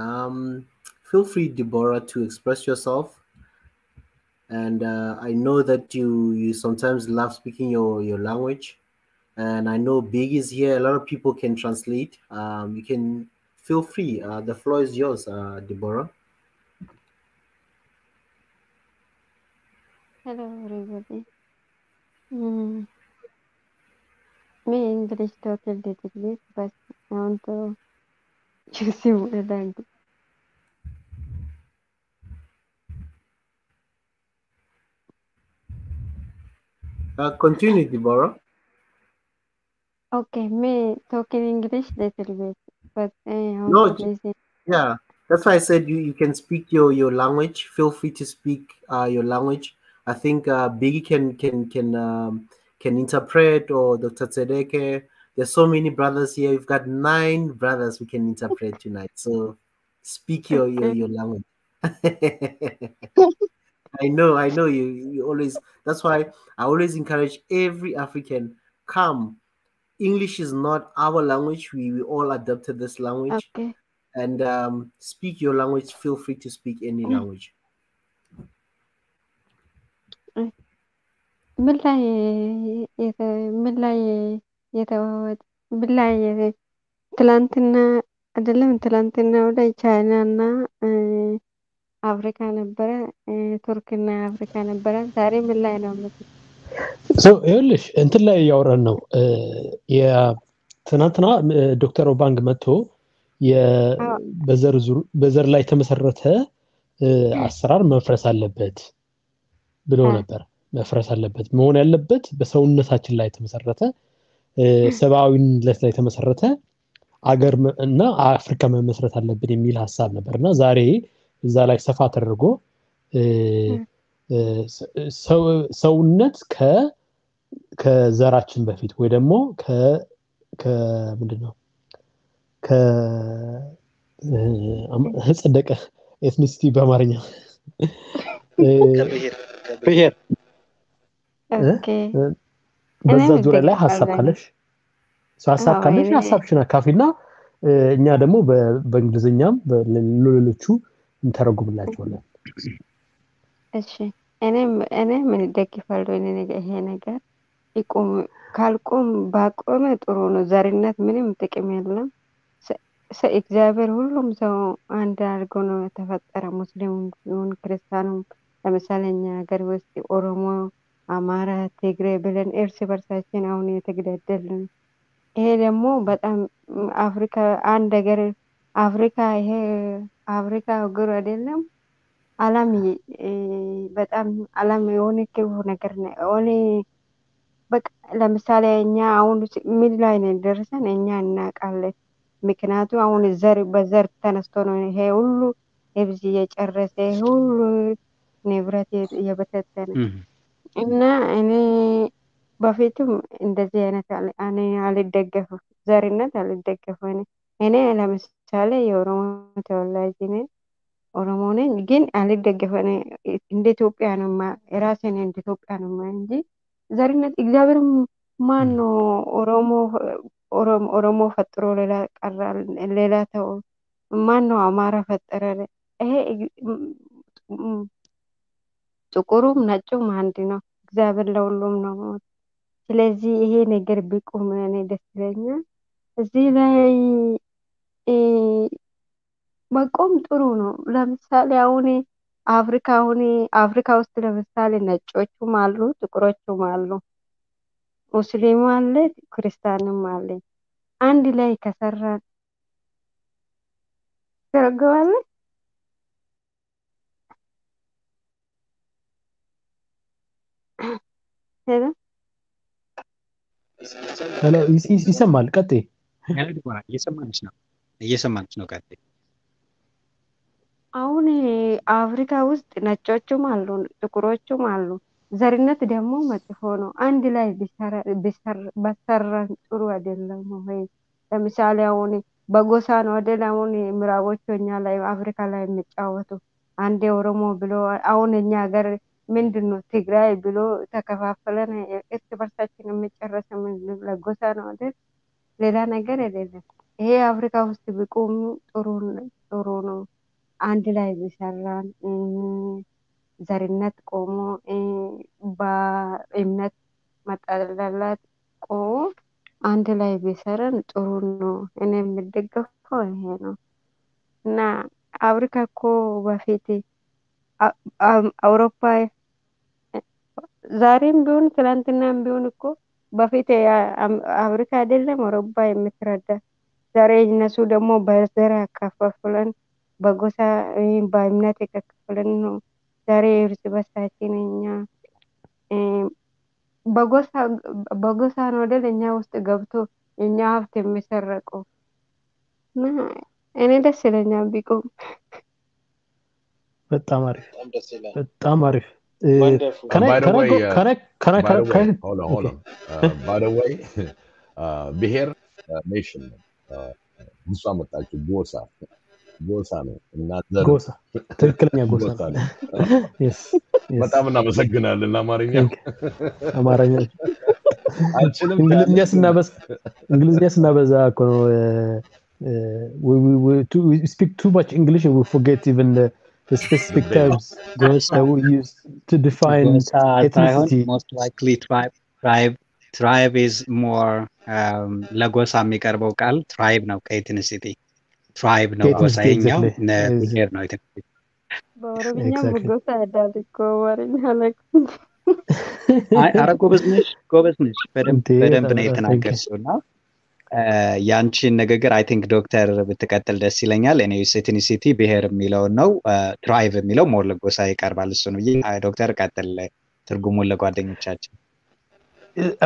Feel free, Deborah, to express yourself. And I know that you sometimes love speaking your language. And I know Big is here. A lot of people can translate. You can feel free. The floor is yours, Deborah. Hello, everybody. Mm, me English total little bit, but I want to use your language. Continue, Deborah. Okay, me talking English little bit, but how No, to listen. yeah, that's why I said you can speak your language. Feel free to speak your language. I think Biggie can interpret, or Dr. Tsedeke. There's so many brothers here. We've got 9 brothers we can interpret tonight. So speak your language. I know you always. That's why I always encourage every African, come. English is not our language. We all adopted this language, Okay. and speak your language. Feel free to speak any language. ትላንትና አይደለም ትላንትና ወደ ቻይና እና አፍሪካ ነበረ፣ ቱርክና አፍሪካ ነበረ። ዛሬ ምን ላይ ነው? ይኸውልሽ እንትን ላይ እያወራን ነው። ትናንትና ዶክተር ኦባንግ መጥቶ በዘር ላይ የተመሰረተ አሰራር መፍረስ አለበት ብሎ ነበር። መፍረስ አለበት መሆን ያለበት በሰውነታችን ላይ የተመሰረተ ሰብአዊነት ላይ የተመሰረተ አገር እና አፍሪካ መመስረት አለብን የሚል ሐሳብ ነበርና ዛሬ እዛ ላይ ሰፋ ተደርጎ ሰውነት ከዘራችን በፊት ወይ ደግሞ ምንድነው ጸደቀ ኤትኒሲቲ በአማርኛ ብሔር በዛ ዙሪያ ላይ ሐሳብ ካለሽ ሐሳብሽን አካፊና እኛ ደግሞ በእንግሊዝኛም በሌሎቹ እንተረጉምላችኋለን። እሺ እኔ ምን ደግፋለሁ? ይሄ ነገር ይቆም ካልቆም ባቆመ ጥሩ ነው። ዘርነት ምንም ጥቅም የለም። እግዚአብሔር ሁሉም ሰው አንድ አድርጎ ነው የተፈጠረ። ሙስሊሙም ይሁን ክርስቲያኑም። ለምሳሌ እኛ ሀገር ውስጥ ኦሮሞ፣ አማራ፣ ትግሬ ብለን እርስ በርሳችን አሁን የተገዳደልን። ይሄ ደግሞ በጣም አፍሪካ አንድ ሀገር አፍሪካ ይሄ አፍሪካ ሀገር አይደለም ዓለም በጣም ዓለም የሆነ ክፉ ነገር ነው። የሆነ በቃ ለምሳሌ እኛ አሁን ምን ላይ ነው ደርሰን እኛ እናውቃለን። ምክንያቱም አሁን በዘር ተነስቶ ነው ይሄ ሁሉ ህዝብ እየጨረሰ ሁሉ ንብረት እየበተተነ እና እኔ በፊቱም እንደዚህ አይነት እኔ አልደገፍም፣ ዘርነት አልደገፍም። እኔ ለምሳሌ የኦሮሞ ተወላጅ ነኝ፣ ኦሮሞ ነኝ፣ ግን አልደገፍም። እንደ ኢትዮጵያ ነው ራሴን እንደ ኢትዮጵያ ነው እንጂ ዘርነት እግዚአብሔር ማን ነው ኦሮሞ ፈጥሮ ሌላ ቀራል ሌላ ተው ማን ነው አማራ ፈጠረ? ይሄ ጥቁሩም ነጩም አንድ ነው። እግዚአብሔር ለሁሉም ነው። ስለዚህ ይሄ ነገር ቢቆም እኔ ደስ ይለኛል። እዚህ ላይ መቆም ጥሩ ነው። ለምሳሌ አሁን አፍሪካ ውስጥ ለምሳሌ ነጮቹም አሉ፣ ጥቁሮቹም አሉ፣ ሙስሊሙ አለ፣ ክርስቲያንም አለ። አንድ ላይ ከሰራን ተረገዋለ። ሄሎ ይሰማል? ቀጥይ። እየሰማንሽ ነው። ቀጥይ። አሁን አፍሪካ ውስጥ ነጮቹም አሉ፣ ጥቁሮቹም አሉ። ዘርነት ደግሞ መጥፎ ነው። አንድ ላይ በሰራን ጥሩ አይደለም ወይ? ለምሳሌ አሁን በጎሳ ነው አይደል? አሁን ምዕራቦቹ እኛ ላይ አፍሪካ ላይ የሚጫወቱ አንዴ ኦሮሞ ብሎ አሁን እኛ ሀገር ምንድነው ትግራይ ብሎ ተከፋፈለን እርስ በርሳችን የሚጨረሰ ለጎሳ ነው አይደል? ሌላ ነገር አይደለም። ይሄ አፍሪካ ውስጥ ቢቆም ጥሩ ነው። አንድ ላይ ቢሰራን ዘርነት ቆሞ በእምነት መጠላላት ቆሞ አንድ ላይ ቢሰራን ጥሩ ነው። እኔ የምደገፈው ይሄ ነው እና አፍሪካ እኮ በፊት አውሮፓ ዛሬም ቢሆን ትላንትናም ቢሆን እኮ በፊት አፍሪካ አይደለም አውሮፓ የምትረዳ። ዛሬ እነሱ ደግሞ በዘር ያከፋፍለን በጎሳ በእምነት የከፋፈለን ነው። ዛሬ እርስ በርሳችን እኛ በጎሳ ነው አይደል እኛ ውስጥ ገብቶ የኛ ሀብት የሚሰረቀው እና እኔ ደስ ይለኛል ቢቆም። በጣም አሪፍ በጣም ደስ ይላል። በጣም አሪፍ Wonderful. can I by the can I way, go can I can I by the way, can hold on, okay. hold on. By the way, ብሔር nation ብዙ አመጣችሁ ጎሳ ነው እና ዘር ጎሳ ትክክለኛ ጎሳ ጎሳ ነው ነው። yes yes በጣም እናመሰግናለን። አማርኛ አማርኛ አልችልም። እንግሊዝኛ ስናበዛ እኮ ነው we speak too much English and we forget even the specific terms that we use to define ethnicity. Most likely tribe is more ለጎሳ የሚቀርበው ቃል tribe ነው ከኤትኒሲቲ tribe ነው ጎሳኛው ብሔር ነው ኤትኒሲቲ በኦሮምኛ በጎሳ አይዳል እኮ ወሬኛ ላይ ኧረ ጎበዝ ነሽ በደንብ ነው የተናገርሽውና ያንቺን ንግግር አይ ቲንክ ዶክተር ብትቀጥል ደስ ይለኛል። እኔ ኤትኒሲቲ ብሔር የሚለው ነው ትራይብ የሚለው ሞር ለጎሳ ይቀርባል። እሱ ነው ዶክተር ቀጥል ትርጉሙን ለጓደኞቻችን።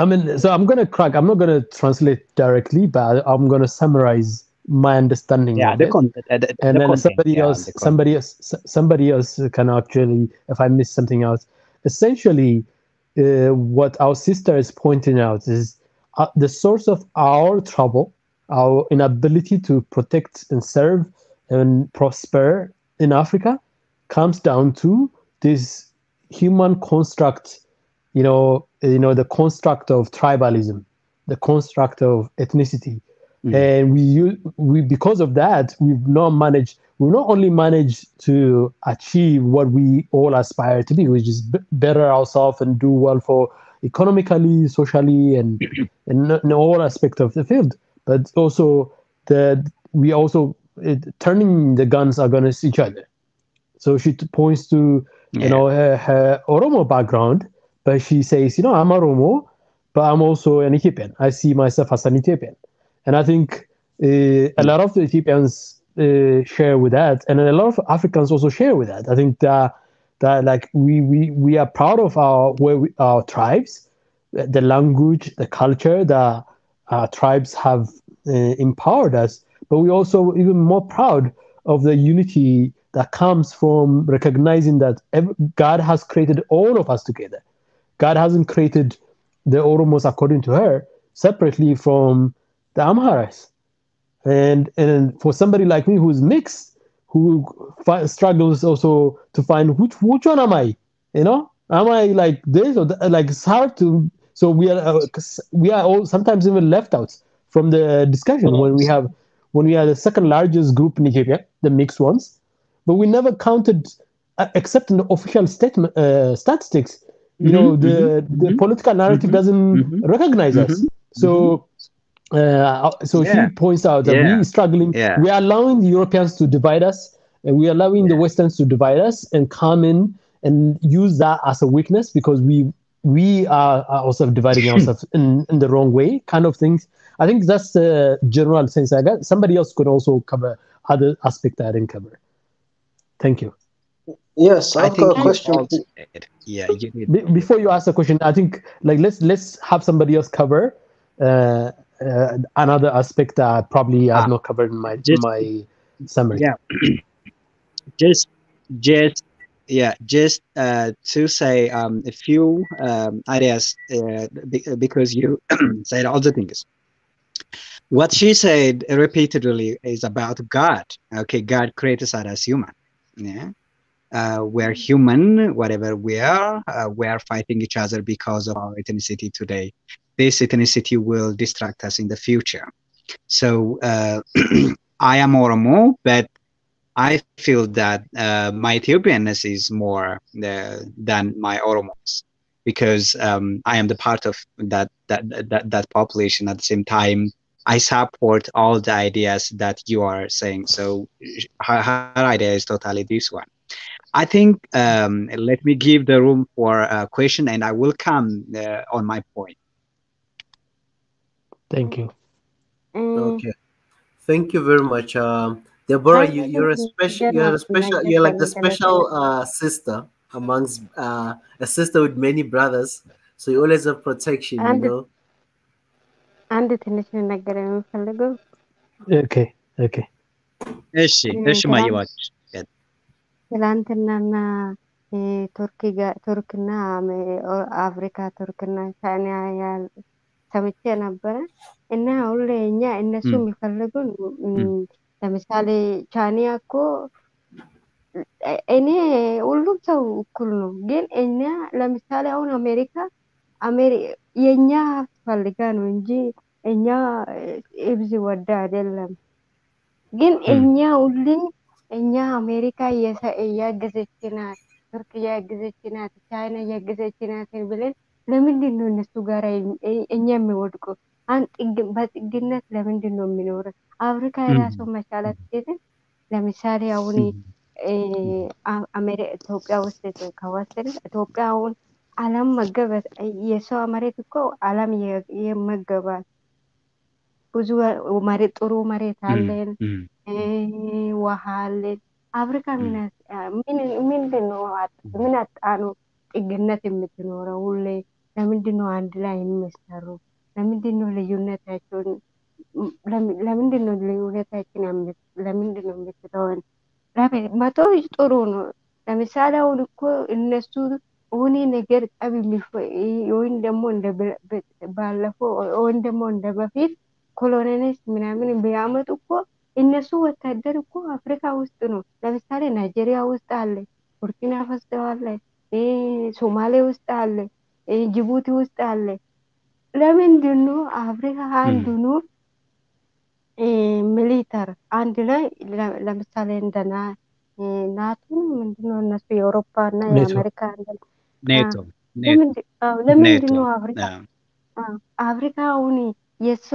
I mean, so I'm not going to translate directly, but I'm going to summarize my understanding of it. And then somebody else can actually, if I miss something else, essentially what our sister is pointing out is the source of our trouble, our inability to protect and serve and prosper in Africa comes down to this human construct, the construct of tribalism, the construct of ethnicity. And we because of that, we've not only managed to achieve what we all aspire to be, which is better ourselves and do well for economically, socially, and in all aspects of the field, but also turning the guns against each other. So she points to her Oromo background, but she says, I'm Oromo, but I'm also an Ethiopian. I see myself as an Ethiopian. And I think a lot of the Ethiopians share with that, and a lot of Africans also share with that. I think that like we are proud of our tribes, the language, the culture that our tribes have empowered us, but we're also even more proud of the unity that comes from recognizing that God has created all of us together. God hasn't created the Oromos, according to her, separately from the Amharas. And for somebody like me who's mixed, who struggles also to find which one am I? Am I like this or that? Like it's hard to. So we are all sometimes even left out from the discussion when we are the second largest group in Ethiopia, the mixed ones, but we never counted, except in the official statistics. The political narrative doesn't recognize us. So she points out that we are struggling. We are allowing the Europeans to divide us, and we are allowing the Westerns to divide us and come in and use that as a weakness because we are also dividing ourselves in the wrong way, kind of things. I think that's the general sense I got. Somebody else could also cover other aspects I didn't cover. Thank you. Yes, I've got a question. You did. Before you ask the question, I think like let's have somebody else cover another aspect that I probably have not covered in my summary. Just to say a few ideas because you said all the things. What she said repeatedly is about God. Okay, God created us as human. Yeah. We're human, whatever we are fighting each other because of our ethnicity today. This ethnicity will distract us in the future. So I am Oromo, but I feel that my Ethiopianness is more than my Oromos because I am the part of that population. At the same time, I support all the ideas that you are saying. So her idea is totally this one. I think let me give the room for a question and I will come on my point. Thank you. Okay. Thank you very much. Deborah, you're like the special sister amongst a sister with many brothers. So you always have protection, you አንድ know. አንድ ትንሽ ነገር የምፈልገው Okay, okay. እሺ እሺ ማየዋች ትላንትናና ቱርክና አፍሪካ ቱርክና ቻይና ሰምቼ ነበረ እና ሁሌ እኛ እነሱ የሚፈልጉን ለምሳሌ ቻይና እኮ እኔ ሁሉም ሰው እኩል ነው ግን እኛ ለምሳሌ አሁን የኛ ሀብት ፈልጋ ነው እንጂ እኛ እብዝ ወዳ አይደለም ግን እኛ ሁሌ እኛ አሜሪካ ያገዘች ናት ቱርክ ያገዘች ናት ቻይና ያገዘች ናት ብለን ለምንድን ነው እነሱ ጋር እኛ የሚወድቀው በጥግነት ለምንድን ነው የሚኖረው አፍሪካ የራሱ መቻላት ሲል ለምሳሌ አሁን ኢትዮጵያ ውስጥ ከወሰደ ኢትዮጵያ አሁን ዓለም መገበት የሰው መሬት እኮ ዓለም የመገባል ብዙ መሬት ጥሩ መሬት አለን ውሃ አለን አፍሪካ ምንድን ነው ምን አጣኑ ጥግነት የምትኖረው ሁሌ ለምንድን ነው አንድ ላይ የሚሰሩ ለምንድን ነው ልዩነታቸውን ለምንድን ነው ልዩነታችን ለምንድን ነው የምትተውን መቶ ጥሩ ነው ለምሳሌ አሁን እኮ እነሱ ሆኔ ነገር ጠብ ወይም ደግሞ እንደ ባለፈው ወይም ደግሞ እንደ በፊት ኮሎኔልስ ምናምን ቢያመጡ እኮ እነሱ ወታደር እኮ አፍሪካ ውስጥ ነው ለምሳሌ ናይጄሪያ ውስጥ አለ ቡርኪና ፋሶ አለ ሶማሌ ውስጥ አለ ጅቡቲ ውስጥ አለ ለምንድን ነው አፍሪካ አንዱ ነው ሚሊተር አንድ ላይ ለምሳሌ እንደና ናቶ ምንድነው እነሱ የአውሮፓ እና የአሜሪካ ኔቶ ለምንድን ነው አፍሪካ አሁን የሷ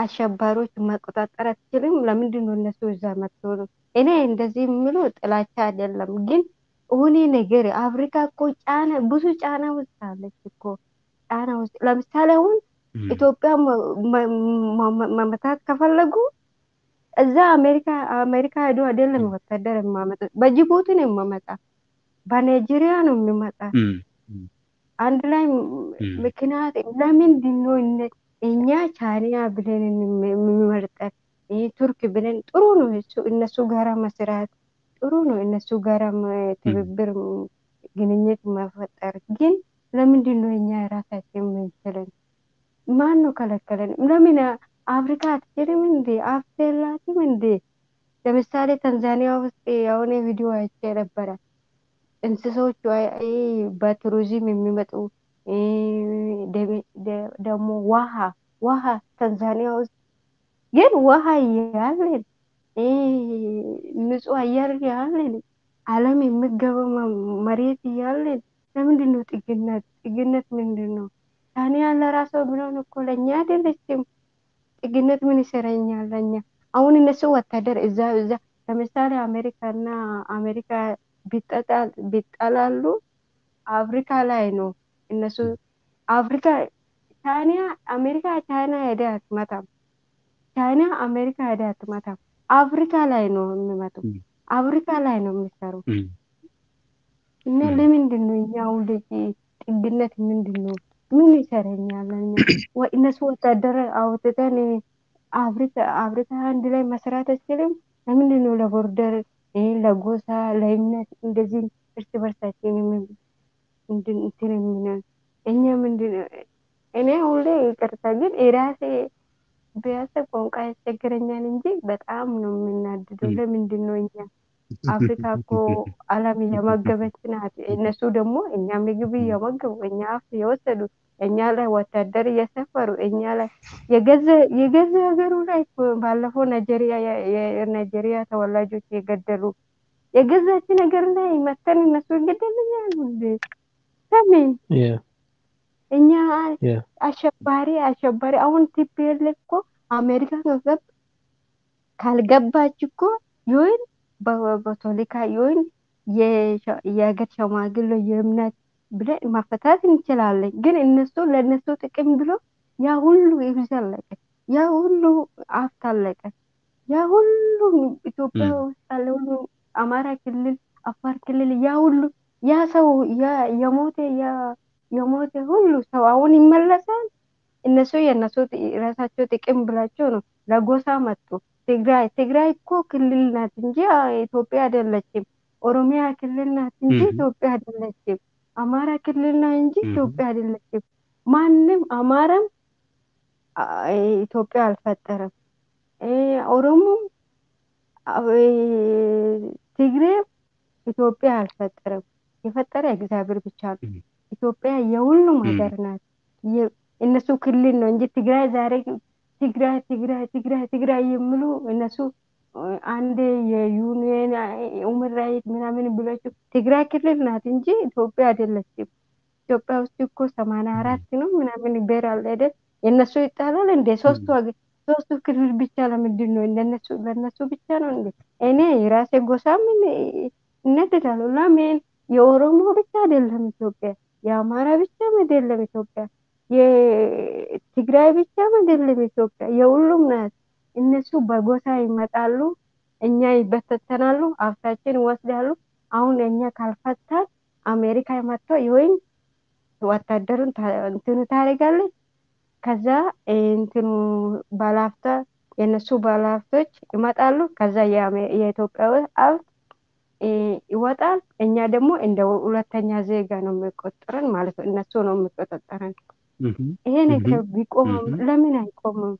አሸባሪዎች መቆጣጠር አትችልም ለምንድን ነው እነሱ እዛ መጥቶ እኔ እንደዚህ የምለው ጥላቻ አይደለም ግን ሆኔ ነገር አፍሪካ እኮ ብዙ ጫና ውስጥ አለች እኮ ጫና ውስጥ ለምሳሌ አሁን ኢትዮጵያ መመታት ከፈለጉ እዛ አሜሪካ ሄዶ አይደለም ወታደር የማመጣ በጅቡቲ ነው የሚመጣ በናይጄሪያ ነው የሚመጣ አንድ ላይ ምክንያት ለምንድን ነው እኛ ቻይና ብለን የሚመርጠን ቱርክ ብለን ጥሩ ነው እነሱ ጋራ መስራት ጥሩ ነው እነሱ ጋራ ትብብር ግንኙነት መፈጠር ግን ለምንድን ነው እኛ ራሳችን የምንችለን ማን ነው ከለከለን ለምን አፍሪካ አትችልም እንዴ አፍተላትም እንዴ ለምሳሌ ታንዛኒያ ውስጥ የሆነ ቪዲዮ አይቼ ነበረ እንስሶቹ በቱሪዝም የሚመጡ ደግሞ ውሃ ታንዛኒያ ውስጥ ግን ውሃ ያለን ንጹህ አየር ያለን ዓለም የሚገበው መሬት ያለን ለምንድን ነው ጥግነት ምንድን ነው ታዲያ ለራሱ ብሎን እኮ ለእኛ አይደለችም ጥግነት ምን ይሰራኛል ለኛ አሁን እነሱ ወታደር እዛ ለምሳሌ አሜሪካ ቢጠላሉ አፍሪካ ላይ ነው እነሱ አፍሪካ አሜሪካ ቻይና ሄዳ አትመታም ቻይና አሜሪካ ሄዳ አትመታም አፍሪካ ላይ ነው የሚመጡ አፍሪካ ላይ ነው የሚሰሩ እና ለምንድን ነው እኛ ሁሌ ጥግነት ምንድን ነው ምን ይሰራኛል ለኛ እነሱ ወታደር አውጥተን አፍሪካ አንድ ላይ መስራት አይችልም ለምንድን ነው ለቦርደር ለጎሳ ለእምነት እንደዚህ እርስ በርሳችን እንትን የሚነን እኛ ምንድን እኔ ሁሌ ይቅርታ ግን የራሴ ቢያሰብ ቋንቋ ያስቸግረኛል እንጂ በጣም ነው የምናድደው ለምንድን ነው እኛ አፍሪካ እኮ ዓለም እየመገበች ናት እነሱ ደግሞ እኛ ምግብ እየመገቡ እኛ ሀብት የወሰዱ እኛ ላይ ወታደር እየሰፈሩ እኛ ላይ የገዛ ሀገሩ ላይ ባለፈው ናይጄሪያ ተወላጆች የገደሉ የገዛች ነገር ላይ መተን እነሱ ይገደልኛል ሰሜን እኛ አሸባሪ አሁን ቲፒኤልኤፍ እኮ አሜሪካ ካልገባች እኮ ይሁን በፖለቲካ ይሁን የሀገር ሸማግሌ የእምነት ብለን ማፈታት እንችላለን ግን እነሱ ለነሱ ጥቅም ብሎ ያ ሁሉ ይብዝ አለቀ ያ ሁሉ ሀብት አለቀ ያ ሁሉ ኢትዮጵያ ውስጥ ያለ ሁሉ አማራ ክልል አፋር ክልል ያ ሁሉ ያ ሰው የሞተ የሞተ ሁሉ ሰው አሁን ይመለሳል? እነሱ የእነሱ ራሳቸው ጥቅም ብላቸው ነው ለጎሳ መጡ። ትግራይ እኮ ክልል ናት እንጂ ኢትዮጵያ አይደለችም። ኦሮሚያ ክልል ናት እንጂ ኢትዮጵያ አይደለችም። አማራ ክልል ናት እንጂ ኢትዮጵያ አይደለችም። ማንም አማራም ኢትዮጵያ አልፈጠረም። ኦሮሞም ትግሬም ኢትዮጵያ አልፈጠረም። የፈጠረ እግዚአብሔር ብቻ ነው። ኢትዮጵያ የሁሉም ሀገር ናት። እነሱ ክልል ነው እንጂ ትግራይ ዛሬ ትግራይ የሚሉ እነሱ አንድ የዩኒየን ሁመን ራይት ምናምን ብላችሁ ትግራይ ክልል ናት እንጂ ኢትዮጵያ አይደለችም። ኢትዮጵያ ውስጥ እኮ 84 ነው ምናምን ብሔር አለ አይደል? የእነሱ ይጣላል እንደ ሶስቱ ክልል ብቻ ለምንድን ነው ለእነሱ ብቻ ነው እንዴ? እኔ የራሴ ጎሳ ምን እነደዳለሁ። ለምን የኦሮሞ ብቻ አይደለም ኢትዮጵያ፣ የአማራ ብቻ አይደለም ኢትዮጵያ፣ የትግራይ ብቻ አይደለም ኢትዮጵያ፣ የሁሉም ናት። እነሱ በጎሳ ይመጣሉ፣ እኛ ይበተተናሉ፣ ሀብታችን ይወስዳሉ። አሁን እኛ ካልፈታን አሜሪካ መጥቶ ይወይን ወታደሩን እንትኑ ታደርጋለች። ከዛ እንትኑ ባለሀብታ የነሱ ባለሀብቶች ይመጣሉ። ከዛ የኢትዮጵያ ሀብት ይወጣል። እኛ ደግሞ እንደ ሁለተኛ ዜጋ ነው የሚቆጠረን ማለት ነው። እነሱ ነው የሚቆጠረን። ይሄ ነገር ቢቆም ለምን አይቆምም?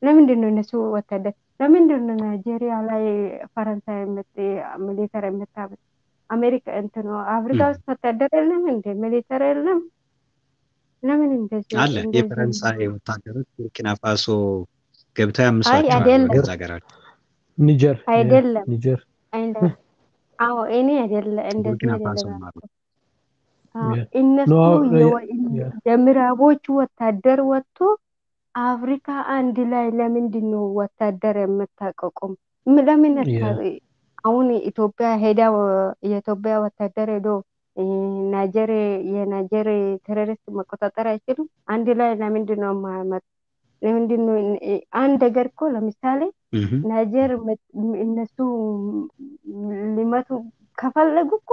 ለምንድን ነው እነሱ ወታደር ለምንድን ነው ናይጄሪያ ላይ ፈረንሳይ ሚሊተር የምታበት? አሜሪካ እንትኑ አፍሪካ ውስጥ ወታደር የለም እንደ ሚሊተር የለም? ለምን እንደዚህ አለ? የፈረንሳይ ወታደሮች ቡርኪና ፋሶ ገብተው ያምሷቸዋል ሀገራቸው። ኒጀር አይደለም ኒጀር አዎ እኔ አይደለም እንደዚህ አይደለም። እነሱ የምዕራቦቹ ወታደር ወጥቶ አፍሪካ አንድ ላይ ለምንድን ነው ወታደር የምታቋቁም? ለምን አሁን ኢትዮጵያ ሄዳ የኢትዮጵያ ወታደር ሄዶ የናይጀር ቴሮሪስት መቆጣጠር አይችሉም? አንድ ላይ ለምንድን ነው የማያመጡ? ለምንድን ነው አንድ ሀገር እኮ ለምሳሌ ናይጀር እነሱ ሊመቱ ከፈለጉ እኮ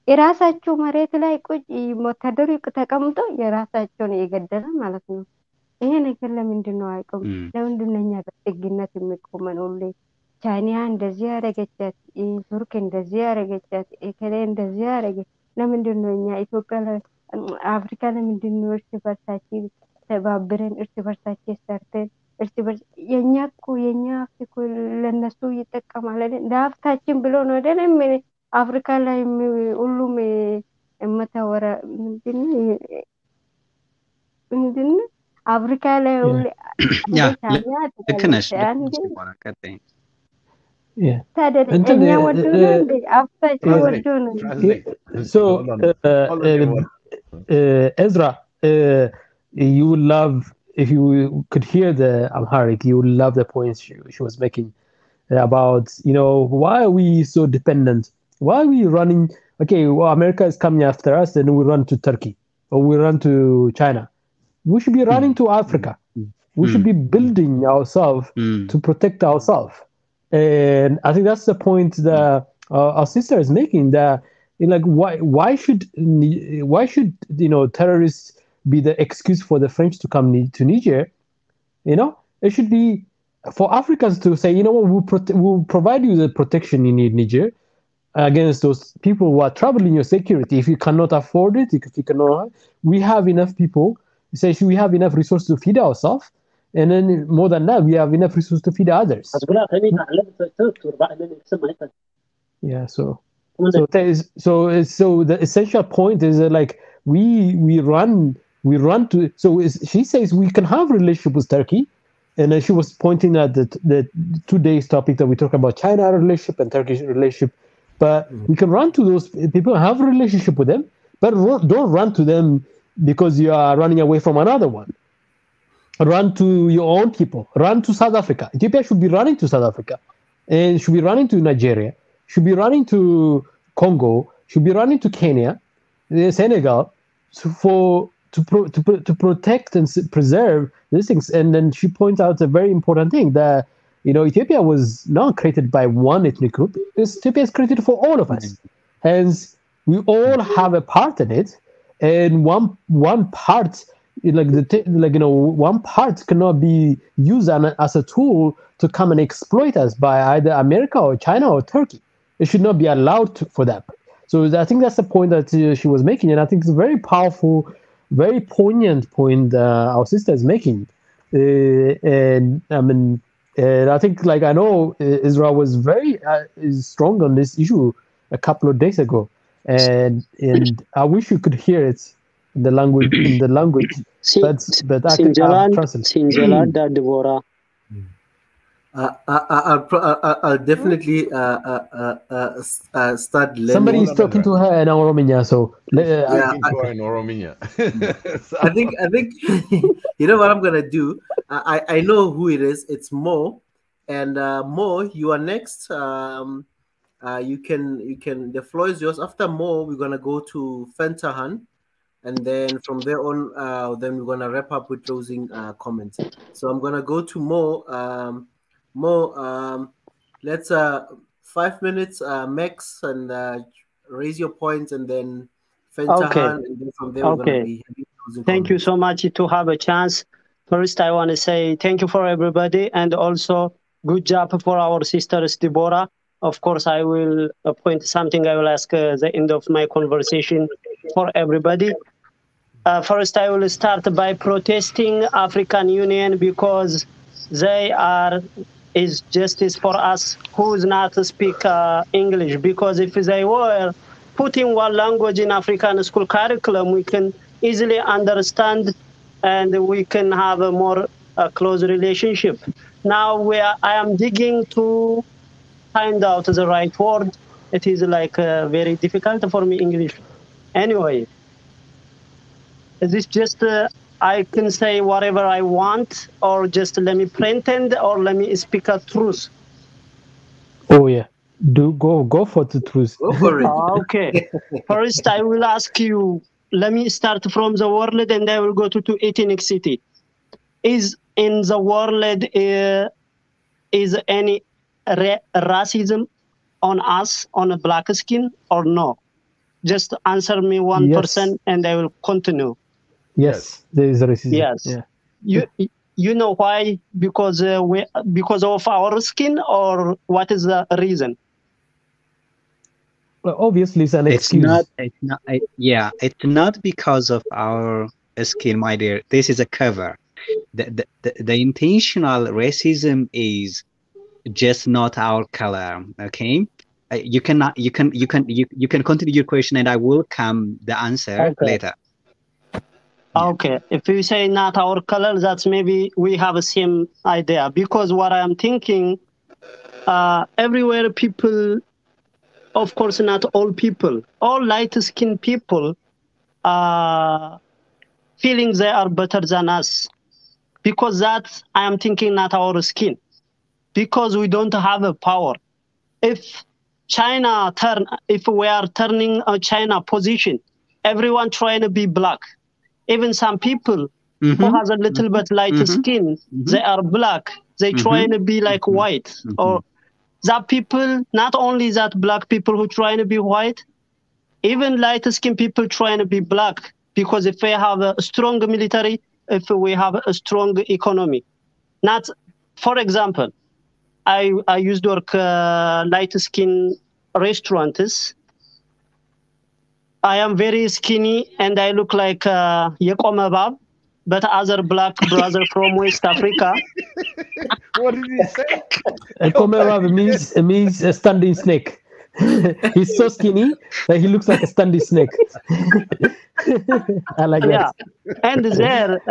የራሳቸው መሬት ላይ ቁጭ ወታደሩ ተቀምጦ የራሳቸውን የገደለ ማለት ነው። ይሄ ነገር ለምንድን ነው አይቆም? ለምንድን ነው እኛ በጥግነት የሚቆመን? ሁሌ ቻይና እንደዚህ ያደረገቻት፣ ቱርክ እንደዚህ ያደረገቻት፣ ኤከሌ እንደዚህ ያደረገ። ለምንድን ነው እኛ ኢትዮጵያ አፍሪካ ለምንድን ነው እርስ በርሳችን ተባብረን እርስ በርሳችን ሰርተን እርስ በርስ የኛ ሀብት እኮ ለነሱ ይጠቀማል አይደል? ለሀብታችን ብሎ ነው አይደል? አፍሪካ ላይ ሁሉም የምታወራ ምንድን አፍሪካ ላይ ሁሉ ልክ ነሽ። እኛ ወዶ ነው እንደ ሀብታችን ወዶ ነው። So Ezra, you would love, if you could hear the Amharic, you would love the points she was making about, why are we so dependent? Why are we running? Okay, well, America is coming after us, then we run to Turkey or we run to China. We should be running to Africa. We should be building ourselves to protect ourselves. And I think that's the point that our sister is making, that why should terrorists be the excuse for the French to come to Niger? It should be for Africans to say, we'll provide you the protection you need, Niger, against those people who are troubling your security. If you cannot afford it, we have enough people. Essentially, we have enough resources to feed ourselves, and then more than that, we have enough resources to feed others. Yeah. So the essential point is that we run to. So she says we can have relationship with Turkey, and then she was pointing at the today's topic that we talk about China relationship and Turkish relationship. But we can run to those people, have a relationship with them, but don't run to them because you are running away from another one. Run to your own people. Run to South Africa. Ethiopia should be running to South Africa, and should be running to Nigeria, should be running to Congo, should be running to Kenya, Senegal, to protect and preserve these things. And then she points out a very important thing, that Ethiopia was not created by one ethnic group. Ethiopia is created for all of us. Hence, we all have a part in it, and one part, one part cannot be used as a tool to come and exploit us by either America or China or Turkey. It should not be allowed for that. So I think that's the point that she was making, and I think it's a very powerful, very poignant point our sister is making. And I mean, I think, like, I know Israel was very strong on this issue a couple of days ago, and I wish you could hear it in the language but I can translate. Deborah. I'll definitely start learning. Somebody is talking to her in Oromia, so I think you know what I'm gonna do. I know who it is. It's Mo, and Mo, you are next. You can. The floor is yours. After Mo, we're gonna go to Fentahan, and then from there on, then we're gonna wrap up with closing comments. So I'm gonna go to Mo. Let's 5 minutes max, and raise your points, and then Fentahan, and then from there we're gonna be closing Thank you so much to have a chance. First, I want to say thank you for everybody, and also good job for our sisters, Deborah. Of course, I will point something I will ask at the end of my conversation for everybody. First, I will start by protesting African Union because they is justice for us who's not speak English. Because if they were putting one language in African school curriculum, we can easily understand and we can have a more close relationship. Now I am digging to find out the right word. It is like very difficult for me English. Anyway, this just I can say whatever I want, or just let me pretend, or let me speak a truth. Oh yeah, go for the truth. Go for it. Okay. First, I will ask you. Let me start from the world, and I will go to ethnicity. Is in the world is any racism on us on a black skin or no? Just answer me 1%, and I will continue. Yes, there is racism. Yes. Yeah. You know why? Because of our skin, or what is the reason? Well, obviously, it's an excuse. It's not because of our skin, my dear. This is a cover. The intentional racism is just not our color. Okay, you can continue your question, and I will come the answer later. Okay, if you say not our color, that's maybe we have the same idea. Because what I'm thinking, everywhere people, of course, not all people, all light-skinned people, feeling they are better than us. Because that I am thinking not our skin. Because we don't have a power. If we are turning a China position, everyone trying to be black. Even some people who has a little bit lighter skin, they are black. They trying to be like white. Or that people, not only that black people who trying to be white, even lighter skin people trying to be black. Because if we have a strong military, if we have a strong economy. Not, for example, I used to work light skin restaurants. I am very skinny and I look like Yekomabab, but other black brother from West Africa. What did he say? Yekomabab means a standing snake. He's so skinny that he looks like a standing snake. I like that. Yeah, and there,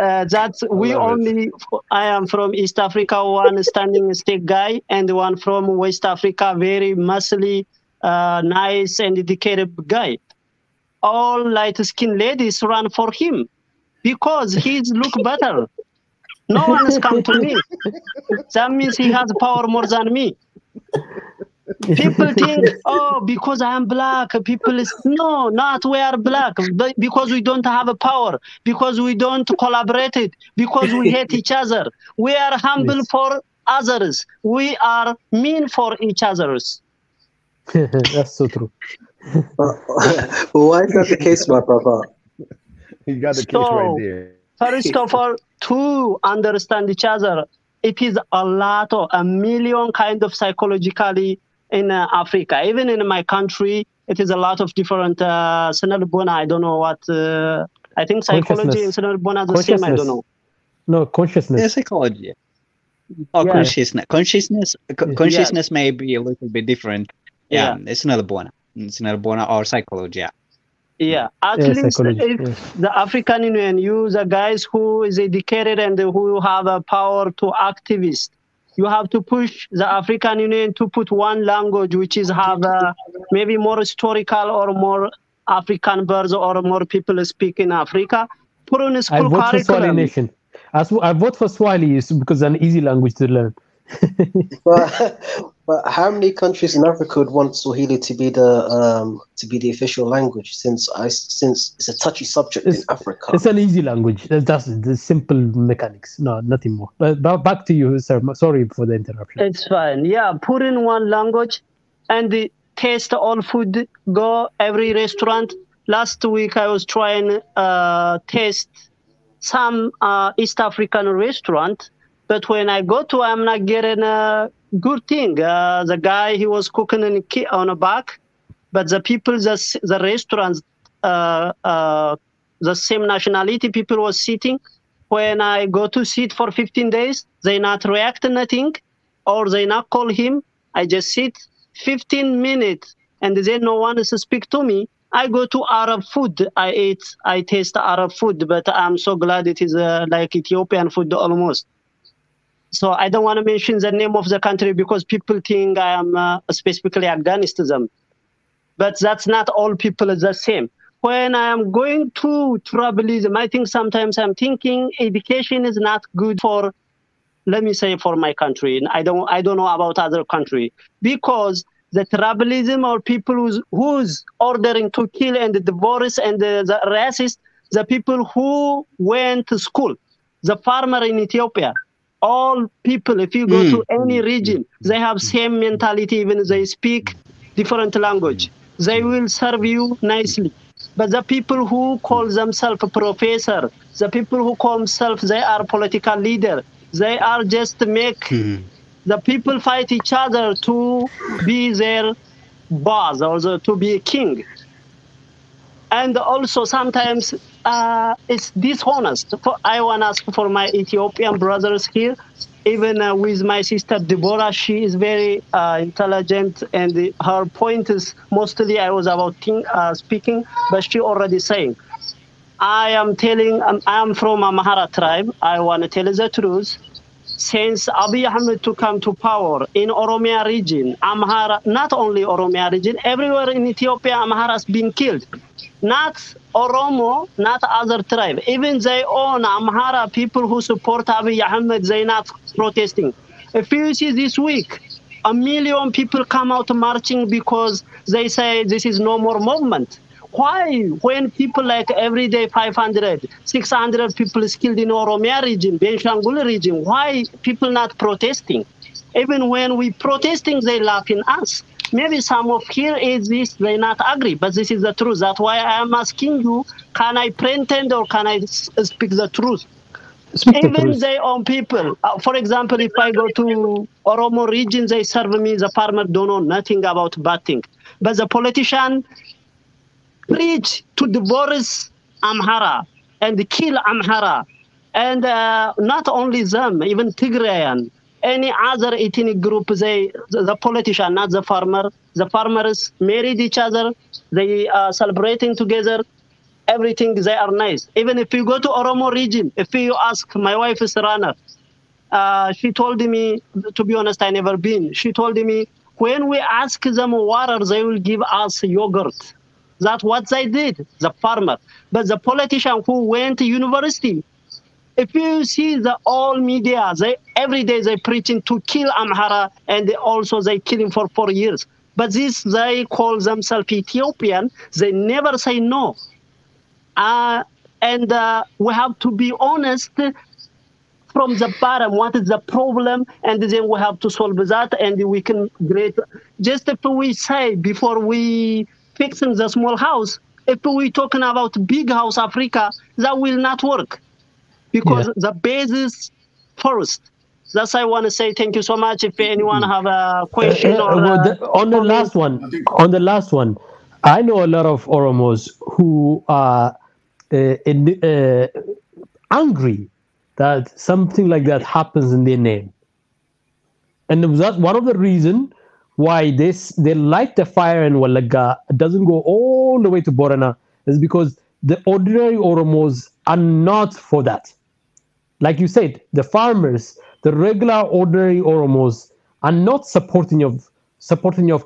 I am from East Africa, one standing snake guy, and one from West Africa, very muscly, nice and dedicated guy. All light-skinned ladies run for him because he look better. No one has come to me. That means he has power more than me. People think, because I am black, no, not we are black, but because we don't have a power, because we don't collaborate it, because we hate each other. We are humble for others. We are mean for each others. That's so true. Why is that the case, my brother? You got the case right So, there. first of all, to understand each other, it is a million kind of psychologically in Africa. Even in my country, it is a lot of different Senalbona. I don't know what. I think psychology and Senalbona are the same. I don't know. No, consciousness. Yeah, psychology. Oh, Yeah. consciousness may be a little bit different. Yeah, it's not bona. It's not bona or psychology. Yeah. Yeah, at least if the African Union use guys who is educated and who have a power to activist, you have to push the African Union to put one language which is have maybe more historical or more African words or more people speak in Africa. Put on a school I vote curriculum. for Swahili nation. I vote for Swahili because it's an easy language to learn. But how many countries in Africa would want Swahili to be the official language? Since it's a touchy subject in Africa. It's an easy language. That's the simple mechanics. No, nothing more. But back to you, sir. Sorry for the interruption. It's fine. Yeah, put in one language and taste all food. Go every restaurant. Last week I was trying taste some East African restaurant, but when I go to, I'm not getting a good thing. The guy, he was cooking on a back, but the people, the restaurants, the same nationality people was sitting. When I go to sit for 15 days, they not react nothing, or they not call him. I just sit 15 minutes, and then no one is to speak to me. I go to Arab food. I taste Arab food, but I'm so glad it is like Ethiopian food almost. So I don't want to mention the name of the country because people think I am specifically against them. But that's not all people are the same. When I am going to tribalism, I think sometimes I'm thinking education is not good for, let me say, for my country. I don't know about other country, because the tribalism or people who's ordering to kill and divorce and the racist, the people who went to school, the farmer in Ethiopia, all people, if you go to any region, they have same mentality, even they speak different language. They will serve you nicely. But the people who call themselves a professor, the people who call themselves they are political leader, they are just to make the people fight each other to be their boss or to be a king. And also sometimes it's dishonest. I want to ask for my Ethiopian brothers here, even with my sister Deborah, she is very intelligent, and her point is mostly I was about speaking, but she already saying. I am from Amhara tribe. I want to tell the truth. Since Abiy Ahmed to come to power in Oromia region, Amhara, not only Oromia region, everywhere in Ethiopia, Amhara has been killed. Not Oromo, not other tribe. Even they own Amhara people who support Abiy Ahmed, they not protesting. If you see this week, 1 million people come out marching because they say this is no more movement. Why, when people like every day 500, 600 people is killed in Oromia region, Benshangul region, why people not protesting? Even when we protesting, they laugh in us. Maybe some of here is this, they not agree, but this is the truth. That's why I am asking you, can I pretend or can I speak the truth? Even their own people. For example, if I go to Oromo region, they serve me, the farmer don't know nothing about bad thing. But the politician preach to divorce Amhara and kill Amhara. And not only them, even Tigrayan, any other ethnic group, the politician, not the farmer. The farmers married each other, they are celebrating together, everything, they are nice. Even if you go to Oromo region, if you ask, my wife is a runner, she told me, to be honest, I never been. She told me, when we ask them water, they will give us yogurt. That's what they did, the farmer. But the politician who went to university, if you see the all media, every day they preaching to kill Amhara, and also they kill him for 4 years. But this, they call themselves Ethiopian, they never say no. And we have to be honest from the bottom, what is the problem, and then we have to solve that, and we can create. Just if we say before we fixing the small house. If we're talking about big house Africa, that will not work because the basis first. That's I want to say. Thank you so much. If anyone have a question or on the last one, I know a lot of Oromos who are angry that something like that happens in their name, and that's one of the reasons why they light the fire in Walaga doesn't go all the way to Borana is because the ordinary Oromos are not for that. Like you said, the farmers, the regular ordinary Oromos are not supporting of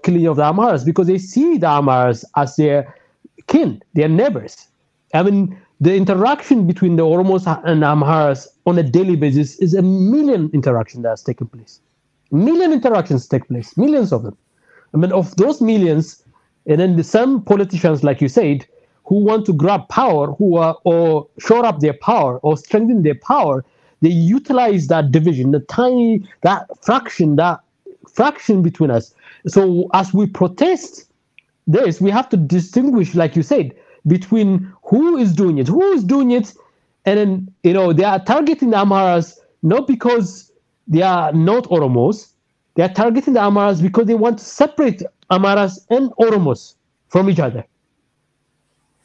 killing of the Amharas because they see the Amharas as their kin, their neighbors. I mean, the interaction between the Oromos and Amharas on a daily basis is a million interactions that's taking place. Million interactions take place, millions of them. I mean, of those millions, and then some politicians, like you said, who want to grab power, or shore up their power or strengthen their power, they utilize that division, that fraction between us. So as we protest this, we have to distinguish, like you said, between who is doing it, and then they are targeting the Amharas not because they are not Oromos. They are targeting the Amharas because they want to separate Amharas and Oromos from each other.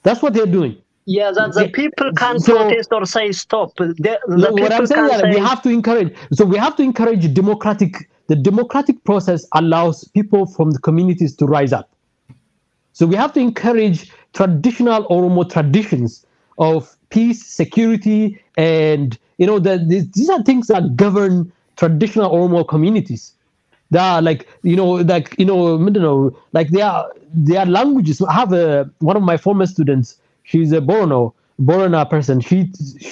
That's what they're doing. Yeah, that the people can't protest or say stop. What I'm saying is that we have to encourage. So we have to encourage the democratic process allows people from the communities to rise up. So we have to encourage traditional Oromo traditions of peace, security, and these are things that govern traditional Oromo communities. They are like their languages. I have one of my former students. She's a Borona person. She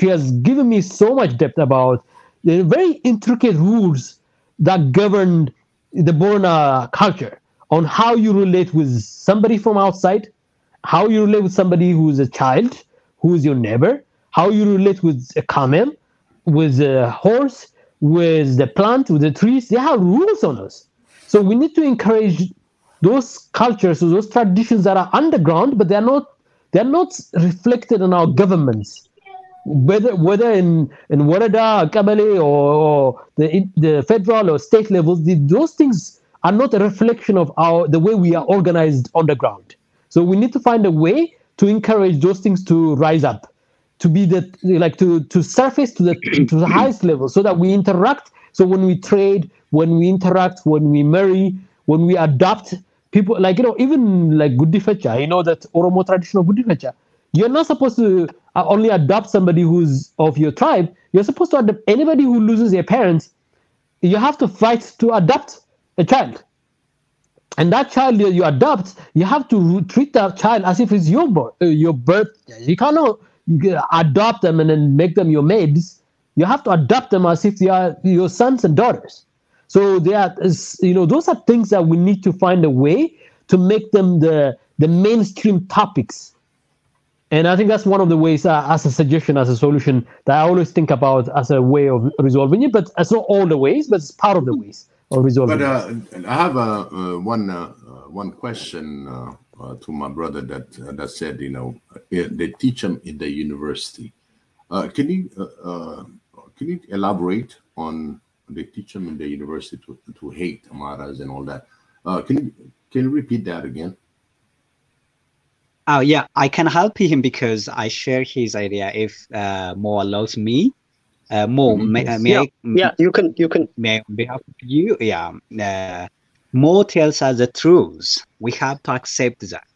has given me so much depth about the very intricate rules that govern the Borona culture on how you relate with somebody from outside, how you relate with somebody who's a child, who is your neighbor, how you relate with a camel, with a horse, with the plant, with the trees. They have rules on us. So we need to encourage those cultures, those traditions that are underground, but they're not reflected in our governments, whether in Warada, Kabale, or the federal or state levels. Those things are not a reflection of the way we are organized on the ground. So we need to find a way to encourage those things to rise up, to be to surface to the highest level, so that we interact. So when we trade, when we interact, when we marry, when we adopt people, even like Gudifecha, that Oromo traditional Gudifecha, you're not supposed to only adopt somebody who's of your tribe. You're supposed to adopt anybody who loses their parents. You have to fight to adopt a child. And that child you adopt, you have to treat that child as if it's your birth. You cannot adopt them and then make them your maids. You have to adopt them as if they are your sons and daughters. So those are things that we need to find a way to make them the mainstream topics. And I think that's one of the ways, as a suggestion, as a solution, that I always think about as a way of resolving it. But it's not all the ways, but it's part of the ways of resolving it. But I have one question to my brother that said, they teach them in the university. Can you elaborate on they teach them in the university to hate Amaras and all that? Can you repeat that again? Oh yeah, I can help him because I share his idea. If Mo allows me, Mo, you can. May on behalf of you, Mo tells us the truth. We have to accept that.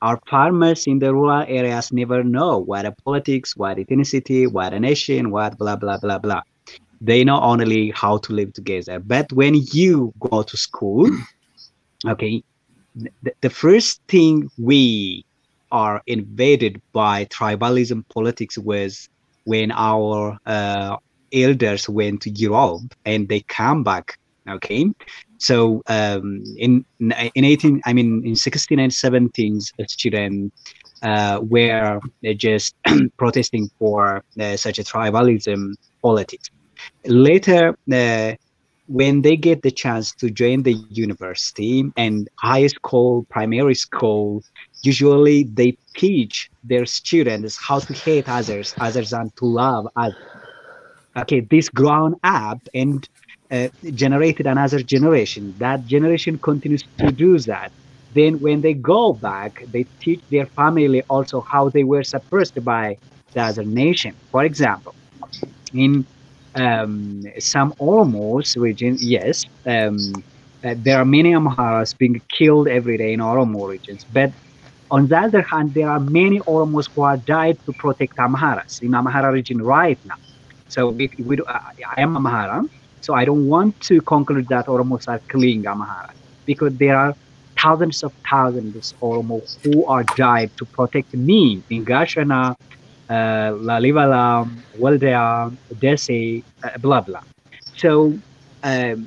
Our farmers in the rural areas never know what a politics, what ethnicity, what a nation, what blah blah blah blah. They know only how to live together. But when you go to school, okay, the first thing we are invaded by tribalism politics was when our elders went to Europe and they come back. Okay, so in 16 and 17s, students were just protesting for such a tribalism politics. Later, when they get the chance to join the university and high school, primary school, usually they teach their students how to hate others, other than to love others. Okay, this grown up and generated another generation. That generation continues to do that. Then when they go back, they teach their family also how they were suppressed by the other nation. For example, in some Oromo's region, yes, there are many Amharas being killed every day in Oromo regions. But on the other hand, there are many Oromos who are died to protect Amharas in Amhara region right now. So I am Amhara, so I don't want to conclude that Oromos are killing Amhara, because there are thousands of Oromo who are died to protect me in Gashana, Lalibala, Waldea, Desi, blah blah. So the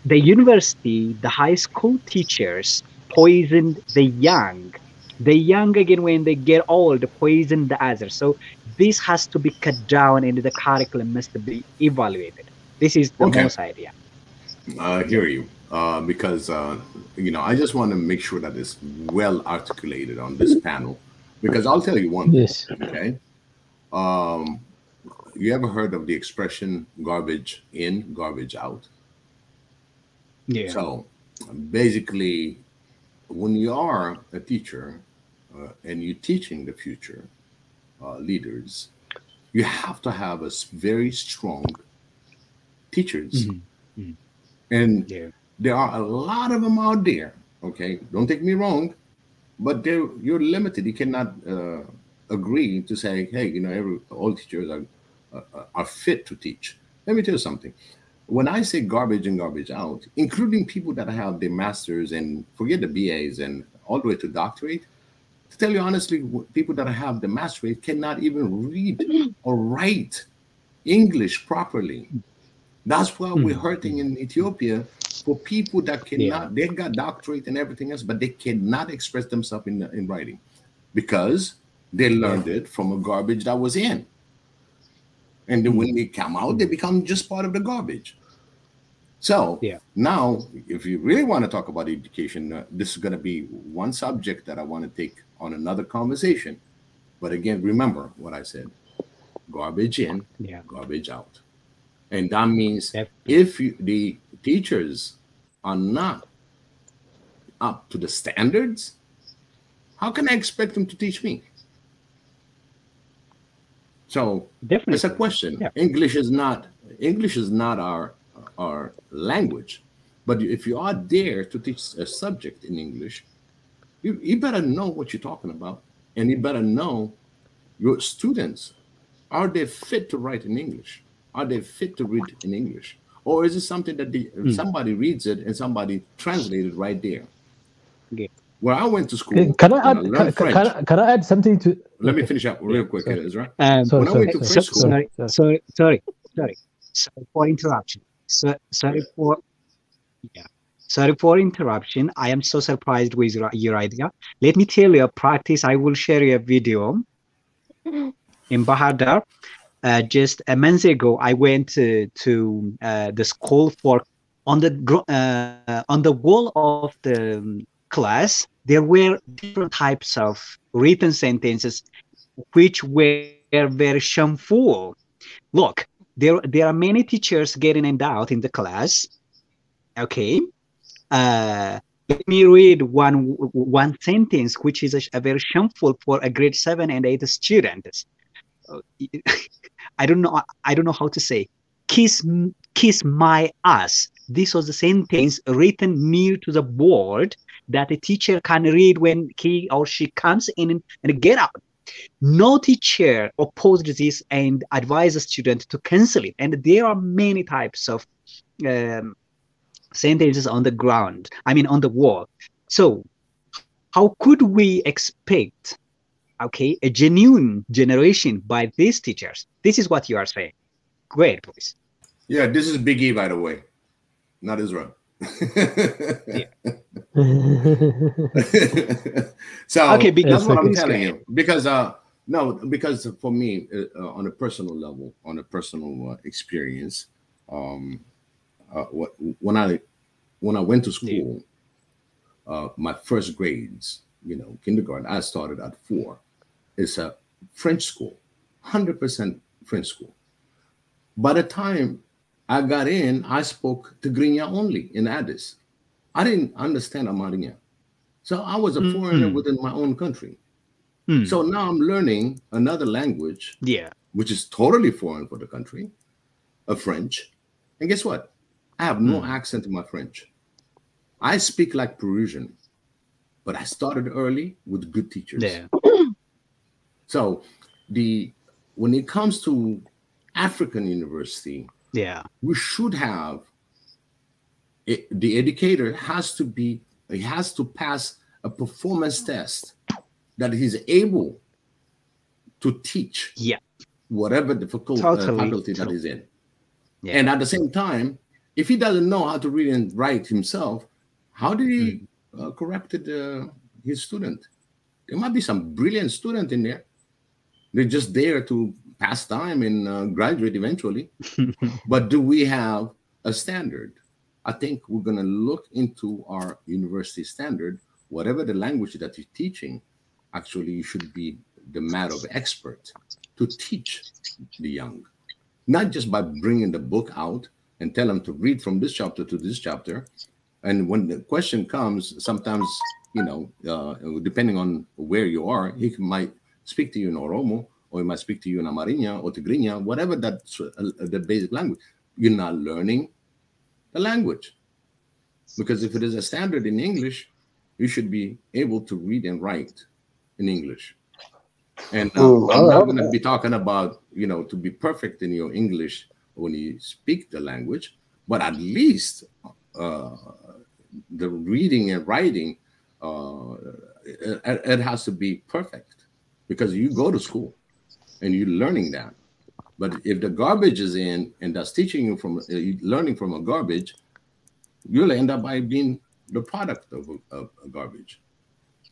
university, the high school teachers poisoned the young. The young, again, when they get old, poison the others. So this has to be cut down, and the curriculum must be evaluated. This is the most idea. I hear you, because I just want to make sure that it's well articulated on this panel, because I'll tell you one thing. Okay, you ever heard of the expression "garbage in, garbage out"? Yeah. So basically, when you are a teacher and you're teaching the future leaders, you have to have a very strong teachers. And there are a lot of them out there. Okay, don't take me wrong, but you're limited. You cannot agree to say, hey, all teachers are fit to teach. Let me tell you something. When I say garbage in, garbage out, including people that have their masters and forget the BAs and all the way to doctorate, to tell you honestly, people that have the masterate cannot even read or write English properly. That's why we're hurting in Ethiopia for people that cannot, they got doctorate and everything else, but they cannot express themselves in writing because they learned it from a garbage that was in. And then when they come out, they become just part of the garbage. So now, if you really want to talk about education, this is going to be one subject that I want to take on another conversation. But again, remember what I said, garbage in, garbage out. And that means if the teachers are not up to the standards, how can I expect them to teach me? So it's a question. English is not our language, but if you are there to teach a subject in English, you better know what you're talking about, and you better know your students. Are they fit to write in English? Are they fit to read in English? Or is it something that somebody reads it and somebody translated right there? Where I went to school, can I add something to? Let me finish up real quick, Ezra. When I went to French school, sorry for interruption. Sorry for interruption. I am so surprised with your idea. Let me tell you a practice. I will share you a video in Bahar Dar. Just a month ago, I went to the school for on the wall of the class. There were different types of written sentences, which were very shameful. Look, there are many teachers getting in and out in the class. Okay, let me read one sentence, which is a very shameful for a grade 7 and 8 students. I don't know how to say. Kiss my ass. This was the sentence written near to the board that a teacher can read when he or she comes in and get out. No teacher opposed this and advised the student to cancel it. And there are many types of sentences on the ground. I mean, on the wall. So how could we expect, a genuine generation by these teachers? This is what you are saying. Go ahead, please. Yeah, this is Big E, by the way, not Israel. So that's what I'm telling you. Because because for me, on a personal level, on a personal experience, when I went to school, my first grades, kindergarten, I started at 4. It's a French school, 100% French school. By the time I got in, I spoke Tigrinya only in Addis. I didn't understand Amharinya. So I was a foreigner within my own country. So now I'm learning another language, which is totally foreign for the country, French. And guess what? I have no accent in my French. I speak like Peruvian, but I started early with good teachers. So when it comes to African university, we should have the educator has to pass a performance test that he's able to teach whatever difficult faculty that he's in. And at the same time, if he doesn't know how to read and write himself, how did he correct his student? There might be some brilliant student in there. They're just there to pass time and graduate eventually. But do we have a standard? I think we're going to look into our university standard. Whatever the language that you're teaching, actually, you should be the matter of expert to teach the young. Not just by bringing the book out and tell them to read from this chapter to this chapter. And when the question comes, sometimes, depending on where you are, he might speak to you in Oromo, or he might speak to you in Amharinya or Tigrinya, whatever that's the basic language. You're not learning the language. Because if it is a standard in English, you should be able to read and write in English. And I'm not going to be talking about, to be perfect in your English when you speak the language, but at least the reading and writing, it has to be perfect, because you go to school and you're learning that. But if the garbage is in and that's teaching you from learning from a garbage, you'll end up by being the product of a garbage.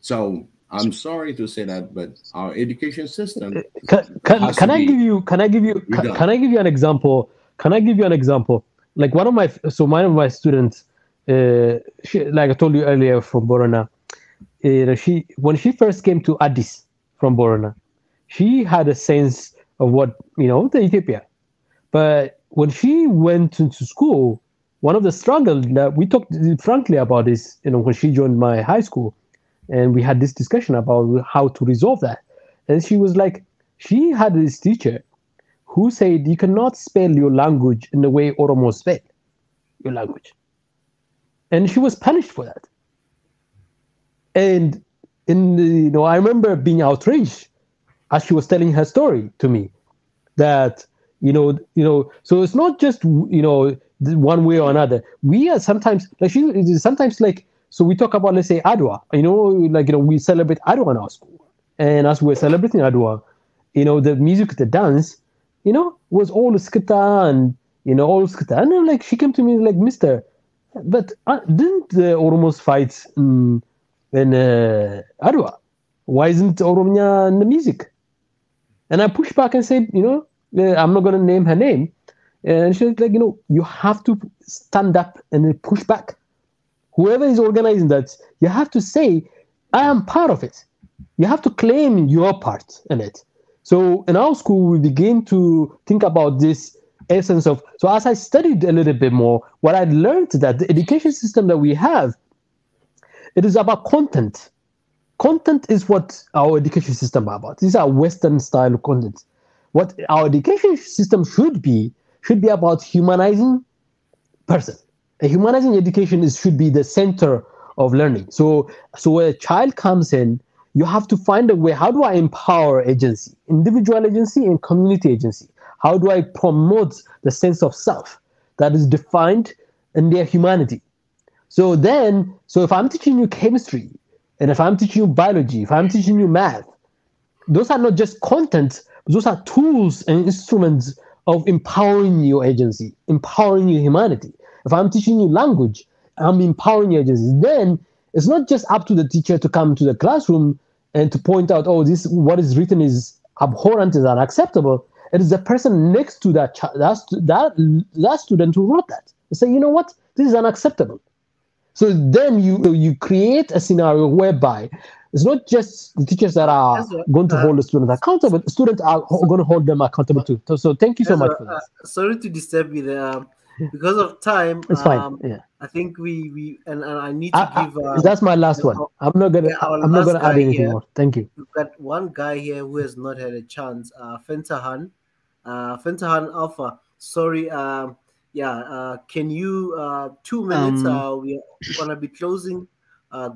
So I'm sorry to say that, but our education system. Can I give you an example? Can I give you an example? Like one of my students, like I told you earlier, from Borona, when she first came to Addis from Borona, she had a sense of what the Ethiopia. But when she went into school, one of the struggles that we talked frankly about is, when she joined my high school, and we had this discussion about how to resolve that. And she was like, she had this teacher who said, you cannot spell your language in the way Oromo spell your language. And she was punished for that. And I remember being outraged as she was telling her story to me, that so it's not just one way or another. We are sometimes so we talk about, let's say, Adwa. We celebrate Adwa in our school, and as we're celebrating Adwa, the music, the dance, was all skita and all skita. And she came to me like, Mister, but didn't the Oromos fight in Adwa? Why isn't Oromia in the music? And I pushed back and said, I'm not going to name her name. And she was like, you have to stand up and push back. Whoever is organizing that, you have to say, I am part of it. You have to claim your part in it. So in our school, we begin to think about this essence of, so as I studied a little bit more, what I learned that the education system that we have, it is about content. Content is what our education system is about. These are Western style content. What our education system should be about humanizing person. A humanizing education should be the center of learning. So when a child comes in, you have to find a way, how do I empower agency, individual agency and community agency? How do I promote the sense of self that is defined in their humanity? So if I'm teaching you chemistry, and if I'm teaching you biology, if I'm teaching you math, those are not just content, those are tools and instruments of empowering your agency, empowering your humanity. If I'm teaching you language, I'm empowering your agency. Then it's not just up to the teacher to come to the classroom and to point out, what is written is abhorrent, is unacceptable. It is the person next to that student who wrote that. say, you know what, this is unacceptable. So then you create a scenario whereby it's not just the teachers that are going to hold the students accountable, the students are going to hold them accountable too. So thank you so much for this. Sorry to disturb you there. Because of time, it's fine. Yeah. I think we and I need to give. That's my last one. I'm not gonna add anything more. Thank you. We've got one guy here who has not had a chance. Fentahan Alpha. Sorry. Can you 2 minutes? We're gonna be closing.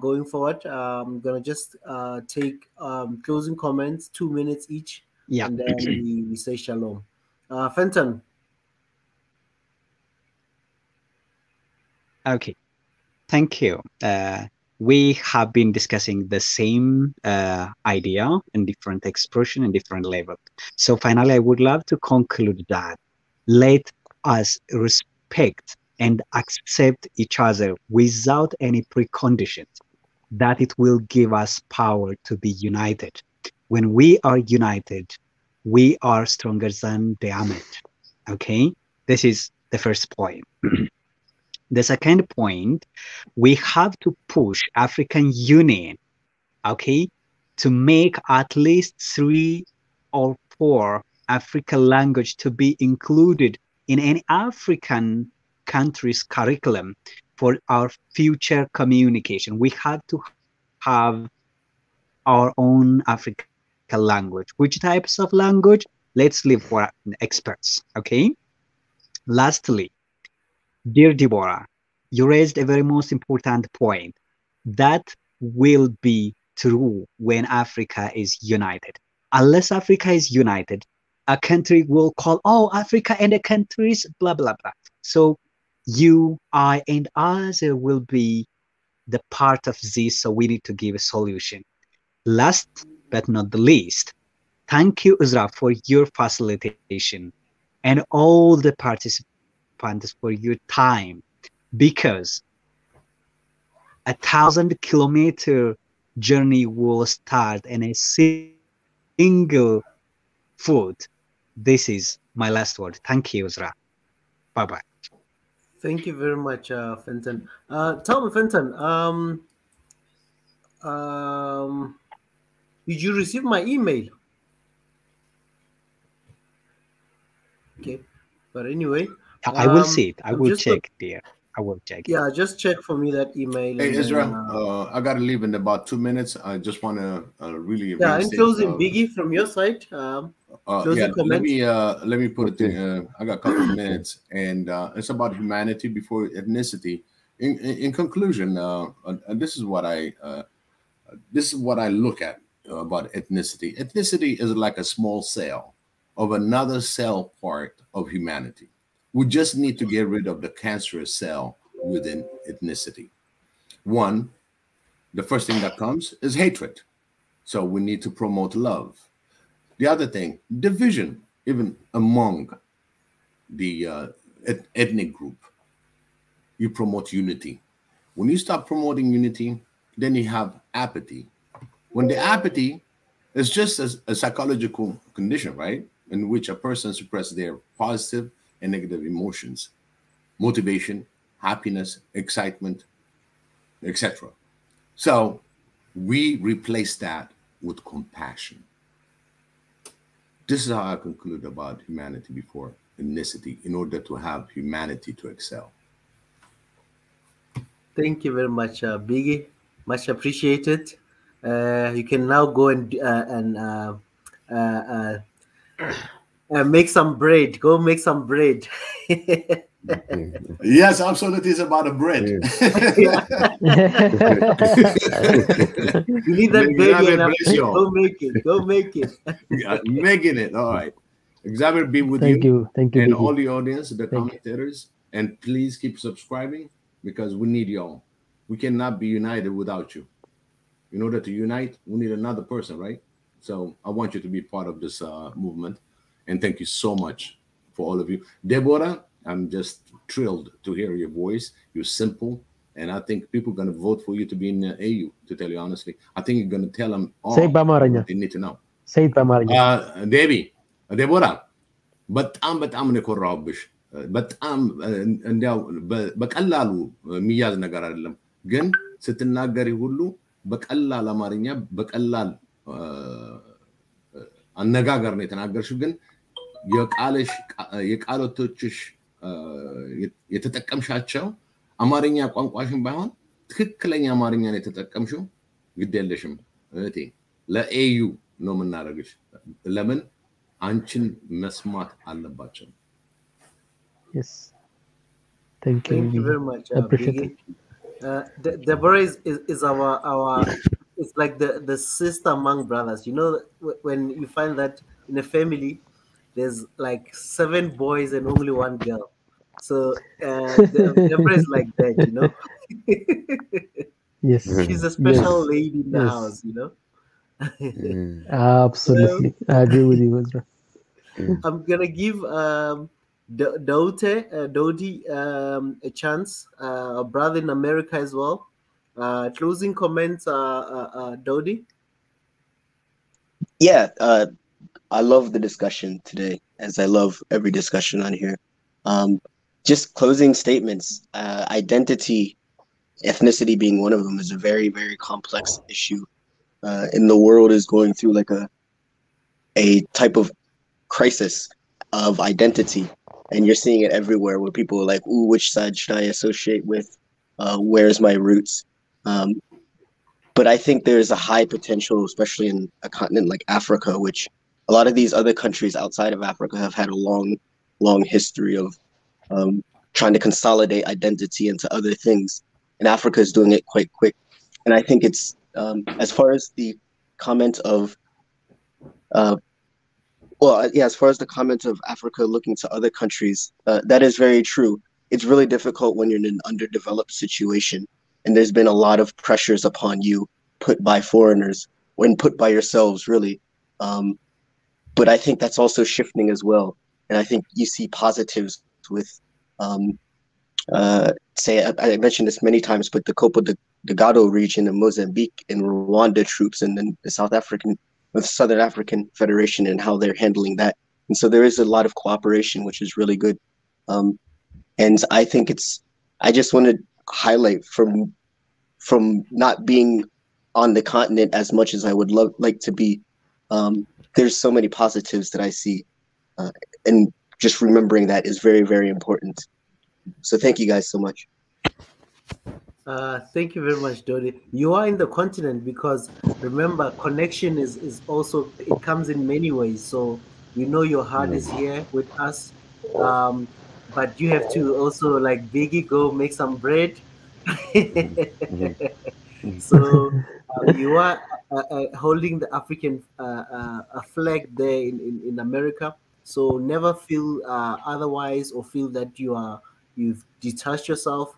Going forward, I'm gonna just take closing comments, 2 minutes each, and then we say shalom. Fenton. Okay, thank you. We have been discussing the same idea in different expression and different level. So finally, I would love to conclude that let us respect and accept each other without any preconditions, that it will give us power to be united. When we are united, we are stronger than damage. Okay, this is the first point. The second point, we have to push African Union, okay, to make at least 3 or 4 African language to be included in any African country's curriculum for our future communication. We have to have our own African language. Which types of language? Let's leave for experts, okay? Lastly, dear Deborah, you raised a very most important point. That will be true when Africa is united. Unless Africa is united, a country will call, oh, Africa and the countries, blah, blah, blah. So you, I, and others will be the part of this, so we need to give a solution. Last but not the least, thank you, Uzra, for your facilitation and all the participants for your time, because 1,000-kilometer journey will start in a single foot. This is my last word. Thank you, Uzra. Bye-bye. Thank you very much, Fenton. Tell me, Fenton, did you receive my email? Okay, but anyway, I will see it. I will check, dear. I will check. Yeah, just check for me that email. Hey, Israel, I got to leave in about 2 minutes. I just want to really. Yeah, I'm closing, Biggie, from your side. Closing comments. Let me put it. I got a couple of minutes, and it's about humanity before ethnicity. In conclusion, this is what I look at about ethnicity. Ethnicity is like a small cell of another cell part of humanity. We just need to get rid of the cancerous cell within ethnicity. One, the first thing that comes is hatred. So we need to promote love. The other thing, division, even among the ethnic group. You promote unity. When you stop promoting unity, then you have apathy. When the apathy is just a psychological condition, right? In which a person suppresses their positive and negative emotions, motivation, happiness, excitement, etc. So we replace that with compassion. This is how I conclude about humanity before ethnicity, in order to have humanity to excel. Thank you very much, Biggie. Much appreciated. You can now go and make some bread. Go make some bread. Yes, absolutely. It's about a bread. You need that bread. Go make it. Go make it. Making it. All right. Xavier be with Thank you. And Biggie. All the audience, the commentators. And please keep subscribing, because we need y'all. We cannot be united without you. In order to unite, we need another person, right? So I want you to be part of this movement. And thank you so much for all of you. Deborah, I'm just thrilled to hear your voice. You're simple. And I think people are going to vote for you to be in AU, to tell you honestly. I think you're going to tell them all what they need to know. Say it, Debbie. Deborah, but I'm going to corrupt. በጣም እንዲያው በቀላሉ የሚያዝ ነገር አይደለም። ግን ስትናገሪ ሁሉ በቀላል አማርኛ በቀላል አነጋገር ነው የተናገርሽው። ግን የቃላቶችሽ የተጠቀምሻቸው አማርኛ ቋንቋሽን ባይሆን ትክክለኛ አማርኛ ነው የተጠቀምሽው። ግድ የለሽም እህቴ፣ ለኤዩ ነው የምናደርግሽ። ለምን አንቺን መስማት አለባቸው። Yes. Thank you very much. Appreciate it. Deborah is our it's like the sister among brothers. You know, when you find that in a family there's like 7 boys and only 1 girl. So Deborah is like that, you know. Yes. She's a special lady in the house, you know. Absolutely. I agree with you, Ezra. I'm gonna give Dodi a chance, a brother in America as well. Closing comments, Dodi? Yeah, I love the discussion today, as I love every discussion on here. Just closing statements. Identity, ethnicity being one of them, is a very, very complex issue. And the world is going through like a type of crisis of identity. And you're seeing it everywhere where people are like, ooh, which side should I associate with? Where's my roots? But I think there's a high potential, especially in a continent like Africa, which a lot of these other countries outside of Africa have had a long, long history of trying to consolidate identity into other things. And Africa is doing it quite quick. And I think it's, as far as the comment of, as far as the comment of Africa looking to other countries, that is very true. It's really difficult when you're in an underdeveloped situation, and there's been a lot of pressures upon you put by foreigners, when put by yourselves, really. But I think that's also shifting as well. And I think you see positives with, say, I mentioned this many times, but the Cabo Delgado region in Mozambique and Rwanda troops, and then the Southern African Federation and how they're handling that. And so there is a lot of cooperation, which is really good. And I think I just want to highlight from not being on the continent as much as I would like to be, there's so many positives that I see. And just remembering that is very, very important. So thank you guys so much. Thank you very much, Dodi. You are in the continent because remember, connection is also, it comes in many ways. So we know your heart is here with us, but you have to also, like Biggie, go make some bread. So you are holding the African flag there in America. So never feel otherwise or feel that you've detached yourself.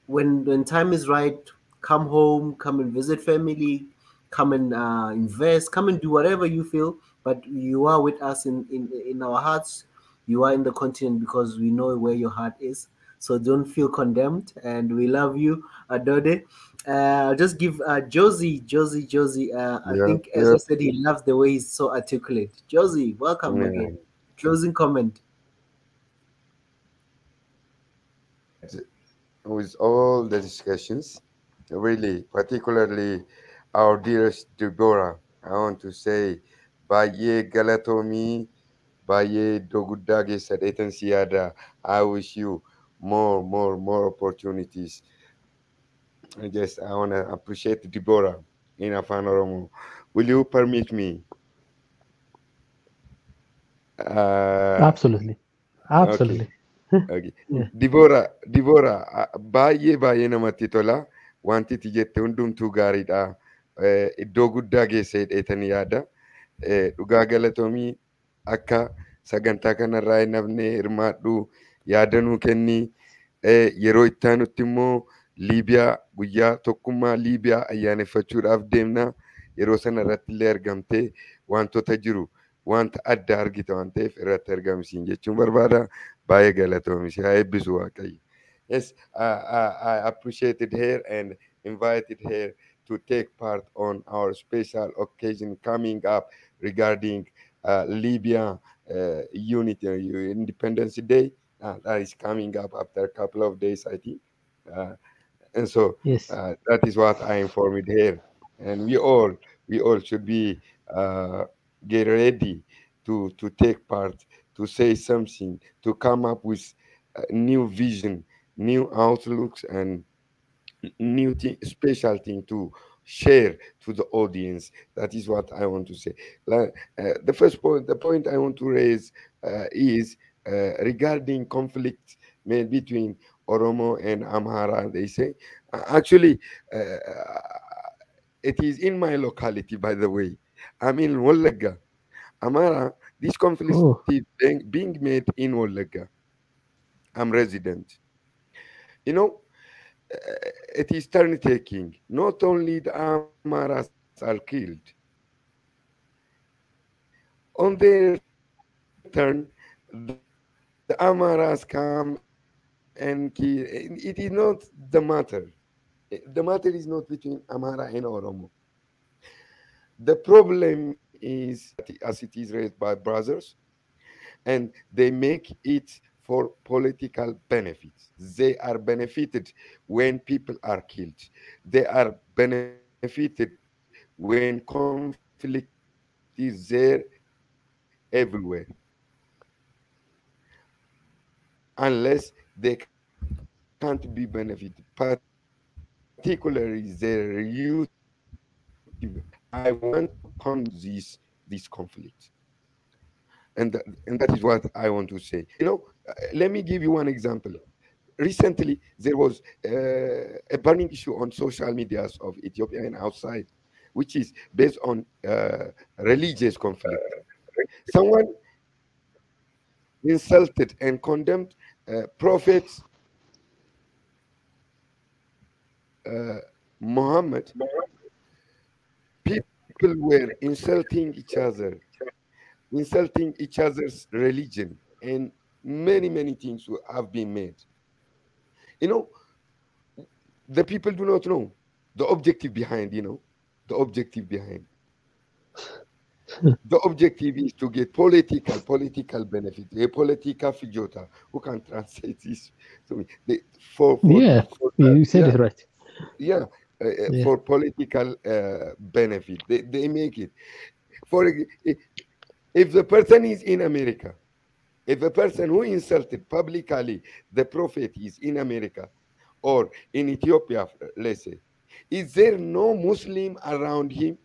When time is right, come home, come and visit family, come and invest, come and do whatever you feel. But you are with us in our hearts. You are in the continent because we know where your heart is. So don't feel condemned, and we love you, Adode. Just give Josie. I think, as I said, he loves the way he's so articulate. Josie, welcome again. Closing comment. With all the discussions, really, particularly our dearest Deborah, I want to say, Baye Galatomi, Baye Dogudage Sadetan Siada, I wish you more opportunities. I want to appreciate Deborah in Afan. Will you permit me? Absolutely. Okay. Deborah, baay'ee namatti tola. Wanti ati jette hundumtuu gaariidha. Iddoo guddaa geessa jedheetanii yaada. Dhugaa galatoomii akka sagantaa kanarraa hin hafne hirmaadhu yaadanuu kenni. Yeroo itti aanutti immoo Liibiyaa guyyaa tokkummaa Liibiyaa ayyaaneffachuudhaaf deemna. Yeroo sana irratti illee argamtee wantoota jiru wanta adda argita waan ta'eef irratti argamsiin jechuun barbaada. Baay'ee galatoomi haa eebbisu Waaqayyo. Yes, I appreciated her and invited her to take part on our special occasion coming up regarding Libya Unity Independence Day. that is coming up after a couple of days, I think. And so Yes. that is what I informed here. And we all should be get ready to take part, to say something, to come up with new vision, new outlooks, and new thing, special thing to share to the audience. That is what I want to say. The first point, the point I want to raise is regarding conflict made between Oromo and Amhara. They say actually it is in my locality, by the way. I'm in Wollega, Amhara. This conflict Oh. is being made in Wollega. I'm resident. You know, it is turn taking. Not only the Amaras are killed, on their turn, the Amaras come and kill. It is not the matter. The matter is not between Amhara and Oromo. The problem is, as it is raised by brothers, and they make it for political benefits. They are benefited when people are killed. They are benefited when conflict is there everywhere, unless they can't be benefited, particularly their youth people. I want to condemn this conflict. And that is what I want to say. Let me give you one example. Recently, there was a burning issue on social medias of Ethiopia and outside, which is based on religious conflict. Someone insulted and condemned Prophet Muhammad. People were insulting each other's religion, and many things have been made. You know, the people do not know the objective behind. The objective behind. The objective is to get political benefit, a political fijota. Who can translate this to me? Yeah, you said yeah, it right. yeah, Yeah. for political benefit. They make it. If the person is in America, if a person who insulted publicly the prophet is in America or in Ethiopia, let's say, is there no Muslim around him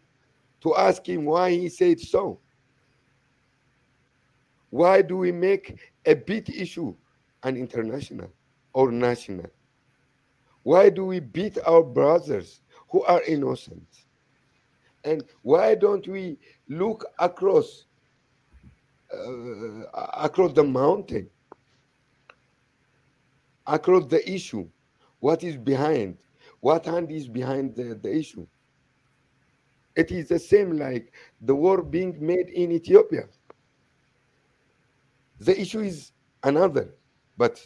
to ask him why he said so? Why do we make a big issue an international or national? Why do we beat our brothers who are innocent? And why don't we look across the mountain, across the issue? What is behind? What hand is behind the issue? It is the same like the war being made in Ethiopia. The issue is another, but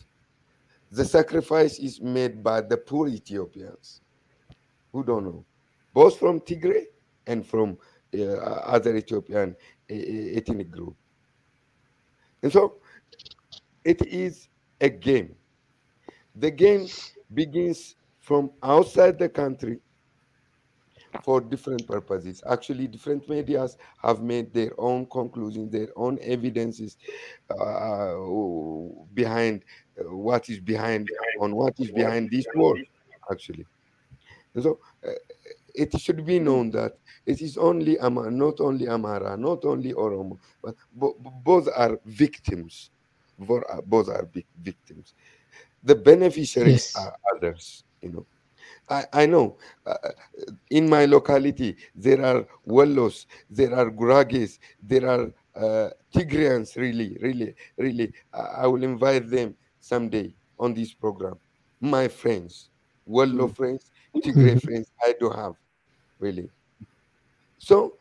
the sacrifice is made by the poor Ethiopians who don't know, both from Tigray and from other Ethiopian ethnic group. And so it is a game. The game begins from outside the country for different purposes. Actually, different medias have made their own conclusions, their own evidences behind what is behind this war, actually. And so it should be known that it is not only Amhara, not only Oromo, but both are victims. Both are big victims. The beneficiaries Yes. are others. I know in my locality there are Wallos, there are Gurages, there are Tigrayans. Really, I will invite them someday on this program. My friends, Wallo friends, Tigray friends, I do have, really. So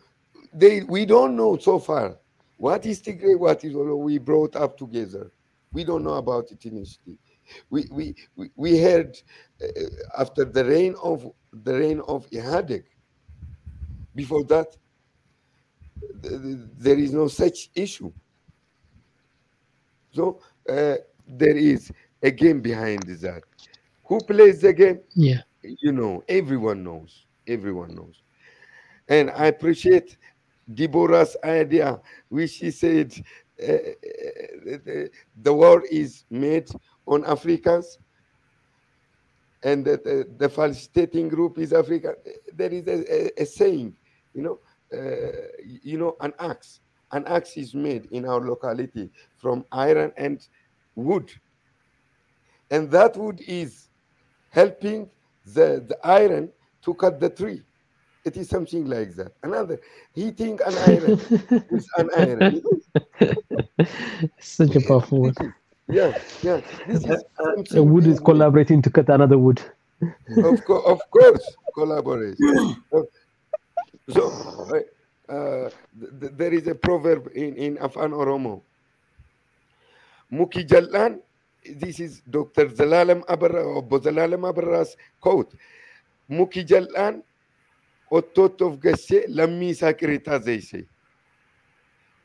we don't know so far what is Tigray, what is Wallo. We brought up together. We don't know about ethnicity. We heard after the reign of Ihadek. Before that, there is no such issue. So there is a game behind that. Who plays the game? Yeah. You know, everyone knows. Everyone knows. And I appreciate Deborah's idea, which she said the war is made on Africans, and the facilitating group is African. There is a saying, an axe. An axe is made in our locality from iron and wood, and that wood is helping the iron to cut the tree. It is something like that. Another, heating an iron with an iron. Such a powerful word. Yeah. This is a wood is collaborating to cut another wood. Of course, collaboration. So there is a proverb in Afan Oromo. Muki Jallan. This is Dr. Zalalam Abarra or Bozalalam Abarra's quote. Muki Jallan ototof gashe lammi sakirita zeise.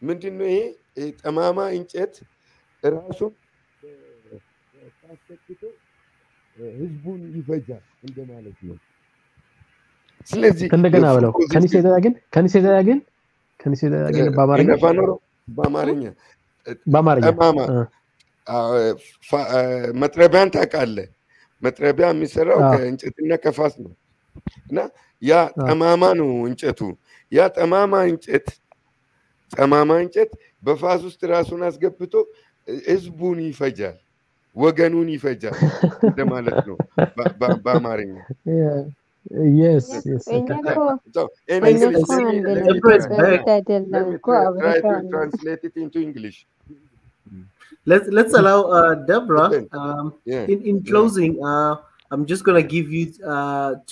ምንድነው ይሄ ጠማማ እንጨት ራሱን ታስከክቶ ህዝቡን ይፈጃል እንደማለት ነው። ስለዚህ እንደገና ብለው ከኒሴ በአማርኛ ጠማማ መጥረቢያን ታውቃለህ? መጥረቢያ የሚሰራው ከእንጨትና ከፋስ ነው እና ያ ጠማማ ነው እንጨቱ። ያ ጠማማ እንጨት በፋስ ውስጥ ራሱን አስገብቶ ህዝቡን ይፈጃል፣ ወገኑን ይፈጃል እንደማለት ነው በአማርኛ። Yes. So in English, try to translate it into English. Let's allow Deborah. In closing, I'm just gonna give you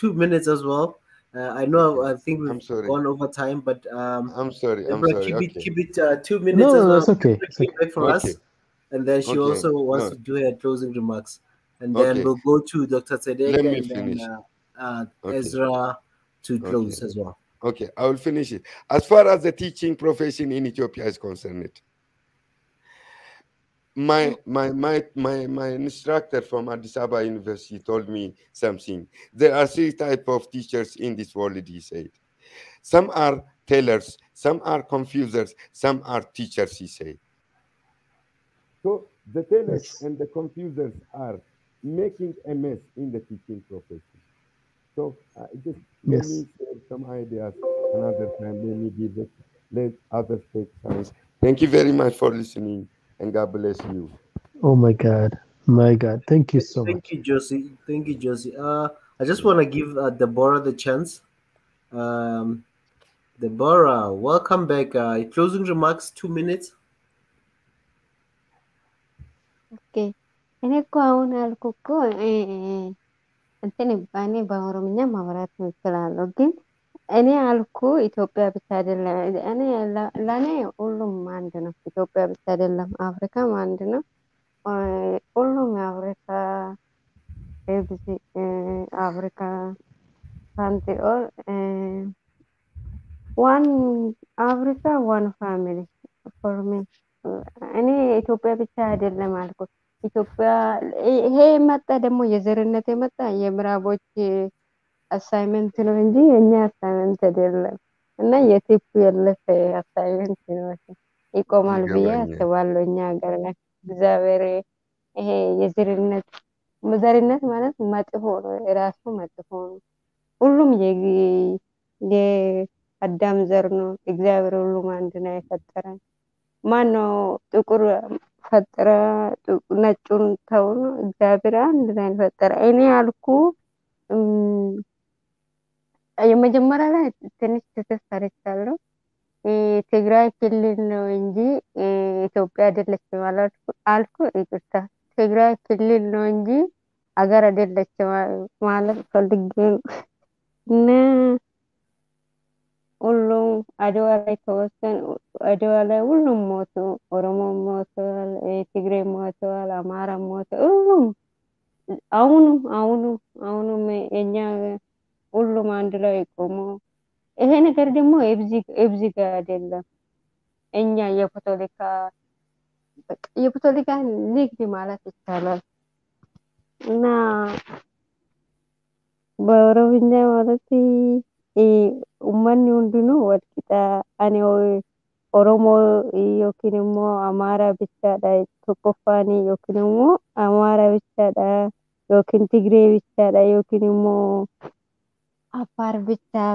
2 minutes as well. I know I think we've gone over time, but I'm sorry. Keep it 2 minutes as well. It's okay. For us, and then she also wants to do her closing remarks, and then we'll go to Dr. Sedek and finish. then Ezra to close as well. Okay, I will finish it. As far as the teaching profession in Ethiopia is concerned, my instructor from Addis Ababa University told me something. There are 3 types of teachers in this world, he said. Some are tellers, some are confusers, some are teachers, he said. So the tellers and the confusers are making a mess in the teaching profession. So just let me share some ideas another time. Let others take chance. Thank you very much for listening, and God bless you. Oh my God. Thank you so much. Thank you, Josie. I just want to give Deborah the chance. Deborah, welcome back. Closing remarks, 2 minutes. Okay. እኔ እኮ አሁን ያልኩህ እኮ እንትን እኔ በኦሮምኛ ማውራት እችላለሁ፣ ግን እኔ ያልኩ ኢትዮጵያ ብቻ አይደለም። ለእኔ ሁሉም አንድ ነው። ኢትዮጵያ ብቻ አይደለም፣ አፍሪካም አንድ ነው። ሁሉም የአፍሪካ አፍሪካ ካንትሪ ዋን አፍሪካ ዋን ፋሚሊ ፎር ሚ። እኔ ኢትዮጵያ ብቻ አይደለም አልኩ። ኢትዮጵያ ይሄ መጣ ደግሞ የዘርነት የመጣ የምዕራቦች አሳይመንት ነው እንጂ የኛ አሳይመንት አይደለም። እና የቲፒኤልኤፍ አሳይመንት ነው። ይቆማል ብዬ አስባለሁ እኛ ሀገር ላይ። እግዚአብሔር ይሄ የዘርነት ማለት መጥፎ ነው፣ ራሱ መጥፎ ነው። ሁሉም የአዳም ዘር ነው። እግዚአብሔር ሁሉም አንድ ነው የፈጠረን። ማነው ጥቁር ፈጠረ ነጩን ተው ነው? እግዚአብሔር አንድ ላይ ፈጠረ። እኔ ያልኩ የመጀመሪያ ላይ ትንሽ ስህተት ሰርቻለሁ። ትግራይ ክልል ነው እንጂ ኢትዮጵያ አይደለችም አልኩ። ይቅርታ፣ ትግራይ ክልል ነው እንጂ ሀገር አይደለችም ማለት ፈልጌ ነው። እና ሁሉም አድዋ ላይ ተወሰን፣ አድዋ ላይ ሁሉም ሞቱ። ኦሮሞ ሞተዋል፣ ትግሬ ሞተዋል፣ አማራ ሞተ፣ ሁሉም አሁኑም የኛ ሁሉም አንድ ላይ ቆሞ ይሄ ነገር ደግሞ ኤብዚ ጋር አይደለም። እኛ የፖለቲካ በቃ የፖለቲካ ንግድ ማለት ይቻላል እና በኦሮምኛ ማለት uummanni hundinuu walqixa ani Oromoo yookiin immoo Amaaraa bichaadha tokkoffaan yookiin immoo Amaaraa bichaadha yookiin Tigree bichaadha yookiin immoo Affaar bichaa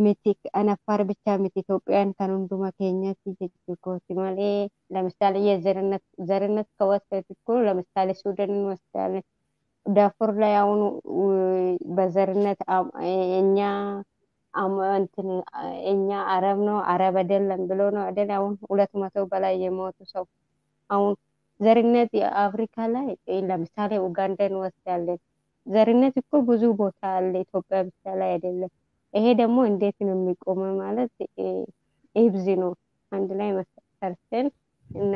miti an Affaar bichaa miti Itoophiyaan kan hunduma keenyatti jechuukooti malee ለምሳሌ የዘርነት ከወሰድኩ ለምሳሌ ሱዳንን ወስዳለን ዳርፉር ላይ አሁን በዘርነት እኛ አረብ ነው አረብ አይደለም ብሎ ነው አይደል አሁን 200 በላይ የሞቱ ሰው አሁን ዘርነት የአፍሪካ ላይ ለምሳሌ ኡጋንዳን ወስዳለን ዘርነት እኮ ብዙ ቦታ አለ ኢትዮጵያ ብቻ ላይ አይደለም ይሄ ደግሞ እንዴት ነው የሚቆመው ማለት ኢብዚ ነው አንድ ላይ መሰርተን እና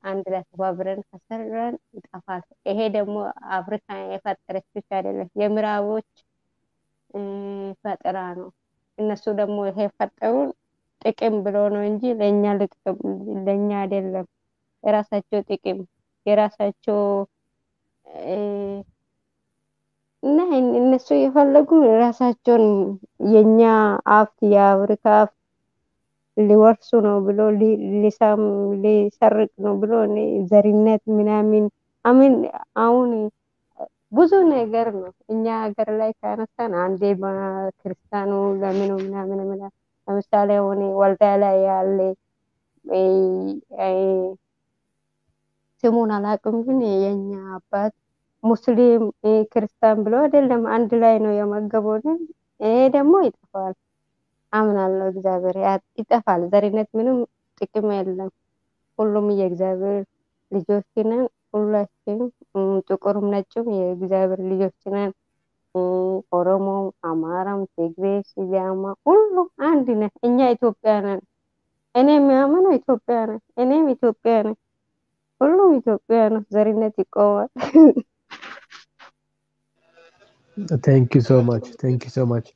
አንድ ላይ ተባብረን ከሰራን ይጠፋል ይሄ ደግሞ አፍሪካ የፈጠረች ብቻ አይደለም የምዕራቦች ፈጠራ ነው እነሱ ደግሞ ይሄ ፈጠሩን ጥቅም ብሎ ነው እንጂ ለኛ አይደለም የራሳቸው ጥቅም የራሳቸው እና እነሱ የፈለጉ ራሳቸውን የኛ አፍት የአፍሪካ ሊወርሱ ነው ብሎ ሊሰርቅ ነው ብሎ ዘርነት ምናምን አሁን ብዙ ነገር ነው እኛ ሀገር ላይ ካነሳን አንዴ በክርስቲያኑ ለምን ምናምን ለምሳሌ ሆነ ወልዳ ላይ ያለ ስሙን አላውቅም ግን የኛ አባት ሙስሊም ክርስቲያን ብሎ አይደለም አንድ ላይ ነው የመገበውን ይሄ ደግሞ ይጠፋል አምናለሁ እግዚአብሔር ይጠፋል ዘርነት ምንም ጥቅም የለም ሁሉም የእግዚአብሔር ልጆች ነን ሁላችን ጥቁርም ነጭም የእግዚአብሔር ልጆች ነን ኦሮሞ አማራም ትግሬ ሲዳማ ሁሉ አንድ ነን እኛ ኢትዮጵያ ነን እኔ የሚያምነው ኢትዮጵያ ነን እኔም ኢትዮጵያ ነን ሁሉም ኢትዮጵያ ነው ዘርነት ይቆማል Thank you so much. Thank you so much.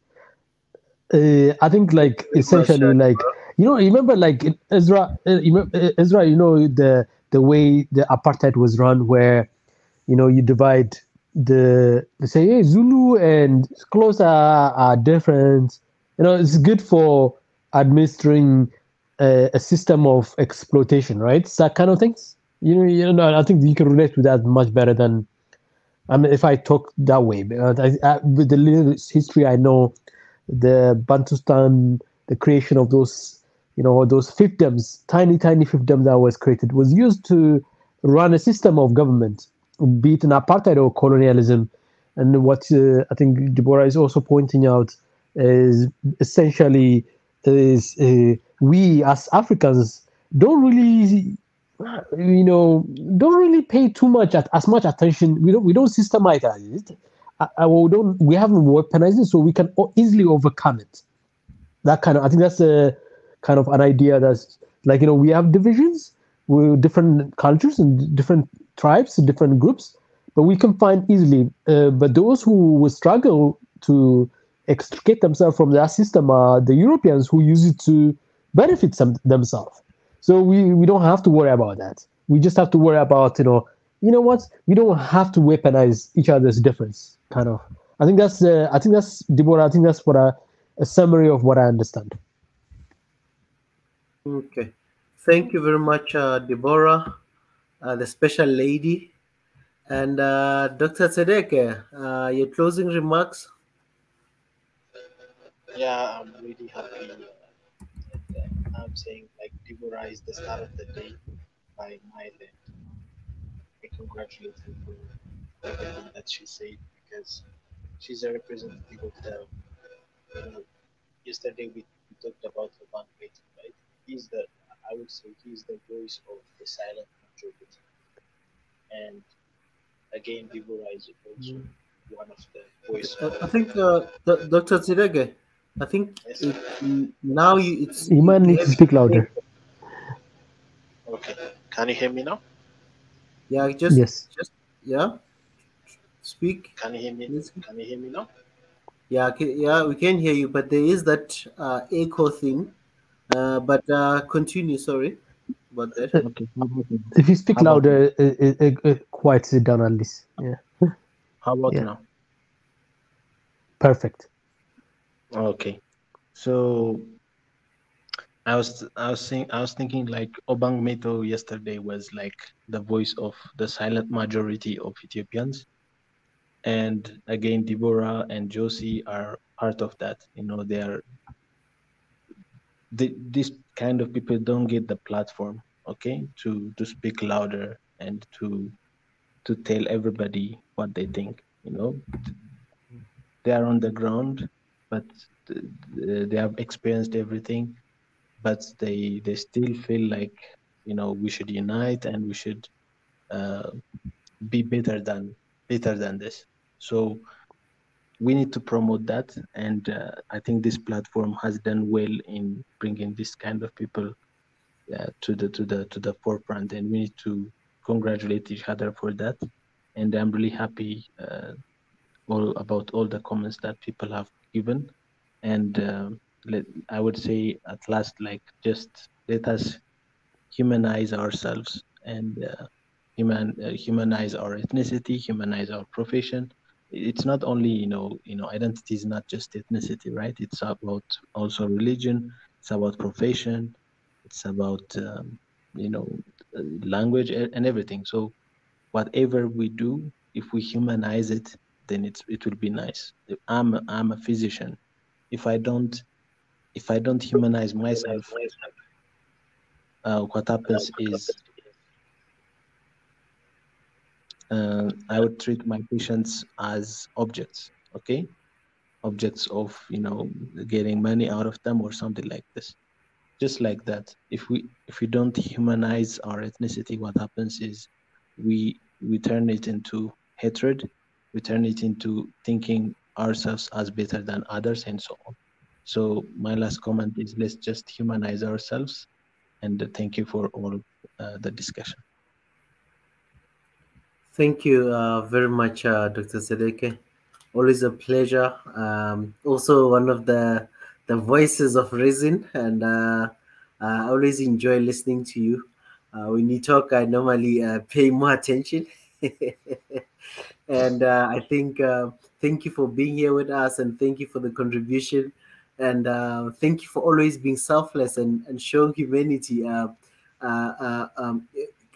I think like essentially like remember like in Israel the way the apartheid was run where you divide they say hey Zulu and clothes are different it's good for administering a system of exploitation right it's that kind of things I think you can relate to that much better than if I talk that way with the little history I know the Bantustan, the creation of those, those fiefdoms, tiny fiefdoms that was created, was used to run a system of government, be it an apartheid or colonialism. And what I think Deborah is also pointing out is essentially we as Africans don't really pay too much as much attention. We don't systematize it. We haven't weaponized it, so we can easily overcome it. That kind of, I think that's a kind of an idea that's like we have divisions with different cultures and different tribes, different groups, but we can find easily. But those who will struggle to extricate themselves from that system are the Europeans who use it to benefit themselves. So we don't have to worry about that. We just have to worry about what we don't have to weaponize each other's difference. Kind of. I think that's Deborah. I think that's what a summary of what I understand. Okay, thank you very much, Deborah, the special lady, and Dr. Sedeke. Your closing remarks. Yeah, I'm really happy. I'm saying like Deborah is the star of the day by my land. I congratulate her for everything that she said because she's a representative of the yesterday we talked about the one meeting, right? I would say he's the voice of the silent majority. And again, Deborah is also one of the voices. I think Dr. Tsirege, I think now you might need to speak louder. Okay, can you hear me now? Yeah, just yeah. Speak. Can you hear me? Can you hear me now? Yeah, we can hear you, but there is that echo thing. But continue. Sorry, about that. Okay. How about now? If you speak How about louder, quiet sit down at least. Yeah. How about Yeah. now? Perfect. Okay. So I was thinking like Obang Meto yesterday was like the voice of the silent majority of Ethiopians. And again, Deborah and Josie are part of that. You know, these kind of people don't get the platform, okay, to speak louder and to tell everybody what they think. You know, they are on the ground, but they have experienced everything, but they still feel like, you know, we should unite and we should be better than this. So we need to promote that, and I think this platform has done well in bringing this kind of people to the forefront, and we need to congratulate each other for that. And I'm really happy about all the comments that people have given, and I would say at last, like, just let us humanize ourselves and humanize our ethnicity, humanize our profession. It's not only, identity is not just ethnicity, right? It's about also religion. It's about profession. It's about language and everything. So whatever we do, if we humanize it, then it will be nice. I'm a physician. If I don't humanize myself, what happens is I would treat my patients as objects, okay? Objects of, getting money out of them or something like this. Just like that. If we don't humanize our ethnicity, what happens is we turn it into hatred, we turn it into thinking ourselves as better than others, and so on. So my last comment is, let's just humanize ourselves, and thank you for all the discussion. Thank you very much, Dr. Sedeke. Always a pleasure. Also, one of the voices of reason, and I always enjoy listening to you. When you talk, I normally pay more attention. And I think thank you for being here with us, and thank you for the contribution, and thank you for always being selfless and showing humanity.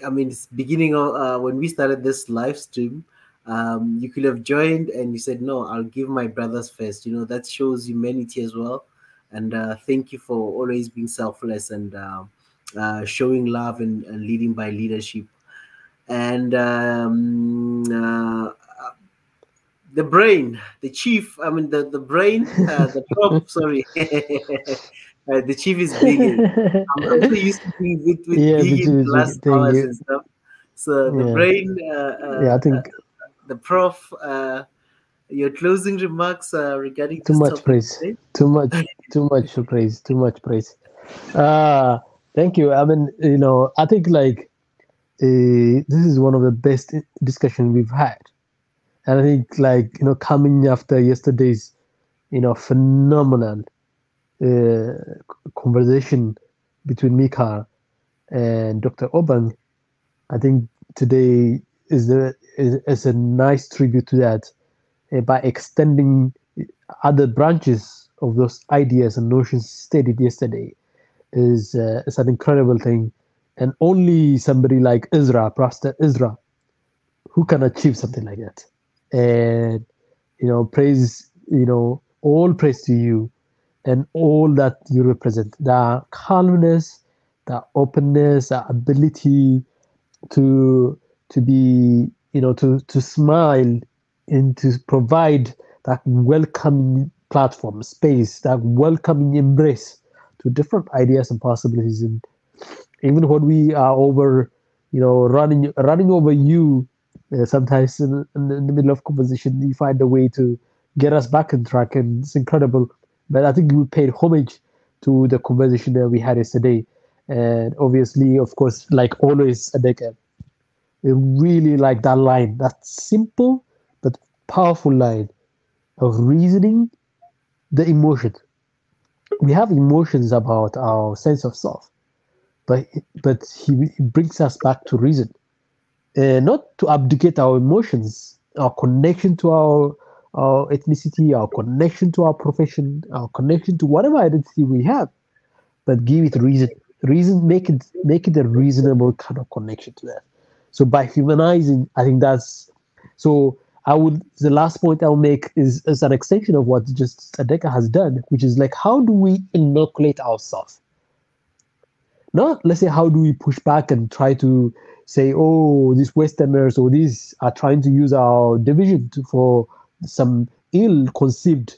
I mean, it's beginning of when we started this live stream, you could have joined and you said, no, I'll give my brothers first. That shows humanity as well. And thank you for always being selfless and showing love and leading by leadership. And the brain, the chief, I mean, the brain, the prop, sorry. The chief is big. I'm also used to being with big in the last hours and stuff. So the brain, I think the prof, your closing remarks regarding too this much topic praise, today? too much praise, too much praise. Thank you. I mean, I think like this is one of the best discussions we've had, and I think like coming after yesterday's phenomenal conversation between Mika and Dr. Obang, I think today is a nice tribute to that by extending other branches of those ideas and notions stated yesterday is an incredible thing, and only somebody like Pastor Ezra, who can achieve something like that. And praise, all praise to you and all that you represent, the calmness, the openness, the ability to be, to smile and to provide that welcoming platform, space, that welcoming embrace to different ideas and possibilities. And even when we are over, running over you, sometimes in the middle of conversation, you find a way to get us back on track, and it's incredible. But I think we paid homage to the conversation that we had yesterday. And obviously, of course, like always, Adeka, I really like that line, that simple but powerful line of reasoning the emotion. We have emotions about our sense of self, but he brings us back to reason, not to abdicate our emotions, our connection to our ethnicity, our connection to our profession, our connection to whatever identity we have, but give it reason. Reason, make it a reasonable kind of connection to that. So by humanizing, I think that's so. The last point I'll make is an extension of what just Adeka has done, which is like, how do we inoculate ourselves? Not, let's say, how do we push back and try to say, oh, these Westerners or these are trying to use our division for some ill-conceived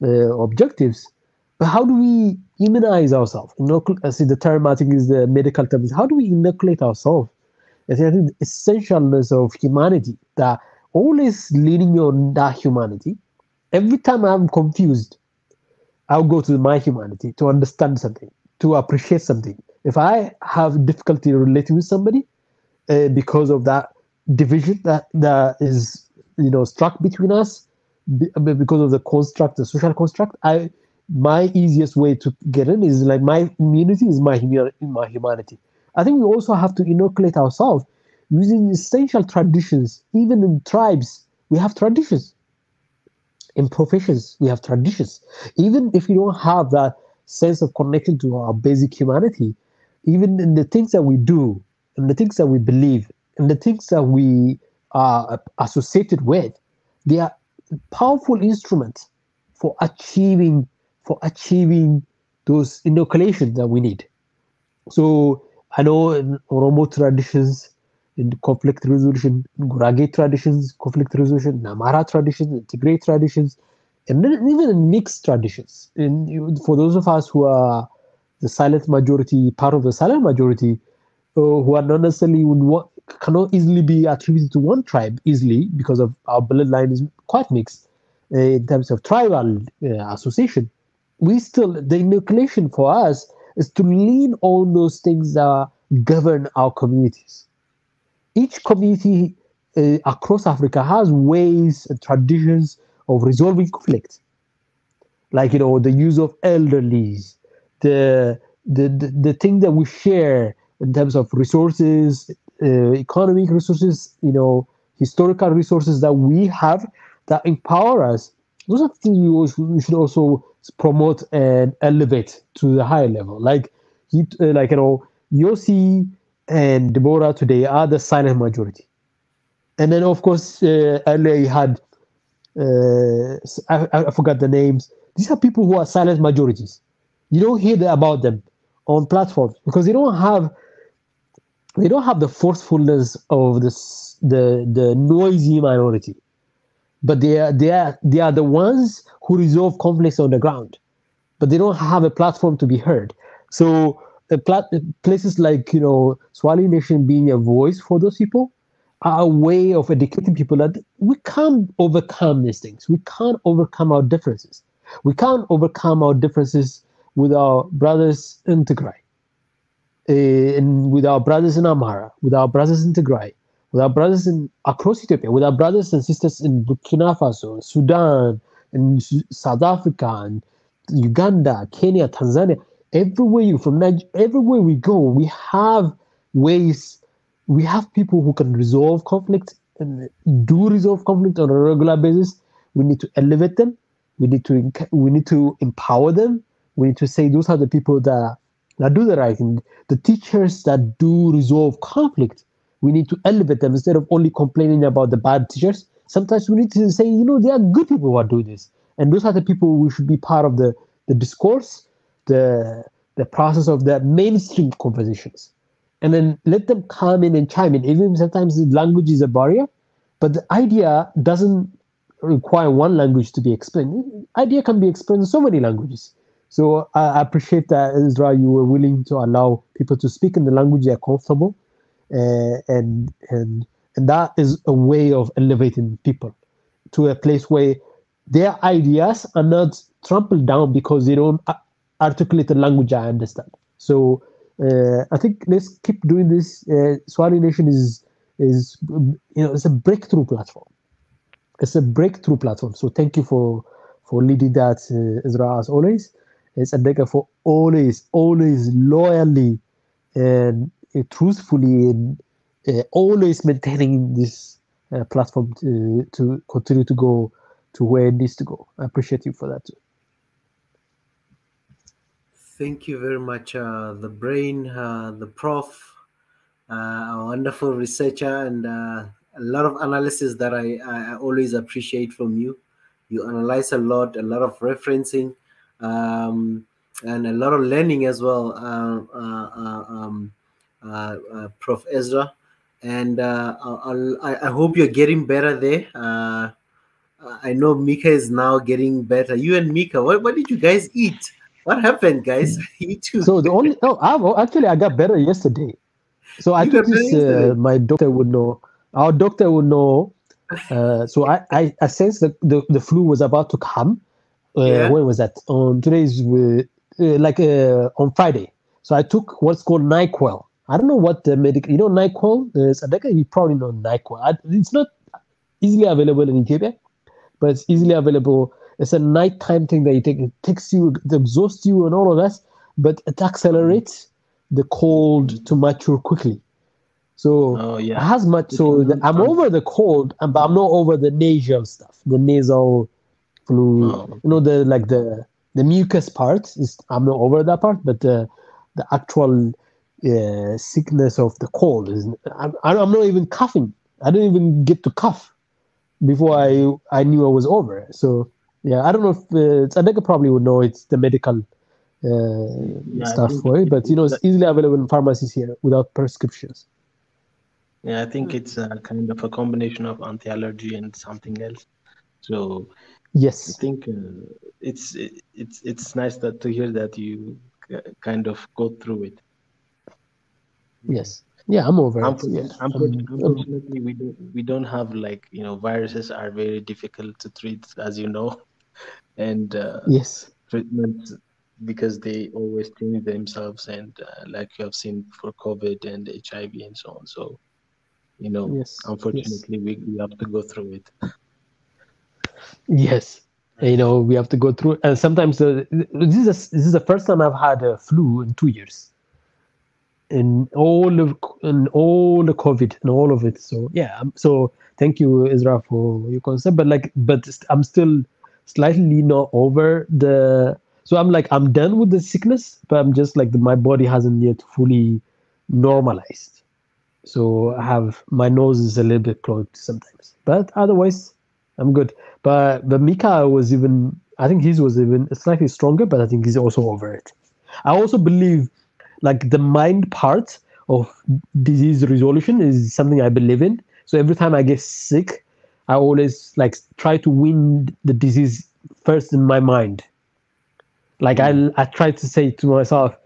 objectives. But how do we immunize ourselves? I see the term, I think, is the medical term. How do we inoculate ourselves? I think the essentialness of humanity, that always leaning on that humanity. Every time I'm confused, I'll go to my humanity to understand something, to appreciate something. If I have difficulty relating with somebody because of that division that is struck between us, because of the construct, the social construct, my easiest way to get in is like my immunity is my humanity. I think we also have to inoculate ourselves using essential traditions. Even in tribes, we have traditions. In professions, we have traditions. Even if you don't have that sense of connection to our basic humanity, even in the things that we do, and the things that we believe, and the things that we are associated with, they are powerful instruments for achieving those inoculations that we need. So I know in Oromo traditions, in conflict resolution, in Gurage traditions, conflict resolution, in Amara traditions, in Tigray traditions, and then even in mixed traditions. For those of us who are the silent majority, part of the silent majority, who are not necessarily cannot easily be attributed to one tribe easily because of our bloodline is quite mixed in terms of tribal association. The inoculation for us is to lean on those things that govern our communities. Each community across Africa has ways and traditions of resolving conflict, like the use of elderlies, the thing that we share in terms of resources, economic resources, historical resources that we have that empower us. Those are things we should also promote and elevate to the higher level. Like Yossi and Deborah today are the silent majority. And then, of course, earlier you had, I forgot the names. These are people who are silent majorities. You don't hear about them on platforms because they don't have the forcefulness of the noisy minority. But they are the ones who resolve conflicts on the ground, but they don't have a platform to be heard. So places like Swahili Nation being a voice for those people are a way of educating people that we can't overcome these things. We can't overcome our differences. We can't overcome our differences with our brothers in Tigray, and with our brothers in Amhara, with our brothers in Tigray, with our brothers across Ethiopia, with our brothers and sisters in Burkina Faso, Sudan, and South Africa, and Uganda, Kenya, Tanzania. Everywhere we go, we have ways. We have people who can resolve conflict and do resolve conflict on a regular basis. We need to elevate them. We need to empower them. We need to say those are the people that do the right thing. The teachers that do resolve conflict, we need to elevate them instead of only complaining about the bad teachers. Sometimes we need to say, there are good people who are doing this. And those are the people who should be part of the discourse, the process of the mainstream conversations. And then let them come in and chime in. Even sometimes the language is a barrier, but the idea doesn't require one language to be explained. The idea can be explained in so many languages. So I appreciate that, Ezra, you were willing to allow people to speak in the language they're comfortable. And that is a way of elevating people to a place where their ideas are not trampled down because they don't articulate the language I understand. So I think let's keep doing this. Swahili Nation is it's a breakthrough platform. It's a breakthrough platform. So thank you for leading that, Ezra, as always. It's Adeka for always loyally and truthfully, and always maintaining this platform to continue to go to where it needs to go. I appreciate you for that too. Thank you very much, the brain, the prof, a wonderful researcher, and a lot of analysis that I always appreciate from you. You analyze a lot of referencing, and a lot of learning as well, Prof. Ezra. And I hope you're getting better there. I know Mika is now getting better. You and Mika, what did you guys eat? What happened, guys? You too. So the only actually I got better yesterday. So I You took got better this. yesterday? My doctor would know. Our doctor would know. So I sensed that the flu was about to come. Yeah. When was that? On today's on Friday. So I took what's called NyQuil. I don't know what the medical. You know NyQuil. Sadeka, you probably know NyQuil. It's not easily available in Ethiopia, but it's easily available. It's a nighttime thing that you take. It takes you, it exhausts you, and all of that, but it accelerates the cold to mature quickly. So it has much. So I'm over the cold, but I'm not over the nasal stuff. The nasal flu. You know, the mucus part is. I'm not over that part, but the actual sickness of the cold is. I'm not even coughing. I didn't even get to cough before I knew I was over it. So yeah, I don't know if Sadeka probably would know it's the medical stuff for it, but you know it's easily available in pharmacies here without prescriptions. Yeah, I think it's a kind of a combination of anti-allergy and something else. So yes, I think it's nice that to hear that you kind of go through it. Yes. Yeah, I'm over it. Yeah. Unfortunately, we don't have like, you know, viruses are very difficult to treat, as you know, and yes, treatments because they always change themselves, and like you have seen for COVID and HIV and so on. So, you know, yes, unfortunately, we have to go through it. Yes. You know, we have to go through, and sometimes this is the first time I've had a flu in 2 years. In all the COVID and all of it. So yeah, so thank you, Ezra, for your concept. But I'm still slightly not over the. So I'm done with the sickness, but I'm just like my body hasn't yet fully normalized. So I have my nose is a little bit clogged sometimes, but otherwise I'm good. But Mika was even. I think his was even slightly stronger, but I think he's also over it. I also believe like the mind part of disease resolution is something I believe in. So every time I get sick, I always like try to win the disease first in my mind. Like I try to say to myself,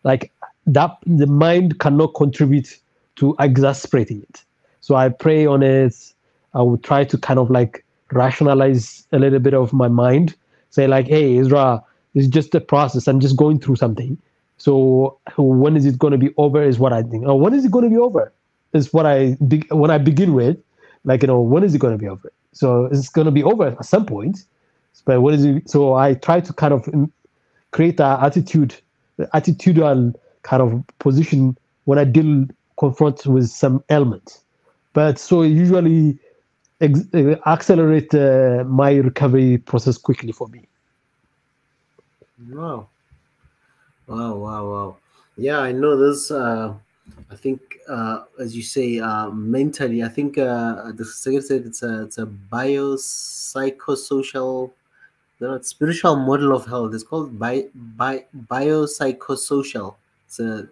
like that the mind cannot contribute to exasperating it. So I pray on it. I would try to kind of like rationalize a little bit of my mind. Say like, hey, Ezra, it's just a process. I'm just going through something. So when is it going to be over is what I think. Oh, when is it going to be over is what when I begin with, like, you know, when is it going to be over? So it's going to be over at some point, but what is it? So I try to kind of create an attitudinal kind of position when I confront with some element. But so usually accelerate my recovery process quickly for me. Wow. Wow. Yeah, I know this. I think, as you say, mentally, I think the secretary said it's a biopsychosocial, spiritual model of health. It's called biopsychosocial. It's a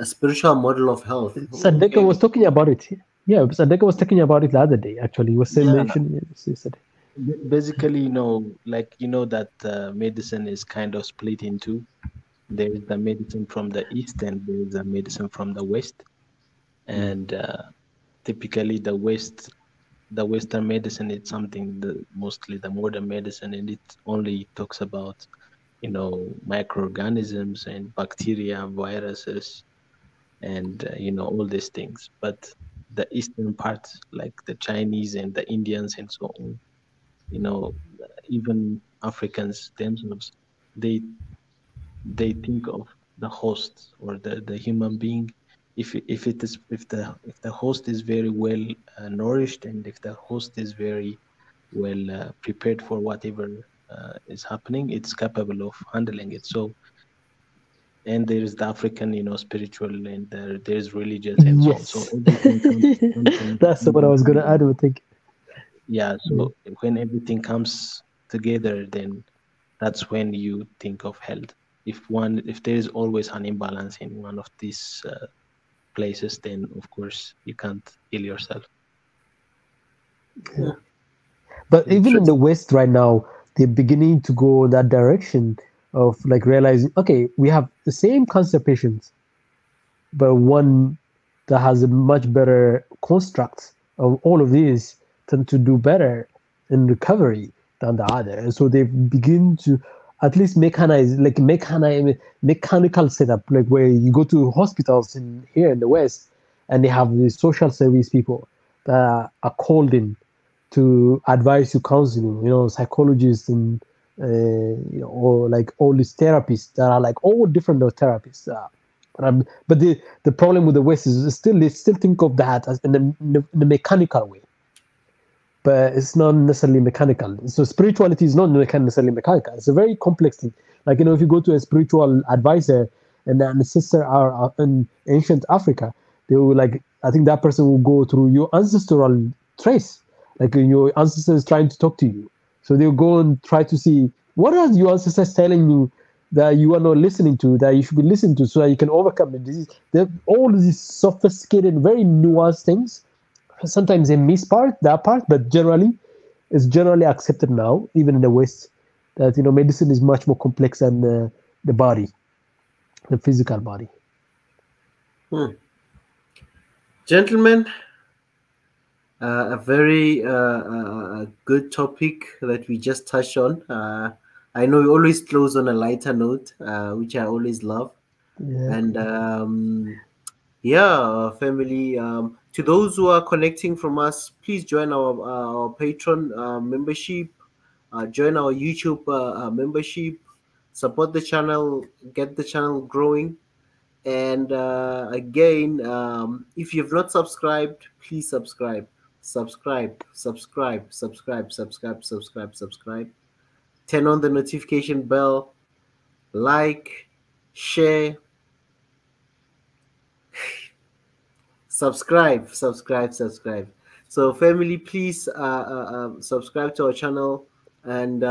spiritual model of health. Sadeka was talking about it. Yeah, Sadeka was talking about it the other day. Actually, he was mentioning it. Basically, you know, like you know that medicine is kind of split in two. There is the medicine from the east and there is the medicine from the west. And typically the Western medicine is something mostly the modern medicine, and it only talks about, you know, microorganisms and bacteria, viruses, and you know, all these things. But the eastern part, like the Chinese and the Indians and so on, you know, even Africans themselves, they think of the host or the human being. If the host is very well nourished, and if the host is very well prepared for whatever is happening, it's capable of handling it. So, and there's the African, spiritual, and there's religious, and so on. So Yes. everything comes That's what I was gonna add, I think. yeah. So when everything comes together, then that's when you think of health. If there is always an imbalance in one of these places, then of course you can't heal yourself. Yeah. But even in the West right now, they're beginning to go in that direction of like realizing, okay, we have the same cancer patients, but one that has a much better construct of all of these tend to do better in recovery than the other. And so they begin to at least mechanical setup, like where you go to hospitals here in the West, and they have the social service people that are called in to advise you counseling, psychologists and or like all these therapists that are like all different therapists. But the problem with the West is they still think of that as in a mechanical way, but it's not necessarily mechanical. So spirituality is not necessarily mechanical. It's a very complex thing. Like if you go to a spiritual advisor and an ancestor are in ancient Africa, they will I think that person will go through your ancestral trace. Like your ancestors trying to talk to you. So they'll go and try to see what are your ancestors telling you that you are not listening to, that you should be listening to, so that you can overcome the disease. All these sophisticated, very nuanced things. Sometimes they miss that part, but it's generally accepted now, even in the West, that medicine is much more complex than the body, the physical body. Gentlemen, a very good topic that we just touched on. I know we always close on a lighter note, which I always love. Yeah. And family, to those who are connecting from us, please join our Patreon membership, join our YouTube membership, support the channel, get the channel growing. And again, if you've not subscribed, please subscribe. Turn on the notification bell, like, share, subscribe. So family, please subscribe to our channel and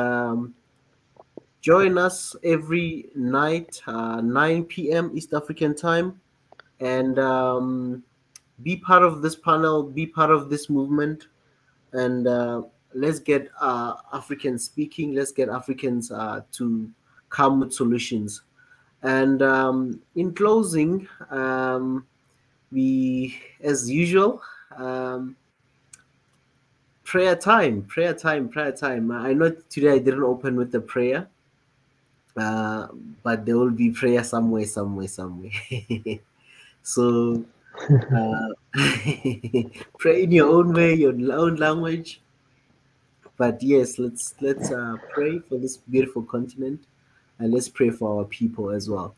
join us every night, 9 p.m. East African time, and be part of this panel, be part of this movement, and let's get Africans speaking. Let's get Africans to come with solutions. And in closing, we, as usual, prayer time. I know today I didn't open with the prayer, but there will be prayer somewhere. So pray in your own way, your own language. But yes, let's pray for this beautiful continent, and let's pray for our people as well.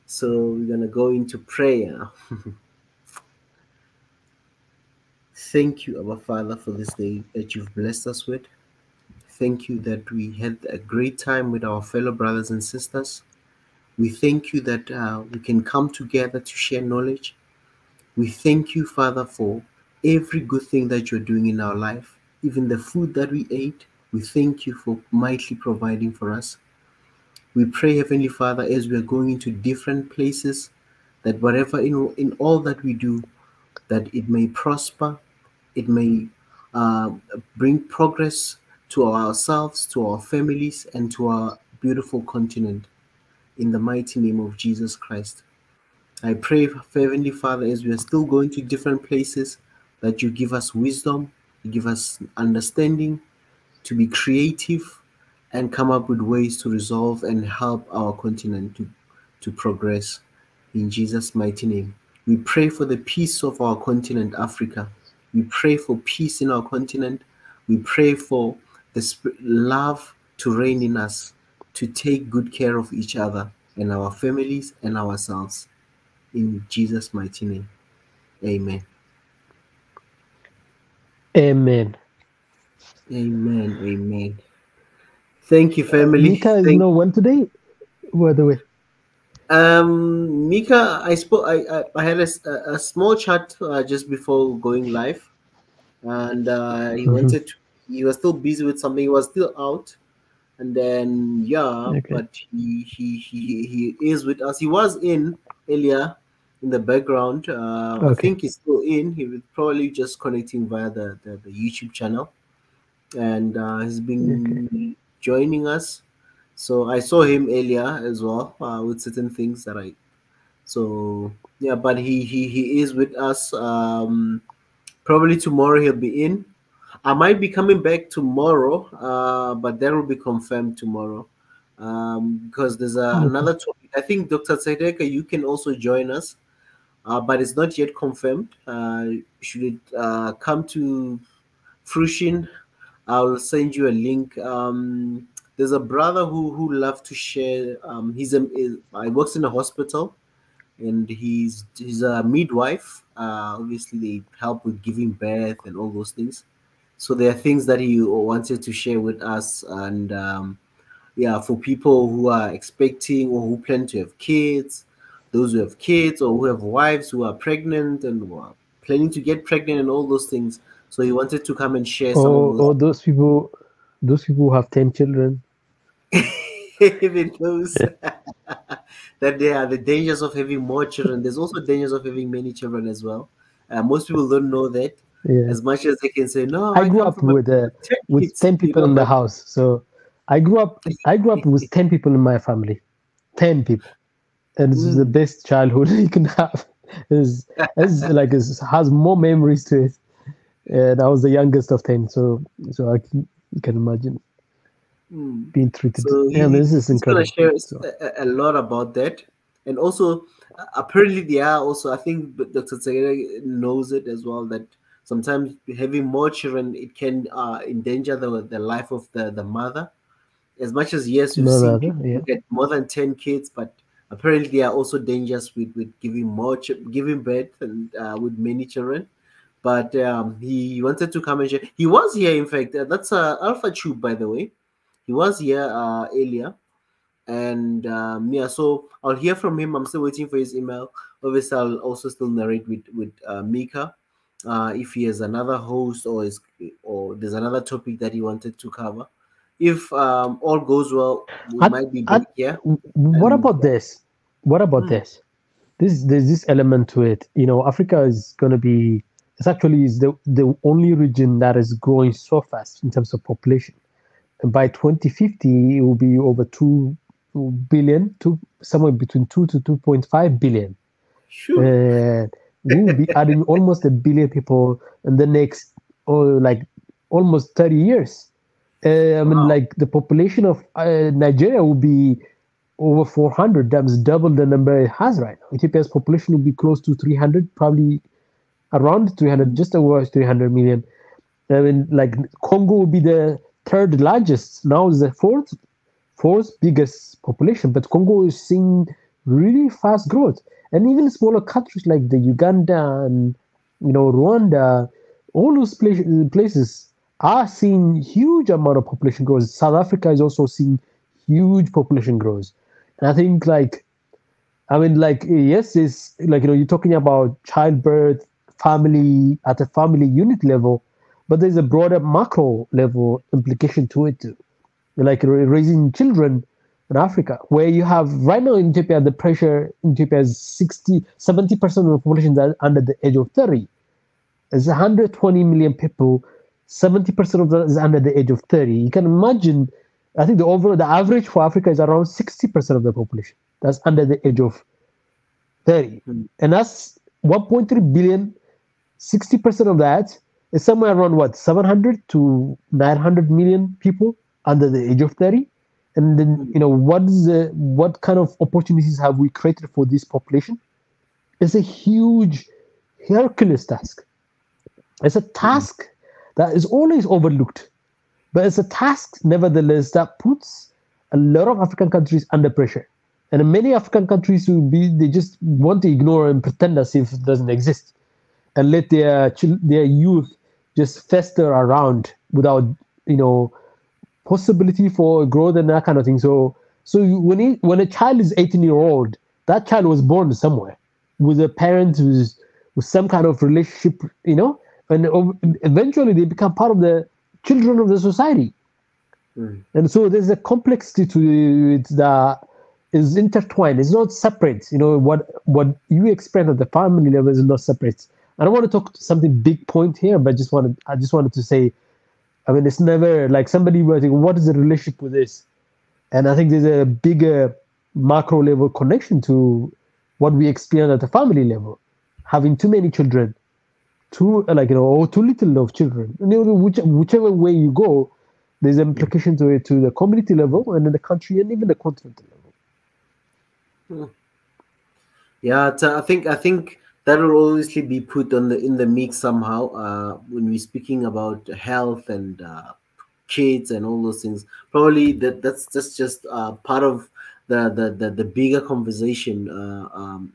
So we're gonna go into prayer. Thank you, our Father, for this day that you've blessed us with. Thank you that we had a great time with our fellow brothers and sisters. We thank you that we can come together to share knowledge. We thank you, Father, for every good thing that you're doing in our life, even the food that we ate. We thank you for mightily providing for us. We pray, Heavenly Father, as we are going into different places, that whatever in all that we do, that it may prosper, it may bring progress to ourselves, to our families, and to our beautiful continent. In the mighty name of Jesus Christ. I pray, Heavenly Father, as we are still going to different places, that you give us wisdom, you give us understanding, to be creative, and come up with ways to resolve and help our continent to progress. In Jesus' mighty name. We pray for the peace of our continent, Africa. We pray for peace in our continent. We pray for the love to reign in us, to take good care of each other. and our families and ourselves. In Jesus' mighty name. Amen. Amen. Amen. Amen. Thank you, family. Mika is no one today, by the way. Mika, I had a small chat just before going live, and he was still busy with something. He was still out, and then but he is with us. He was in earlier in the background. I think he's still in. He was probably just connecting via the YouTube channel, and he's been joining us. So I saw him earlier as well with certain things that I. So yeah, but he is with us. Probably tomorrow he'll be in. I might be coming back tomorrow, but that will be confirmed tomorrow. Because there's another topic. I think Dr. Tsedeka, you can also join us, but it's not yet confirmed. Should it come to fruition, I'll send you a link. There's a brother who loves to share. He works in a hospital, and he's a midwife. Obviously, they help with giving birth and all those things. So there are things that he wanted to share with us, and for people who are expecting or who plan to have kids, those who have kids or who have wives who are pregnant and who are planning to get pregnant and all those things. So he wanted to come and share some of those. Those people who have 10 children. Even those that there are the dangers of having more children. There's also dangers of having many children as well. Most people don't know that. As much as they can say, no, I grew up with 10 people in the house. So I grew up with 10 people in my family. 10 people. And this is the best childhood you can have. Has more memories to it. And I was the youngest of 10, so you can imagine being treated. So this is incredible. He's going to share a lot about that. And also, apparently there are also, I think Dr. Tsegere knows it as well, that sometimes having more children, it can endanger the life of the mother. As much as, yes, we've seen people get more than 10 kids, but apparently there are also dangers with giving birth and with many children. But he wanted to come and share. He was here, in fact. That's Alpha Tube, by the way. He was here earlier. And so I'll hear from him. I'm still waiting for his email. Obviously, I'll also still narrate with Mika if he has another host or there's another topic that he wanted to cover. If all goes well, we might be back here. What about this? What about this? There's this element to it. Africa is going to be. It's actually the only region that is growing so fast in terms of population. And by 2050, it will be over 2 billion, somewhere between 2 to 2.5 billion. Sure. We will be adding almost 1 billion people in the next, almost 30 years. The population of Nigeria will be over 400. That's double the number it has right now. Ethiopia's population will be close to 300, probably around 300, just over 300 million. Congo will be the third largest. Now is the fourth biggest population, but Congo is seeing really fast growth. And even smaller countries like the Uganda and Rwanda, all those places are seeing huge amount of population growth. South Africa is also seeing huge population growth. And I think yes, it's you're talking about childbirth, family at a family unit level, but there's a broader macro level implication to it too. Like raising children in Africa, where you have right now in Ethiopia, the pressure in Ethiopia is 70% of the population that are under the age of 30. There's 120 million people, 70% of that is under the age of 30. You can imagine, I think the average for Africa is around 60% of the population that's under the age of 30. And that's 1.3 billion. 60% of that is somewhere around 700 to 900 million people under the age of 30. And then, what kind of opportunities have we created for this population? It's a huge Hercules task. It's a task that is always overlooked, but it's a task, nevertheless, that puts a lot of African countries under pressure. And in many African countries they just want to ignore and pretend as if it doesn't exist, and let their youth just fester around without possibility for growth and that kind of thing. So when a child is 18-year-old, that child was born somewhere with a parent with some kind of relationship, and eventually they become part of the children of the society. And so there's a complexity to it that is intertwined. It's not separate. What you experience at the family level is not separate. I don't want to talk something big point here, but I just wanted to say, I mean, it's never like somebody will think, what is the relationship with this? And I think there's a bigger macro level connection to what we experience at the family level. Having too many children, or too little of children. Whichever way you go, there's an implication to it, to the community level and in the country and even the continental level. Yeah, I think that will obviously be put in the mix somehow when we're speaking about health and kids and all those things. Probably that's just part of the bigger conversation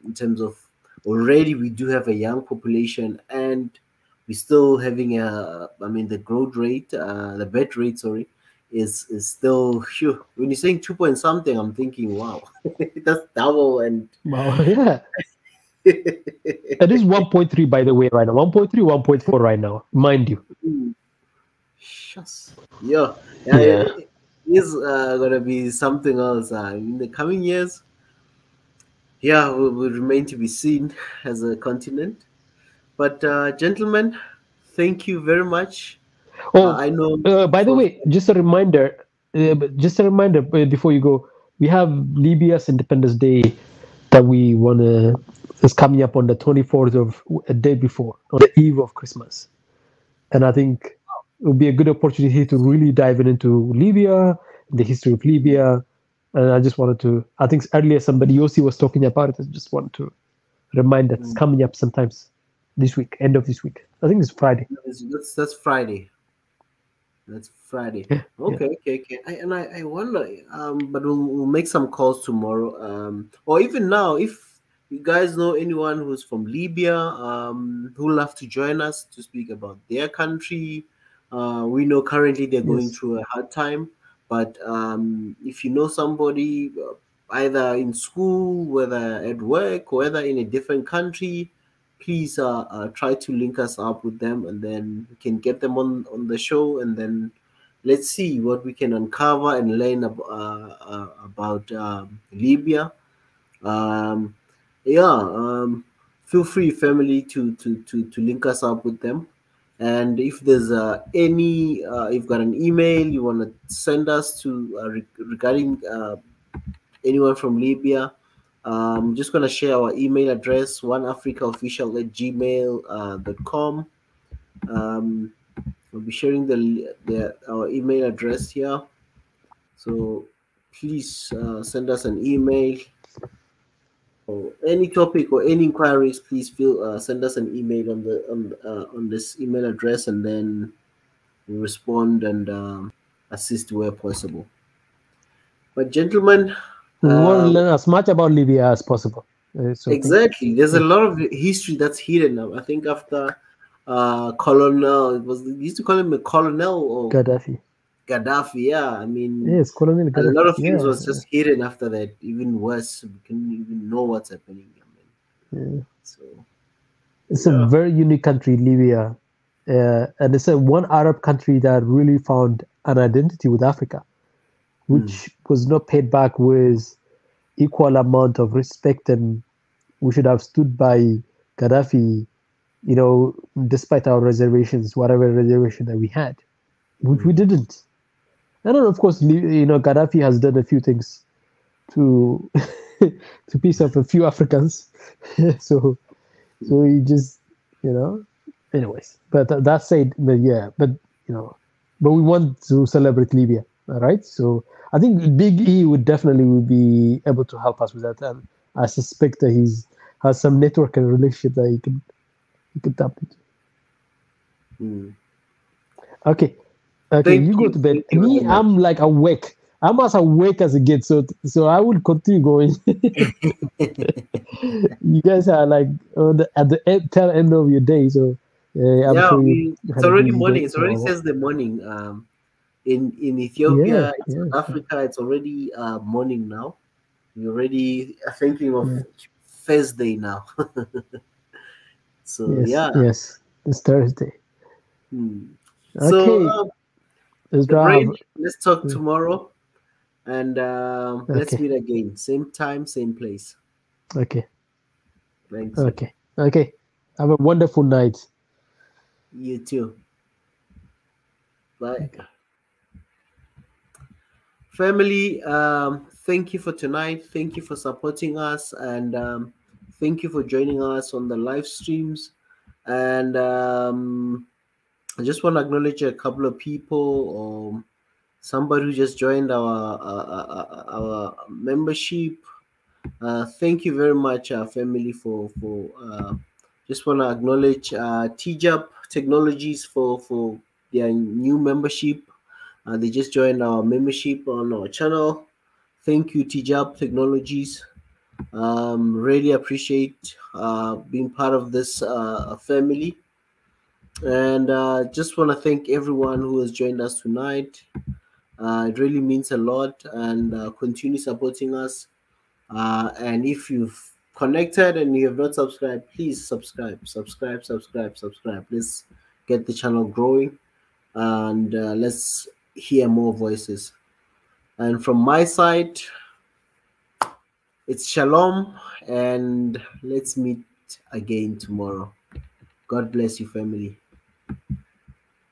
in terms of already we do have a young population and we're still having the growth rate, the birth rate, sorry, is still phew. When you're saying 2 point something, I'm thinking, wow, that's double. And wow, yeah. It is 1.3 by the way right now. 1.3, 1.4 right now, mind you. Shucks. Yeah. It is gonna be something else in the coming years. Yeah, will remain to be seen as a continent. But gentlemen, thank you very much. I know. By the way, just a reminder before you go, we have Libya's Independence Day that we wanna is coming up on the 24th of a day before, on the eve of Christmas, and I think it would be a good opportunity to really dive into Libya, the history of Libya. And I just wanted to, I think earlier somebody, Yossi, was talking about it. I just wanted to remind that it's coming up sometimes this week, end of this week. I think it's Friday. That's Friday. That's Friday. Yeah, okay. I wonder, but we'll make some calls tomorrow, or even now, if you guys know anyone who's from Libya, who'd love to join us to speak about their country. We know currently they're going through a hard time, but if you know somebody, either in school, whether at work, or whether in a different country, please try to link us up with them, and then we can get them on the show, and then let's see what we can uncover and learn about Libya. Feel free, family, to link us up with them. And if there's you've got an email you want to send us to regarding anyone from Libya, I'm just going to share our email address, oneafricaofficial@gmail.com. We'll be sharing our email address here. So please send us an email. Or any topic or any inquiries, please send us an email on this email address, and then we'll respond and assist where possible. But gentlemen, we want to learn as much about Libya as possible. Exactly. There's a lot of history that's hidden now. I think after Colonel, they used to call him a colonel or Gaddafi, yeah. I mean, yes, Colonel Gaddafi. A lot of things was just hidden after that. Even worse, we couldn't even know what's happening. So it's a very unique country, Libya, and it's one Arab country that really found an identity with Africa, which was not paid back with equal amount of respect, and we should have stood by Gaddafi, despite our reservations, whatever reservation that we had, which we didn't. And then, of course, Gaddafi has done a few things to to piss off a few Africans. so he just, anyways. But that said, but we want to celebrate Libya, all right? So I think Big E would be able to help us with that, and I suspect that he has some network and relationship that he could tap into. Okay, you go to bed. Me, I'm like awake. I'm as awake as it gets, so I will continue going. You guys are like at the tail end of your day, so I'm Yeah, sure you it's had a already busy morning. day. It's already So Thursday morning. In yeah, Ethiopia, in yeah, South Africa, it's already morning now. We're already thinking of yeah. Thursday now. So Yes, yeah. yes. It's Thursday. So Okay, let's the brain. drive. Let's talk tomorrow, and let's Okay, meet again. Same time, same place. okay, Thank you. okay, okay. Have a wonderful night. You too. Bye. Okay. Family, thank you for tonight. Thank you for supporting us, and thank you for joining us on the live streams. And I just want to acknowledge a couple of people, somebody who just joined our membership. Thank you very much, family, for just want to acknowledge TJAP Technologies for their new membership. They just joined our membership on our channel. Thank you, TJAP Technologies. Really appreciate being part of this family. And just want to thank everyone who has joined us tonight. It really means a lot, and continue supporting us. And if you've connected and you have not subscribed, please subscribe. Let's get the channel growing, and let's hear more voices. And from my side, it's shalom, and let's meet again tomorrow. God bless you, family.